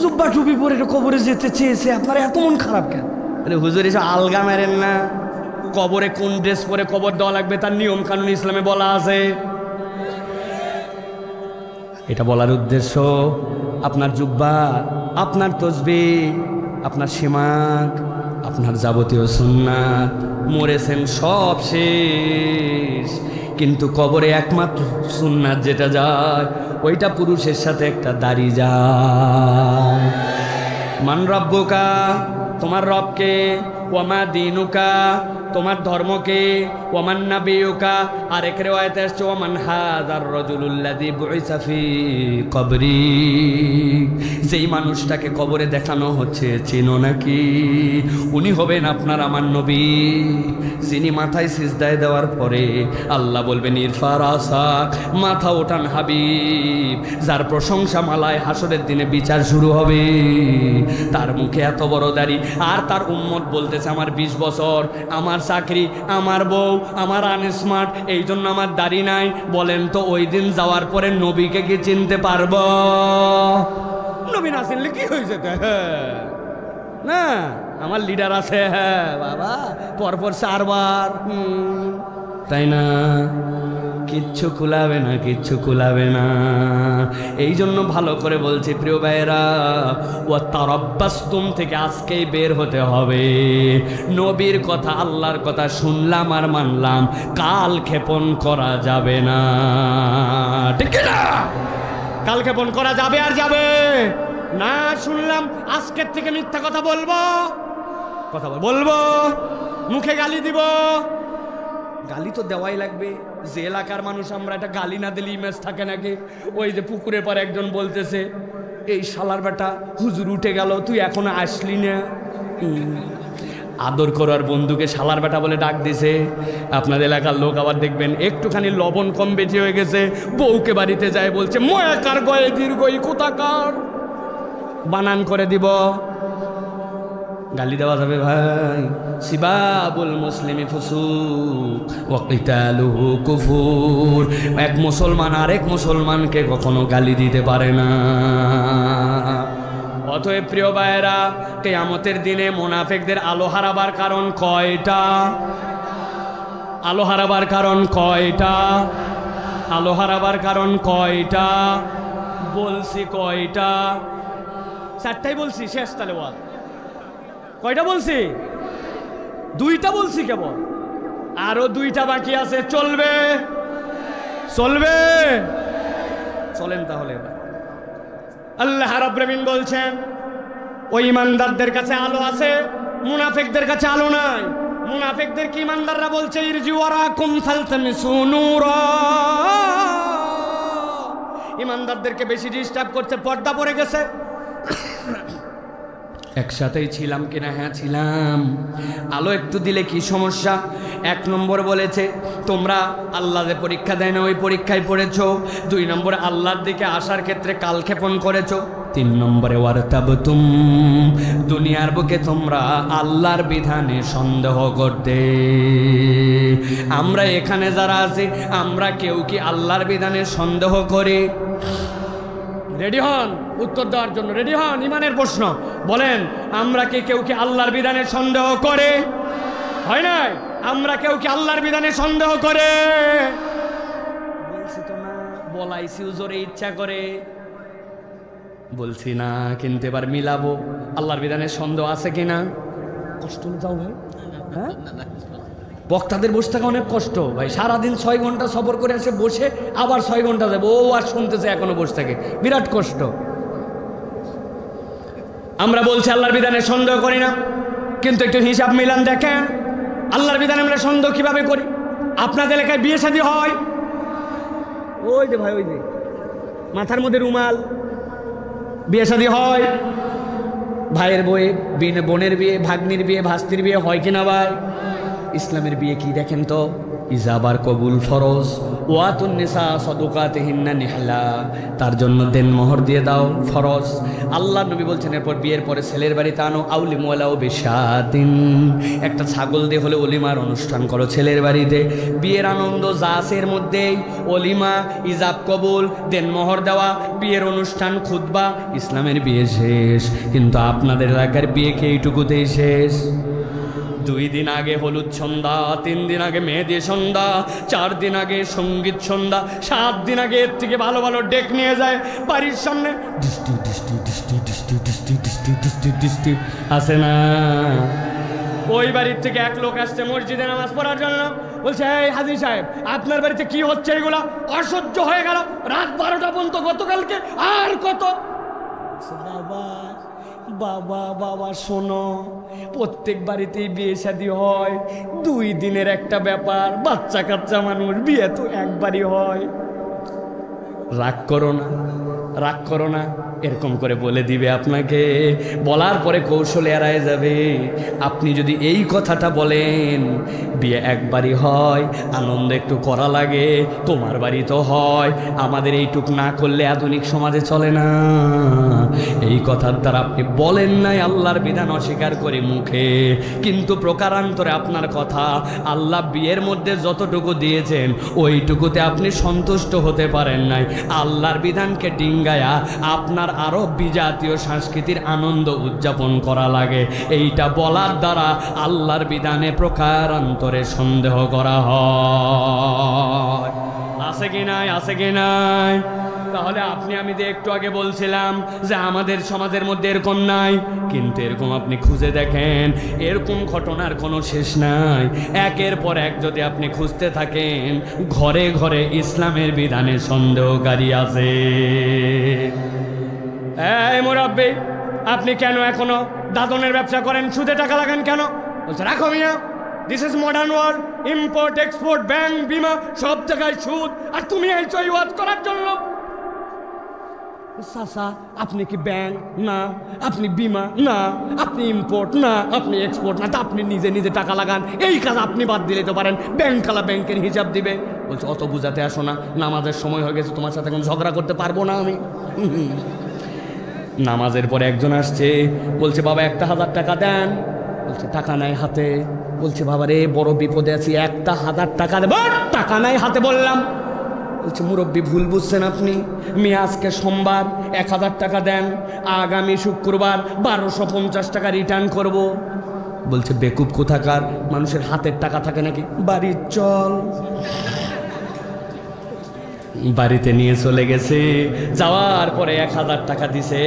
জুব্বা টুপি পরে কবরে যেতে চেয়েছে, আপনার এত মন খারাপ কেন? আরে হুজুর এসব আলগা মেরেন না। কবরে কোন ড্রেস পরে কবর দেওয়া লাগবে তার নিয়ম কানুন ইসলামে বলা আছে। এটা বলার উদ্দেশ্য আপনার জুব্বা, আপনার তসবিহ, আপনার শিমাক, আপনার যাবতীয় সুন্নাত মরেছেন সব শেষ, কিন্তু কবরে একমাত্র সুন্নাত যেটা যায় ওইটা পুরুষের সাথে একটা দাড়ি যায়। মান রব্বুকা, তোমার রবকে, ওয়ামা দিনুকা, তোমার ধর্মকে, ওয়ামান নাবিয়ুকা, আরেক রিওয়ায়াতে আসছে ওয়ামান হাযার রাজুলুল্লাযী বুইসা ফি কবরি, যেই মানুষটাকে কবরে দেখানো হচ্ছে চিনো নাকি? উনি হবেন আপনার আমার নবী, যিনি মাথায় সিজদায় দেওয়ার পরে আল্লাহ বলবেন ইরফা রাসাক, মাথা ওঠান হাবিব, যার প্রশংসা মালায় হাসরের দিনে বিচার শুরু হবে। তার মুখে এত বড় দাড়ি, আর তার উম্মত বলতেছে আমার 20 বছর, আমার চাকরি, আমার বউ, আমার আনস্মার্ট, এই জন্য আমার দাড়ি নাই। বলেন তো ওই দিন যাওয়ার পরে নবীকে কি চিনতে পারব? নবী না চিনলে কি হয়েছে? না, আমার লিডার আছে, হ্যাঁ বাবা, পরপর 4 বার, তাই না? কিচ্ছু কুলাবে না, কিচ্ছু কুলাবে না। এই জন্য ভালো করে বলছি প্রিয় ভাইয়েরা, ও তারাব্বাসতুম থেকে আজকেই বের হতে হবে। নবীর কথা, আল্লাহর কথা শুনলাম আর মানলাম, কাল ক্ষেপণ করা যাবে না, ঠিক না? কাল ক্ষেপণ করা যাবে আর যাবে না। শুনলাম আজকের থেকে মিথ্যা কথা বলবো, বলবো, মুখে গালি দিব। গালি তো দেওয়াই লাগবে, যে এলাকার মানুষ আমরা, এটা গালি না দিলে ইমেজ থাকে নাকি? ওই যে পুকুরের পর একজন বলতেছে এই শালার বেটা হুজুর উঠে গেল, তুই এখনো আসলি না। আদর করার বন্ধুকে শালার বেটা বলে ডাক দিছে। আপনাদের এলাকার লোক আবার দেখবেন একটুখানি লবণ কম বেশি হয়ে গেছে, বউকে বাড়িতে যায় বলছে ময়াকার গয়ে দীর্ঘই কোথাকার, বানান করে দিব, গালি দেওয়া যাবে ভাই। সিবাবুল মুসলিমি ফুসুক ওয়া কিতালুহু কুফুর। এক মুসলমান আরেক মুসলমানকে কখনো গালি দিতে পারে না। অতএব প্রিয় ভাইয়েরা, কিয়ামতের দিনে মুনাফিকদের আলো হারাবার কারণ কয়টা? আলো হারাবার কারণ কয়টা? আলো হারাবার কারণ কয়টা? বলছি কয়টা? চারটাই বলছি, শেষ তাহলে বল। কয়টা বলছি? দুইটা বলছি কেবল, আরো দুইটা বাকি আছে। চলবে? চলবে? চলেন তাহলে। আল্লাহ রাব্বুল আলামিন বলছেন ওই ইমানদারদের কাছে আলো আছে, মুনাফিকদের কাছে আলো নাই। মুনাফিকদের কি ইমানদাররা বলছে ইরজি ওয়ারাকুম ফালতামিসু নূরা। ইমানদারদেরকে বেশি ডিস্টার্ব করছে, পর্দা পড়ে গেছে। একসাথেই ছিলাম কিনা? হ্যাঁ ছিলাম। আলো একটু দিলে কি সমস্যা? এক নম্বর বলেছে তোমরা আল্লাহ যে পরীক্ষা দেয় না ওই পরীক্ষায় পড়েছো। দুই নম্বরে আল্লাহর দিকে আসার ক্ষেত্রে কালক্ষেপণ করেছো। তিন নম্বরে ওয়ারতাবতুম, দুনিয়ার বুকে তোমরা আল্লাহর বিধানে সন্দেহ করতে। আমরা এখানে যারা আছি আমরা কেউ কি আল্লাহর বিধানে সন্দেহ করি? রেডি হন উত্তর দেওয়ার জন্য, রেডি হন। ইমানের প্রশ্ন, বলেন আমরা কি কেউ কি আল্লাহর বিধানে সন্দেহ করে? হয় নাই? আমরা কেউ কি আল্লাহর বিধানে সন্দেহ করে? বলছি তো না, বলাইছি জোরে ইচ্ছা করে বলছি না, কিন্তু এবার মিলাবো। আল্লাহর বিধানে সন্দেহ আছে কিনা? কষ্ট যাও ভাই, হ্যাঁ বক্তাদের বসে থাকা অনেক কষ্ট ভাই। সারাদিন 6 ঘন্টা সফর করে এসে বসে আবার 6 ঘন্টা যাবে, ও আর শুনতেছে এখনো বসে থাকে, বিরাট কষ্ট। আমরা বলছি আল্লাহর বিধানে সন্দেহ করি না, কিন্তু একটু হিসাব মিলান দেখেন আল্লাহর বিধানে আমরা সন্দেহ কিভাবে করি। আপনাদের এলাকায় বিয়ে শাদী হয়, ওই যে ভাই ওই যে মাথার মধ্যে রুমাল, বিয়ে শাদী হয়। ভাইয়ের বইয়ে, বোনের বিয়ে, ভাগ্নির বিয়ে, ভাস্তির বিয়ে হয় কিনা ভাই? ইসলামের বিয়ে কি দেখেন তো, ইজাবার কবুল ফরজ, ওয়াতুন নিসা সাদুকাতিহিন্না নিহলা, তার জন্য দেন মোহর দিয়ে দাও ফরজ। আল্লাহ নবী বলছেন এরপর বিয়ের পরে ছেলের বাড়িতে আনো আউলিম ওয়ালাও বিশাতিন, একটা ছাগল দিয়ে হলে অলিমার অনুষ্ঠান করো ছেলের বাড়িতে। বিয়ের আনন্দ যা আছে এর মধ্যেই অলিমা, ইজাব কবুল, দেন মোহর দেওয়া, বিয়ের অনুষ্ঠান, খুতবা, ইসলামের বিয়ে শেষ। কিন্তু আপনাদের এলাকার বিয়ে কি এইটুকুতেই শেষ? 2 দিন আগে হলুদ সন্ধ্যা, 3 দিন আগে মেহেদি সন্ধ্যা, 4 দিন আগে সঙ্গীত সন্ধ্যা, 7 দিন আগে এর থেকে ভালো ভালো ডেক নিয়ে যায় বাড়ির সামনে, ডিস্টি ডিস্টি ডিস্টি ডিস্টি ডিস্টি ডিস্টি ডিস্টি ডিস্টি আসে না। ওই বাড়ির থেকে এক লোক আসছে মসজিদে নামাজ পড়ার জন্য, বলছে এই হাজী সাহেব আপনার বাড়িতে কি হচ্ছে এগুলা? অসহ্য হয়ে গেল, রাত 12টা পর্যন্ত গতকালকে, আর কত? বাবা বাবা বাবা শোনো, প্রত্যেক বাড়িতেই বিয়ে শাদী হয়, 2 দিনের একটা ব্যাপার, বাচ্চা কাচ্চা মানুষ, বিয়ে তো একবারই হয়। রাগ করো না, রাগ করো না, এরকম করে বলে দিবে আপনাকে, বলার পরে কৌশলে এড়ায় যাবে। আপনি যদি এই কথাটা বলেন বিয়ে একবারই হয়, আনন্দ একটু করা লাগে, তোমার বাড়ি তো হয়, আমাদের এইটুক না করলে আধুনিক সমাজে চলে না, এই কথার দ্বারা আপনি বলেন নাই আল্লাহর বিধান অস্বীকার করে মুখে, কিন্তু প্রকারান্তরে আপনার কথা আল্লাহ বিয়ের মধ্যে যতটুকু দিয়েছেন ওইটুকুতে আপনি সন্তুষ্ট হতে পারেন নাই। আল্লাহর বিধানকে ডিঙ্গায়া আপনার আরো বিজাতীয় সংস্কৃতির আনন্দ উদযাপন করা লাগে, এইটা বলার দ্বারা আল্লাহর বিধানে প্রকারান্তরে সন্দেহ করা হয়। আছে কি নাই? আছে কি নাই? তাহলে আপনি আমি যে একটু আগে বলছিলাম যে আমাদের সমাজের মধ্যে এরকম নাই, কিন্তু এরকম আপনি খুঁজে দেখেন, এরকম ঘটনার কোনো শেষ নাই। একের পর এক যদি আপনি খুঁজতে থাকেন, ঘরে ঘরে ইসলামের বিধানে সন্দেহকারী আছে। এই মুরাব্বি, আপনি কেন এখনো দাদনের ব্যবসা করেন, সুদে টাকা লাগান কেন? বলছে রাখো মিয়া, this is modern world, import export, bank, বিমা, সব জায়গায় সুদ, আর তুমি এই ওয়াজ করার জন্য। চাচা আপনি কি ব্যাংক? না। আপনি বিমা? না। আপনি ইম্পোর্ট? না। আপনি এক্সপোর্ট? না। তা আপনি নিজে নিজে টাকা লাগান, এই কাজ আপনি বাদ দিলে তো পারেন, ব্যাংকালা ব্যাংকের হিসাব দিবে। বলছে অত বুঝাতে আসো না, নামাজের সময় হয়ে গেছে, তোমার সাথে এখন ঝগড়া করতে পারবো না আমি। নামাজের পরে একজন আসছে, বলছে বাবা 1000 টাকা দেন। বলছে টাকা নাই হাতে। বলছে বাবা রে বড় বিপদে আছি, 1000 টাকা দেব। টাকা নাই হাতে বললাম। বলছে মুরব্বী ভুল বুঝছেন আপনি, মেয়ে আজকে সোমবার 1000 টাকা দেন, আগামী শুক্রবার 1250 টাকা রিটার্ন করব। বলছে বেকুব কোথাকার, মানুষের হাতের টাকা থাকে নাকি? বাড়ির চল। বাড়িতে নিয়ে চলে গেছে, যাওয়ার পরে 1000 টাকা দিছে।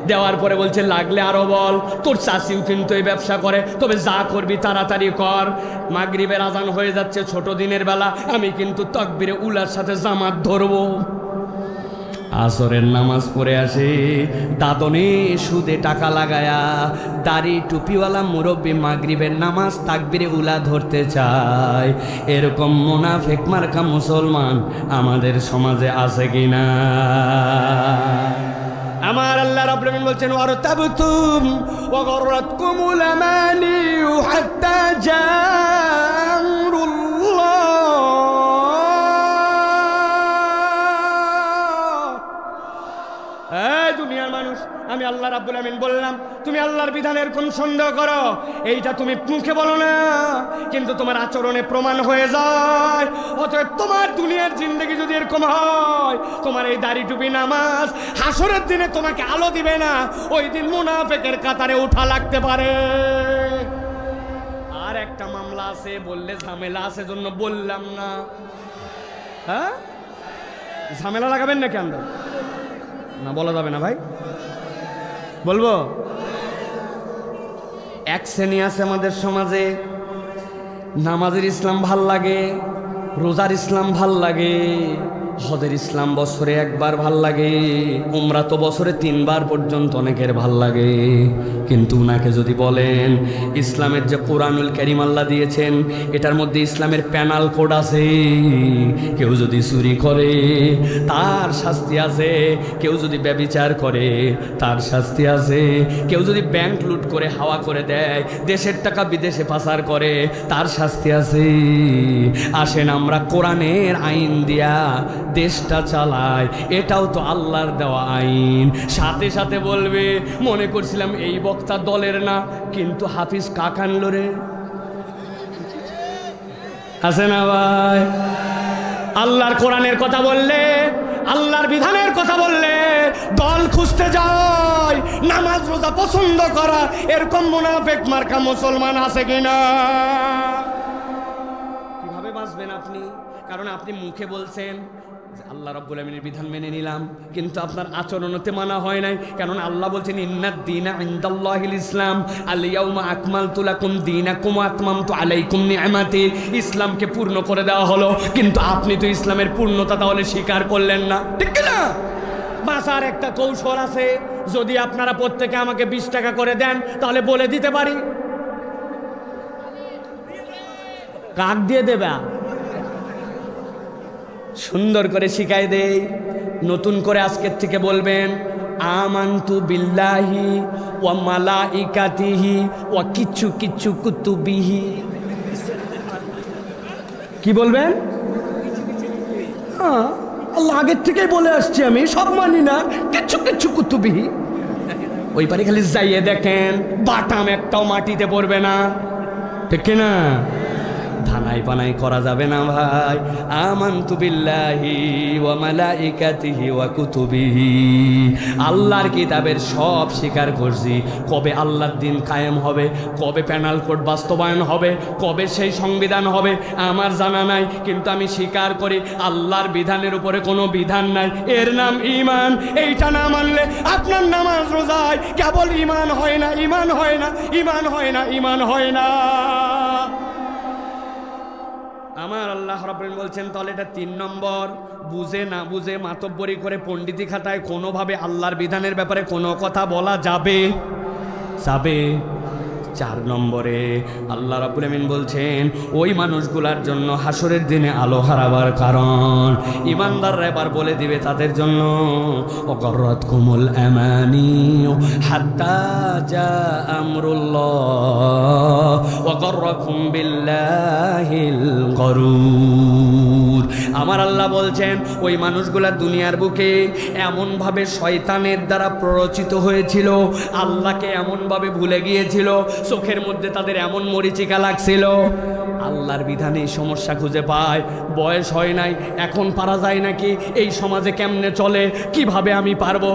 দেওয়ার পরে বলছে লাগলে আরো বল, তোর চাষিও কিন্তু এই ব্যবসা করে, তবে যা করবি তাড়াতাড়ি কর। মাগরিবের আজান হয়ে যাচ্ছে, ছোট দিনের বেলা, আমি কিন্তু তাকবীরে উলার সাথে জামাত ধরবো। আসরের নামাজ পড়ে আসে, দাদনে সুদে টাকা লাগায়া দাড়ি টুপিওয়ালা মুরব্বী মাগরিবের নামাজ তাকবীরে উলা ধরতে চায়। এরকম মুনাফিক মার্কা মুসলমান আমাদের সমাজে আছে কিনা? আমার আল্লাহ রাব্বুল আলামিন বলছেন ওয়ারতাবতুম ওয়া গররাতকুমুল আমানি হাত্তা জামরুল্লাহ। এই দুনিয়ার মানুষ, আমি আল্লাহ রাব্বুল আমিন বললাম তুমি আল্লাহর বিধানের কোন সন্দেহ করো, এইটা তুমি মুখে বলো না কিন্তু তোমার আচরণে প্রমাণ হয়ে যায়। অতএব তোমার দুনিয়ার জিন্দেগি যদি এরকম হয়, তোমার এই দাড়ি টুপি নামাজ হাসরের দিনে তোমাকে আলো দিবে না, ওই দিন মুনাফিকের কাতারে উঠা লাগতে পারে। আর একটা মামলা আছে, বললে ঝামেলা আছে জন্য বললাম না। হ্যাঁ ঝামেলা লাগাবেন নাকি? আমরা না বলা যাবে না ভাই, বলবো। এক শ্রেণী আছে আমাদের সমাজে, নামাজের ইসলাম ভাল লাগে, রোজার ইসলাম ভাল লাগে, হজের ইসলাম বছরে একবার ভাল লাগে, উমরা তো বছরে 3 বার পর্যন্ত অনেকের ভাল লাগে। কিন্তু উনাকে যদি বলেন ইসলামের যে কোরআনুল কারীম আল্লাহ দিয়েছেন, এটার মধ্যে ইসলামের প্যানাল কোড আছে, কেউ যদি চুরি করে তার শাস্তি আছে, কেউ যদি ব্যভিচার করে তার শাস্তি আছে, কেউ যদি ব্যাংক লুট করে হাওয়া করে দেয়, দেশের টাকা বিদেশে পাচার করে তার শাস্তি আছে। আসেন আমরা কোরআনের আইন দিয়া দেশটা চালায়, এটাও তো আল্লাহর দেওয়া আইন। সাথে সাথে বলবে মনে করছিলাম এই বক্তা দলের না, কিন্তু হাফিজ কাকানলো রে। আছে না ভাই? আল্লাহর কোরআনের কথা বললে, আল্লাহর বিধানের কথা বললে দল খুঁজতে যায়, নামাজ রোজা পছন্দ করা এরকম মুনাফিক মার্কা মুসলমান আছে কিনা? কিভাবে বাঁচবেন আপনি? কারণ আপনি মুখে বলছেন আল্লাহ রাব্বুল আমিনের বিধান মেনে নিলাম, কিন্তু আপনার আচরণতে মানা হয় নাই। কারণ আল্লাহ বলছেন ইন্নাদ দীনা ইনদাল্লাহিল ইসলাম, আল ইয়াউমা আকমালতু লাকুম দীনাকুম ওয়া আতমামতু আলাইকুম নি'মাতি। ইসলামকে পূর্ণ করে দেওয়া হলো, কিন্তু আপনি তো ইসলামের পূর্ণতা তাহলে স্বীকার করলেন না, ঠিক না? বাঁচার একটা কৌশল আছে, যদি আপনারা প্রত্যেকে আমাকে 20 টাকা করে দেন তাহলে বলে দিতে পারি। কাক দিয়ে দেবা? সুন্দর করে শিখাই দেই। নতুন করে আজকের থেকে বলবেন আমানতু বিল্লাহি ওয়া মালাইকাতিহি ওয়া কিচ্ছু কিচ্ছু কুতুবিহি। কি বলবেন? আল্লাহ আগের থেকেই বলে আসছি, আমি সব মানি না, কিচ্ছু কিচ্ছু কুতুবিহি। ওই পারে খালি যাইয়ে দেখেন বাটাম একটাও মাটিতে পড়বে না, ঠিক না? ধানাই পানাই করা যাবে না ভাই। আমানতু বিল্লাহি ওয়া মালাইকাতিহি ওয়া কুতুবিহি, আল্লাহর কিতাবের সব স্বীকার করছি। কবে আল্লাহর দিন কায়েম হবে, কবে প্যানাল কোড বাস্তবায়ন হবে, কবে সেই সংবিধান হবে আমার জানা নাই, কিন্তু আমি স্বীকার করি আল্লাহর বিধানের উপরে কোনো বিধান নাই, এর নাম ঈমান। এইটা না মানলে আপনার নামাজ রোজায় কেবল ঈমান হয় না, ঈমান হয় না, ঈমান হয় না, ঈমান হয় না। আমার আল্লাহ রাব্বুল আলামিন বলছেন তাহলে এটা 3 নম্বর। বুঝে না বুঝে মাতব্বরি করে পণ্ডিতি খাতায় কোনোভাবে আল্লাহর বিধানের ব্যাপারে কোনো কথা বলা যাবে? যাবে? 4 নম্বরে আল্লাহ রাব্বুল আমিন বলছেন ওই মানুষগুলার জন্য হাসরের দিনে আলো হারাবার কারণ ঈমানদাররা এবার বলে দিবে তাদের জন্য ওয়াগররাতকুমুল আমানি হাত্তা জা আমরুল্লাহ ওয়াগররাকুম বিল্লাহিল গরুর। আমার আল্লাহ বলছেন ওই মানুষগুলা দুনিয়ার বুকে এমনভাবে শয়তানের দ্বারা প্ররোচিত হয়েছিল, আল্লাহকে এমনভাবে ভুলে গিয়েছিল, চোখের মধ্যে তাদের এমন মরিচিকা লাগছিল, আল্লাহর বিধানে সমস্যা খুঁজে পায়। বয়স হয় নাই, এখন পারা যায় নাকি, এই সমাজে কেমনে চলে, কিভাবে আমি পারবো।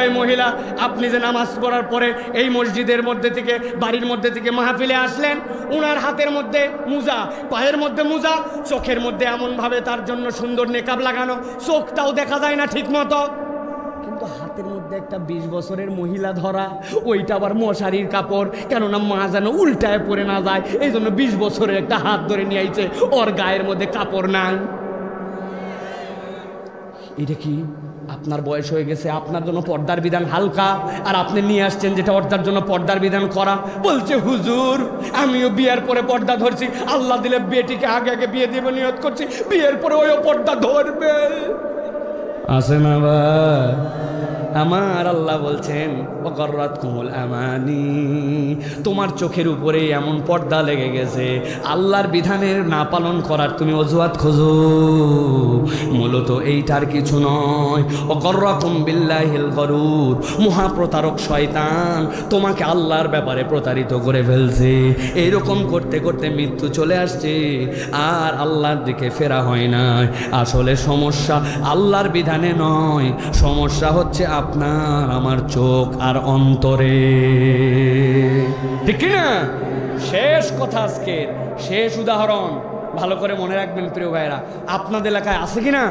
এই মহিলা, আপনি যে নামাজ পড়ার পরে এই মসজিদের মধ্যে থেকে বাড়ির মধ্যে থেকে মাহফিলে আসলেন, ওনার হাতের মধ্যে মুজা, পায়ের মধ্যে মুজা, চোখের মধ্যে এমনভাবে তার জন্য সুন্দর নেকাব লাগানো, চোখটাও দেখা যায় না ঠিক মতো, কিন্তু হাতের মধ্যে একটা 20 বছরের মহিলা ধরা, ওইটা আবার মশারির কাপড়, কেননা মা যেন উল্টায় পড়ে না যায়, এই জন্য 20 বছরের একটা হাত ধরে নিয়ে আইছে, ওর গায়ের মধ্যে কাপড় নাই। এটা কি আপনার বয়স হয়ে গেছে, আপনার জন্য পর্দার বিধান হালকা, আর আপনি নিয়ে আসছেন যেটা অর্ধার জন্য পর্দার বিধান করা। বলছে হুজুর আমিও বিয়ের পরে পর্দা ধরছি, আল্লাহ দিলে বেটিকে আগে আগে বিয়ে দেব নিয়ত করছি, বিয়ের পরে ওই পর্দা ধরবে। আছে না ভাই? আমার আল্লাহ বলছেন ওয়াগররাতকুমুল আমানি, তোমার চোখের উপরে এমন পর্দা লেগে গেছে, আল্লাহর বিধানের না পালন করার তুমি অজুহাত খোঁজো। মূলত এইটার কিছু নয়, ওয়াগররাকুম বিল্লাহিল গরুর, মহাপ্রতারক শয়তান তোমাকে আল্লাহর ব্যাপারে প্রতারিত করে ফেলছে। এইরকম করতে করতে মৃত্যু চলে আসছে, আর আল্লাহর দিকে ফেরা হয় না। আসলে সমস্যা আল্লাহর বিধানে নয়, সমস্যা হচ্ছে আপনার আমার চোখ আর অন্তরে, ঠিক কিনা? শেষ কথা, আজকের শেষ উদাহরণ, ভালো করে মনে রাখবেন প্রিয় ভাইরা। আপনাদের এলাকায় আছে কিনা?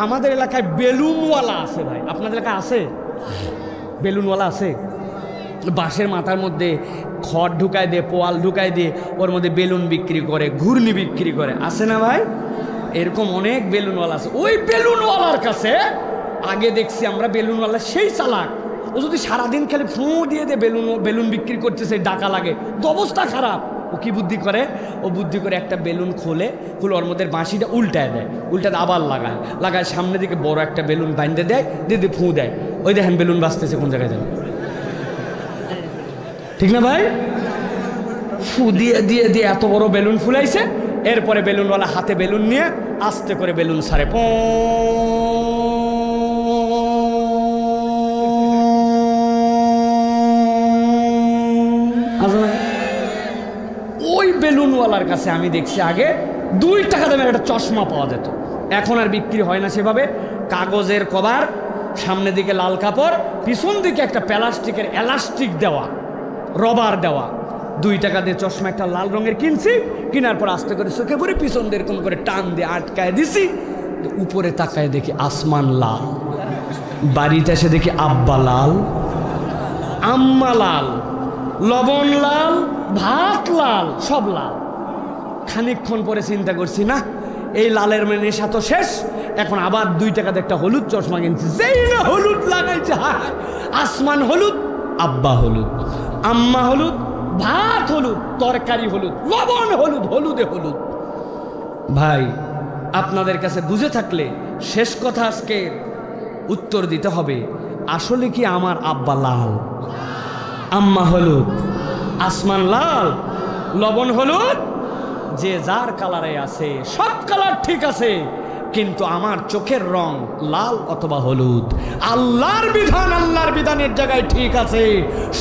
আমাদের এলাকায় বেলুনওয়ালা আছে ভাই। আপনাদের এলাকায় আছে বেলুনওয়ালা? আছে। বাঁশের মাথার মধ্যে খড় ঢুকায় দিয়ে, পোয়াল ঢুকায় দিয়ে ওর মধ্যে বেলুন বিক্রি করে, ঘূর্ণি বিক্রি করে, আছে না ভাই? এরকম অনেক বেলুনওয়ালা আছে। ওই বেলুনওয়ালার কাছে আগে দেখছি আমরা, বেলুনওয়ালা সেই চালাক, ও যদি সারাদিন খালি ফু দিয়ে দিয়ে বেলুন বিক্রি করতেছে, ডাকা লাগে, তো অবস্থা খারাপ। ও কি বুদ্ধি করে? ও বুদ্ধি করে একটা বেলুন খুলে ওর মধ্যে বাঁশিটা উল্টায় দেয়, উল্টাতে আবার লাগায় সামনে দিকে বড় একটা বেলুন বাইন্ধে দেয়, দিয়ে ফু দেয়, ওই দেখেন বেলুন বাজতেছে কোন জায়গায় দেয়, ঠিক না ভাই? ফু দিয়ে দিয়ে দিয়ে এত বড় বেলুন ফুলাইছে। এরপরে বেলুনওয়ালা হাতে বেলুন নিয়ে আস্তে করে বেলুন ছাড়ে, ওই বেলুনওয়ালার কাছে আমি দেখছি আগে 2 টাকা দামের একটা চশমা পাওয়া যেত, এখন আর বিক্রি হয় না সেভাবে। কাগজের কভার, সামনের দিকে লাল কাপড়, পিছন দিকে একটা প্লাস্টিকের এলাস্টিক দেওয়া, রবার দেওয়া। 2 টাকা দিয়ে চশমা একটা লাল রঙের কিনছি, কেনার পর আস্তে করে চোখে পরে পিছন দিয়ে এরকম করে টান দিয়ে আটকায় দিছি। উপরে তাকায় দেখি আসমান লাল, বাড়িতে এসে দেখি আব্বা লাল, আম্মা লাল, লবণ লাল, ভাত লাল, সব লাল। খানিকক্ষণ পরে চিন্তা করছি, না এই লালের নেশা তো শেষ, এখন আবার 2 টাকাতে একটা হলুদ চশমা কিনছি। যেই না হলুদ লাগাইছে, আসমান হলুদ, আব্বা হলুদ, আম্মা হলুদ, ভাত হলুদ, তরকারি হলুদ, লবণ হলুদ, হলুদে হলুদ। ভাই আপনাদের কাছে বুঝে থাকলে শেষ কথা আজকে উত্তর দিতে হবে, আসলে কি আমার আব্বা লাল, আম্মা হলুদ, আসমান লাল, লবণ হলুদ? যে যার কালারে আছে, সব কালার ঠিক আছে, কিন্তু আমার চোখের রং লাল অথবা হলুদ। আল্লাহর বিধান আল্লাহর বিধানের জায়গায় ঠিক আছে,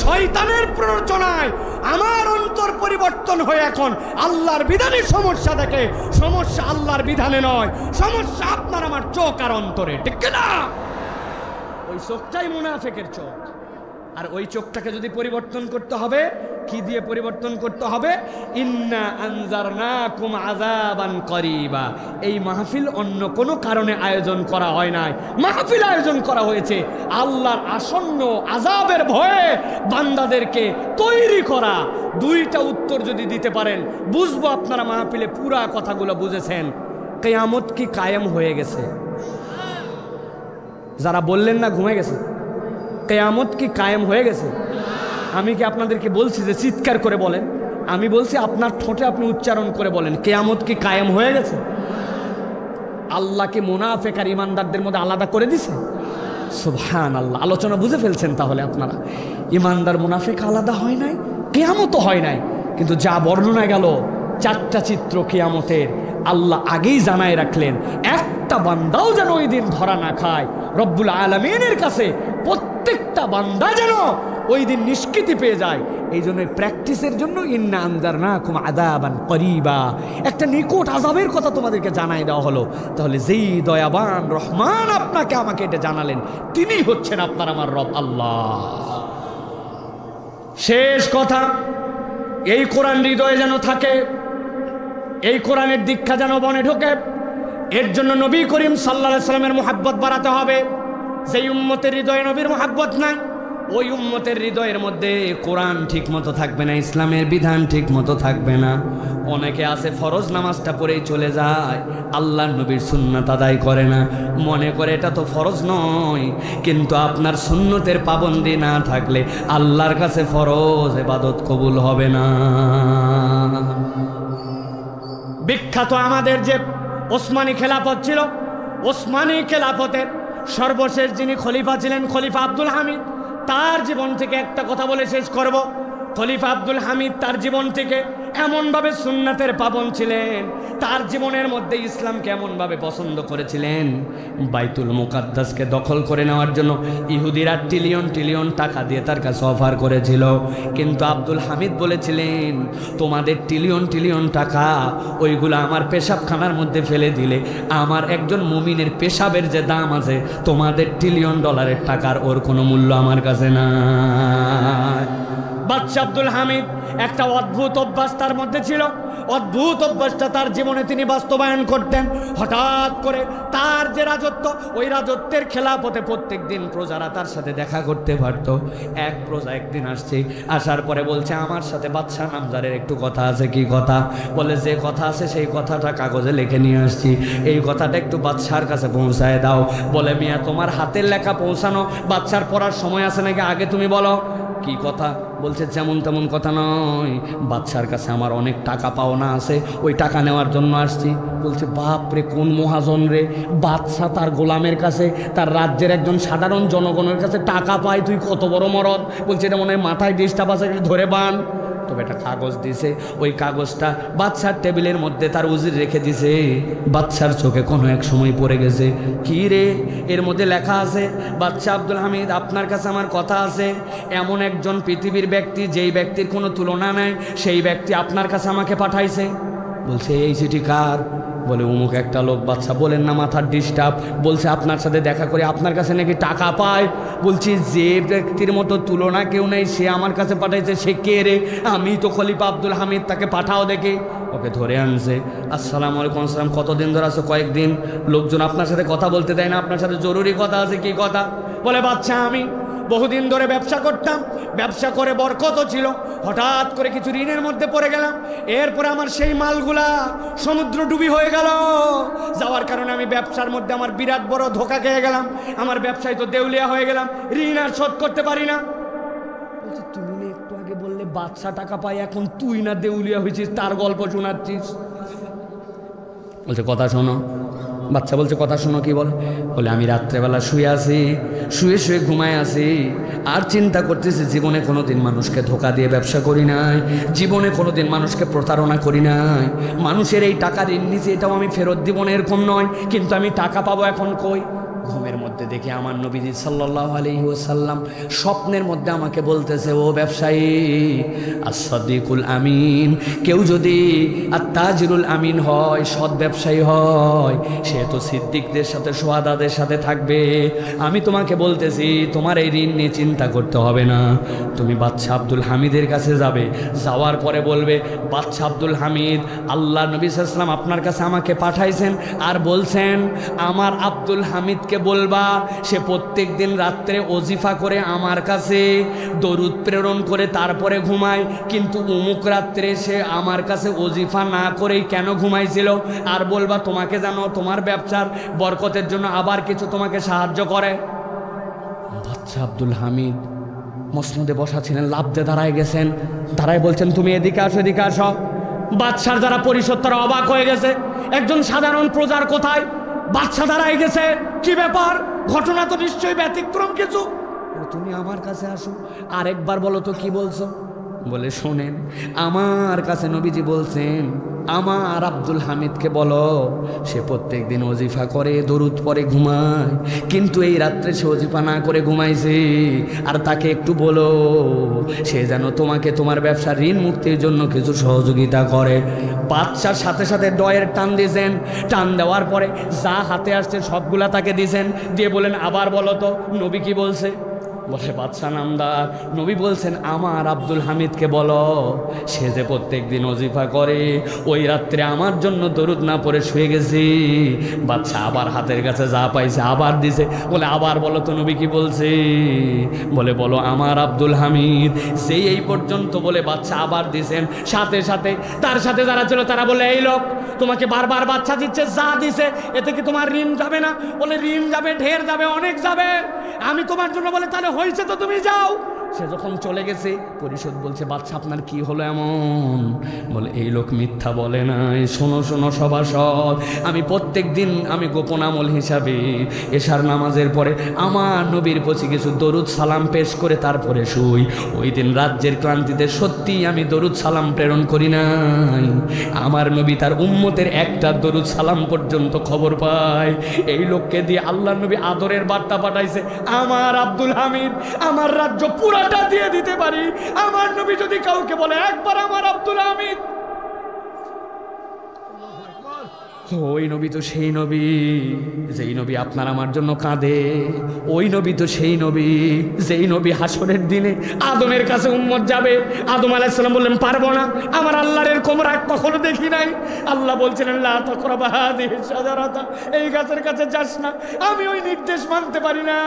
শয়তানের প্ররোচনায় আমার অন্তর পরিবর্তন হয়ে এখন আল্লাহর বিধানের সমস্যা দেখে। সমস্যা আল্লাহর বিধানে নয়, সমস্যা আপনার আমার চোখ আর অন্তরে, ঠিক না? ওই চোখটাই মুনাফিকের চোখ। আর ওই চোখটাকে যদি পরিবর্তন করতে হবে, কি দিয়ে পরিবর্তন করতে হবে? ইন্না আনজারনাকুম আযাবান করিবা। এই মাহফিল অন্য কোনো কারণে আয়োজন করা হয় নাই, মাহফিল আয়োজন করা হয়েছে আল্লাহর আসন্ন আযাবের ভয়ে বান্দাদেরকে তৈরি করা। 2টা উত্তর যদি দিতে পারেন, বুঝবো আপনারা মাহফিলে পুরা কথাগুলো বুঝেছেন। কিয়ামত কি কায়েম হয়ে গেছে? যারা বললেন না ঘুমে গেছে। কিয়ামত কি কায়েম হয়ে গেছে? আমি কি আপনাদেরকে বলছি যে চিৎকার করে বলেন? আমি বলছি আপনার ঠোঁটে আপনি উচ্চারণ করে বলেন, কিয়ামত কি কায়েম হয়ে গেছে? আল্লাহকে মুনাফিক আর ইমানদারদের মধ্যে আলাদা করে দিছে? সুবহানাল্লাহ। আলোচনা বুঝে ফেলছেন তাহলে আপনারা। ইমানদার মুনাফিক আলাদা হয় নাই, কিয়ামত হয় নাই, কিন্তু যা বর্ণনা গেল চারটা চিত্র কিয়ামতের আল্লাহ আগেই জানায় রাখলেন। একটা বান্দাও যেন ওই দিন ধরা না খায়। রব্বুল আলামিনের কাছে প্রত্যেকটা বান্দা যেন ওই দিন নিষ্কৃতি পেয়ে যায়। এই জন্য প্র্যাকটিসের জন্য ইন্না আনজারনাকুম আযাবান করিবা, একটা নিকট আযাবের কথা তোমাদেরকে জানাই দেওয়া হলো। তাহলে যেই দয়াবান রহমান আপনাকে আমাকে এটা জানালেন, তিনি হচ্ছেন আপনার আমার রব আল্লাহ। শেষ কথা, এই কোরআন হৃদয়ে যেন থাকে, এই কোরআনের দীক্ষা যেন বনে ঢোকে। এর জন্য নবী করিম সাল্লাল্লাহু আলাইহি সাল্লামের মুহাব্বত বাড়াতে হবে। যেই উম্মতের হৃদয়ে নবীর মুহাব্বত নাই, ওই উম্মতের হৃদয়ের মধ্যে কোরআন ঠিক মতো থাকবে না, ইসলামের বিধান ঠিক মতো থাকবে না। অনেকে আছে ফরজ নামাজটা পড়েই চলে যায়, আল্লাহর নবীর সুন্নাত আদায় করে না, মনে করে এটা তো ফরজ নয়। কিন্তু আপনার সুন্নতের পাবন্দি না থাকলে আল্লাহর কাছে ফরজ ইবাদত কবুল হবে না। বিখ্যাত আমাদের যে ওসমানী খেলাফত ছিল, ওসমানী খেলাফতের সর্বশেষ যিনি খলিফা ছিলেন, খলিফা আব্দুল হামিদ, তার জীবন থেকে একটা কথা বলে শেষ করব। খলিফা আব্দুল হামিদ তার জীবন থেকে এমনভাবে সুন্নাতের পাবন ছিলেন, তার জীবনের মধ্যে ইসলামকে এমনভাবে পছন্দ করেছিলেন, বাইতুল মুকাদ্দাসকে দখল করে নেওয়ার জন্য ইহুদিরা ট্রিলিয়ন ট্রিলিয়ন টাকা দিয়ে তার কাছে অফার করেছিল। কিন্তু আব্দুল হামিদ বলেছিলেন, তোমাদের ট্রিলিয়ন ট্রিলিয়ন টাকা ওইগুলো আমার পেশাবখানার মধ্যে ফেলে দিলে আমার একজন মুমিনের পেশাবের যে দাম আছে, তোমাদের ট্রিলিয়ন ডলারের টাকার ওর কোনো মূল্য আমার কাছে না। বাদশা আব্দুল হামিদ একটা অদ্ভুত অভ্যাস তার মধ্যে ছিল, অদ্ভুত অভ্যাসটা তার জীবনে তিনি বাস্তবায়ন করতেন। হঠাৎ করে তার যে রাজত্ব, ওই রাজত্বের খেলাফতে প্রত্যেক দিন প্রজারা তার সাথে দেখা করতে পারত। এক প্রজা একদিন আসছে, আসার পরে বলছে, আমার সাথে বাদশা নামদারের একটু কথা আছে। কি কথা? বলে, যে কথা আছে সেই কথাটা কাগজে লিখে নিয়ে আসছি, এই কথাটা একটু বাদশার কাছে পৌঁছায় দাও। বলে, মিয়া তোমার হাতের লেখা পৌঁছানো বাদশার পড়ার সময় আছে নাকি, আগে তুমি বলো কি কথা। বলছে, যেমন তেমন কথা নয়, বাদশার কাছে আমার অনেক টাকা পাওনা আছে, ওই টাকা নেওয়ার জন্য আসছি। বলছে, বাপ রে, কোন মহাজন রে, বাদশা তার গোলামের কাছে, তার রাজ্যের একজন সাধারণ জনগণের কাছে টাকা পায়, তুই কত বড় মরদ। বলছে, এটা মনে হয় মাথায় ডিস্টার্ব আছে, ধরে বান। তবে একটা কাগজ দিছে, ওই কাগজটা বাদশার টেবিলের মধ্যে তার উজির রেখে দিছে। বাদশার চোখে কোনো এক সময় পড়ে গেছে, কি রে, এর মধ্যে লেখা আছে, বাদশা আব্দুল হামিদ, আপনার কাছে আমার কথা আছে। এমন একজন পৃথিবীর ব্যক্তি, যেই ব্যক্তির কোনো তুলনা নাই, সেই ব্যক্তি আপনার কাছে আমাকে পাঠাইছে। বলছে, এই চিঠি কার? বলে, অমুক একটা লোক। বাদশা বলেন না মাথার ডিস্টার্ব। বলছে, আপনার সাথে দেখা করে আপনার কাছে নাকি টাকা পায়। বলছি, যে ব্যক্তির মতো তুলনা কেউ নেই, সে আমার কাছে পাঠাইছে, সে কে রে? আমি তো খলিফা আব্দুল হামিদ, তাকে পাঠাও দেখে। ওকে ধরে আনছে। আসসালামু আলাইকুম। আসসালাম। কতদিন ধরে আছে? কয়েকদিন। লোকজন আপনার সাথে কথা বলতে দেয় না, আপনার সাথে জরুরি কথা আছে। কি কথা? বলে, বাদশা আমি বহুদিন ধরে ব্যবসা করতাম, ব্যবসা করে বরকত ছিল, হঠাৎ করে কিছু ঋণের মধ্যে পড়ে গেলাম। এরপরে আমার সেই মালগুলা সমুদ্র ডুবি হয়ে গেল। যাওয়ার কারণে আমি ব্যবসার মধ্যে আমার বিরাট বড় ধোঁকা খেয়ে গেলাম। আমার ব্যবসায় তো দেউলিয়া হয়ে গেলাম, ঋণ আর শোধ করতে পারি না। বলছি, তুমি না একটু আগে বললে বাদশা টাকা পায়, এখন তুই না দেউলিয়া হয়েছিস, তার গল্প শোনাচ্ছিস। বলছে, কথা শোনো। বাচ্চা বলছে, কথা শোনো। কি বলে? বলে, আমি রাত্রেবেলা শুয়ে আছি, শুয়ে শুয়ে ঘুমায় আছি, আর চিন্তা করতেছি, জীবনে কোনো দিন মানুষকে ধোকা দিয়ে ব্যবসা করি নাই, জীবনে কোনো দিন মানুষকে প্রতারণা করি নাই। মানুষের এই টাকা ঋণ নিয়েছি, এটাও আমি ফেরত দিব না এরকম নয়, কিন্তু আমি টাকা পাবো এখন কই? ঘুমের মধ্যে দেখি আমার নবীজি সাল্লাল্লাহু আলাইহি ওয়াসাল্লাম স্বপ্নের মধ্যে আমাকে বলতেছে, ও ব্যবসায়ী, as-sadiqul আমিন, কেউ যদি আত-তাজিরুল আমিন হয়, সৎ ব্যবসায়ী হয়, সে তো সিদ্দিকদের সাথে, শুহাদাদের সাথে থাকবে। আমি তোমাকে বলতেছি, তোমার এই ঋণ নিয়ে চিন্তা করতে হবে না। তুমি বাদশা আব্দুল হামিদের কাছে যাবে, যাওয়ার পরে বলবে, বাদশা আব্দুল হামিদ, আল্লাহ নবী সাল্লাল্লাহু আলাইহি ওয়াসাল্লাম আপনার কাছে আমাকে পাঠাইছেন, আর বলছেন আমার আব্দুল হামিদকে বলবা সে প্রত্যেক দিন রাত্রে ওজিফা করে আমার কাছে দরুদ প্রেরণ করে তারপরে ঘুমায়, কিন্তু অমুক রাত্রে সে আমার কাছে ওজিফা না করেই কেন ঘুমাইছিল। আর বলবা তোমাকে জানো তোমার ব্যবসার বরকতের জন্য আবার কিছু তোমাকে সাহায্য করে। বাদশা আব্দুল হামিদ মসনদে বসা ছিলেন, লাফ দিয়ে দাঁড়ায় গেছেন, দাঁড়ায় বলছেন তুমি এদিকে আসো, এদিকে আসো। বাদশার যারা পরিষদ তারা অবাক হয়ে গেছে, একজন সাধারণ প্রজার কোথায়, বাদশা দাঁড়ায় গেছে, কি ব্যাপার, ঘটনা তো নিশ্চয়ই ব্যতিক্রম কিছু। তুমি আমার কাছে আসো, আরেকবার বলো তো কি বলছো। বলে শোনেন, আমার কাছে নবীজি বলছেন আমার আব্দুল হামিদকে বলো সে প্রত্যেক দিন ওজিফা করে, দরুদ পরে ঘুমায়, কিন্তু এই রাত্রে সে ওজিফা না করে ঘুমাইছে, আর তাকে একটু বলো সে যেন তোমাকে তোমার ব্যবসার ঋণ মুক্তির জন্য কিছু সহযোগিতা করে। বাদশার সাথে সাথে ডয়ের টান দিয়েছেন, টান দেওয়ার পরে যা হাতে আসছে সবগুলা তাকে দিয়েছেন, দিয়ে বলেন আবার বলো তো নবী কি বলছে। বলে বাদশা নামদার, নবী বলছেন আমার আব্দুল হামিদকে বলো সে যে প্রত্যেক দিন ওজিফা করে, ওই রাত্রে আমার জন্য দরুদ না পড়ে শুয়ে গেছি। বাদশা আবার হাতের কাছে যা পাইছে আবার দিছে, বলে আবার বলো তো নবী কি বলছে। বলে বলো আমার আব্দুল হামিদ সেই এই পর্যন্ত বলে বাদশা আবার দিছেন। সাথে সাথে তার সাথে যারা ছিল তারা বলে এই লোক তোমাকে বারবার বাচ্চা দিচ্ছে, যা দিছে এতে কি তোমার ঋণ যাবে না। বলে ঋণ যাবে, ঢের যাবে, অনেক যাবে, আমি তোমার জন্য বলে তাহলে হয়েছে তো তুমি যাও। সে যখন চলে গেছে পরিষদ বলছে বাদশা আপনার কি হলো এমন। বলে এই লোক মিথ্যা বলে নাই, শোনো শোনো সভাসদ, আমি প্রত্যেক দিন আমি গোপন আমল হিসাবে এশার নামাজের পরে আমার নবীর প্রতি কিছু দরুদ সালাম পেশ করে তারপরে শুই। ওই দিন রাজ্যের ক্লান্তিতে সত্যি আমি দরুদ সালাম প্রেরণ করি নাই, আমার নবী তার উম্মতের একটা দরুদ সালাম পর্যন্ত খবর পায়। এই লোককে দিয়ে আল্লাহ নবী আদরের বার্তা পাঠাইছে, আমার আব্দুল হামিদ আমার রাজ্য পুরাটা দিয়ে দিতে পারি। আমার নবী যদি কাউকে বলে একবার আমার আব্দুল হামিদ, ওই নবী তো সেই নবী যেই নবী আপনার আমার জন্য কাঁদে, ওই নবী তো সেই নবী যেই নবী হাসরের দিনে আদমের কাছে উম্মত যাবে, আদম আলাইহিস সালাম বললেন পারবো না, আমার আল্লাহর এরকম রাগ কখনো দেখি নাই। আল্লাহ বলছিলেন লা তাকরাবা হাযিহি শাজারাতা, এই গাছের কাছে যাস না, আমি ওই নির্দেশ মানতে পারি না।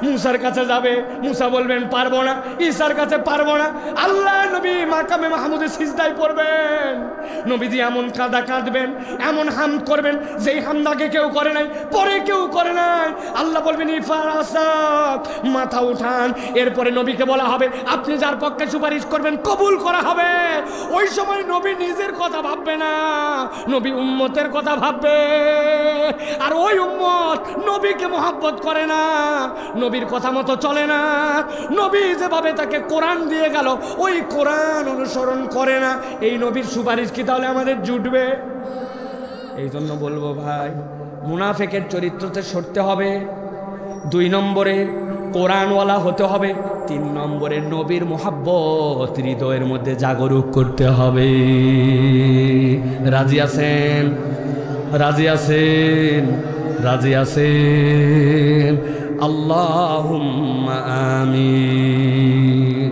মুসার কাছে যাবে, মুসা বলবেন পারবো না, ঈসার কাছে পারবো না। আল্লাহ নবী মাকামে মাহমুদে সিজদায় পড়বেন, নবীজি এমন কাঁদা কাঁদবেন, এমন হামদ করবেন যেই হামদ আগে কেউ করে নাই, পরে কেউ করে নাই। আল্লাহ বলবেন ইফারাসাত, মাথা উঠান। এরপরে নবীকে বলা হবে আপনি যার পক্ষে সুপারিশ করবেন কবুল করা হবে। ওই সময় নবী নিজের কথা ভাববে না, নবী উম্মতের কথা ভাববে। আর ওই উম্মত নবীকে মহব্বত করে না, নবীর কথা মতো চলে না, নবী যেভাবে তাকে কোরআন দিয়ে গেল ওই কোরআন অনুসরণ করে না। এই নবীর সুপারিশ কি তাহলে আমাদের জুটবে? এই জন্য বলবো ভাই, মুনাফেকের চরিত্রতে সরতে হবে। 2 নম্বরে কোরআনওয়ালা হতে হবে। 3 নম্বরে নবীর মোহাব্বত হৃদয়ের মধ্যে জাগরুক করতে হবে। রাজি আছেন? রাজি আছেন? রাজি আছেন? আল্লাহুম্মা আমিন।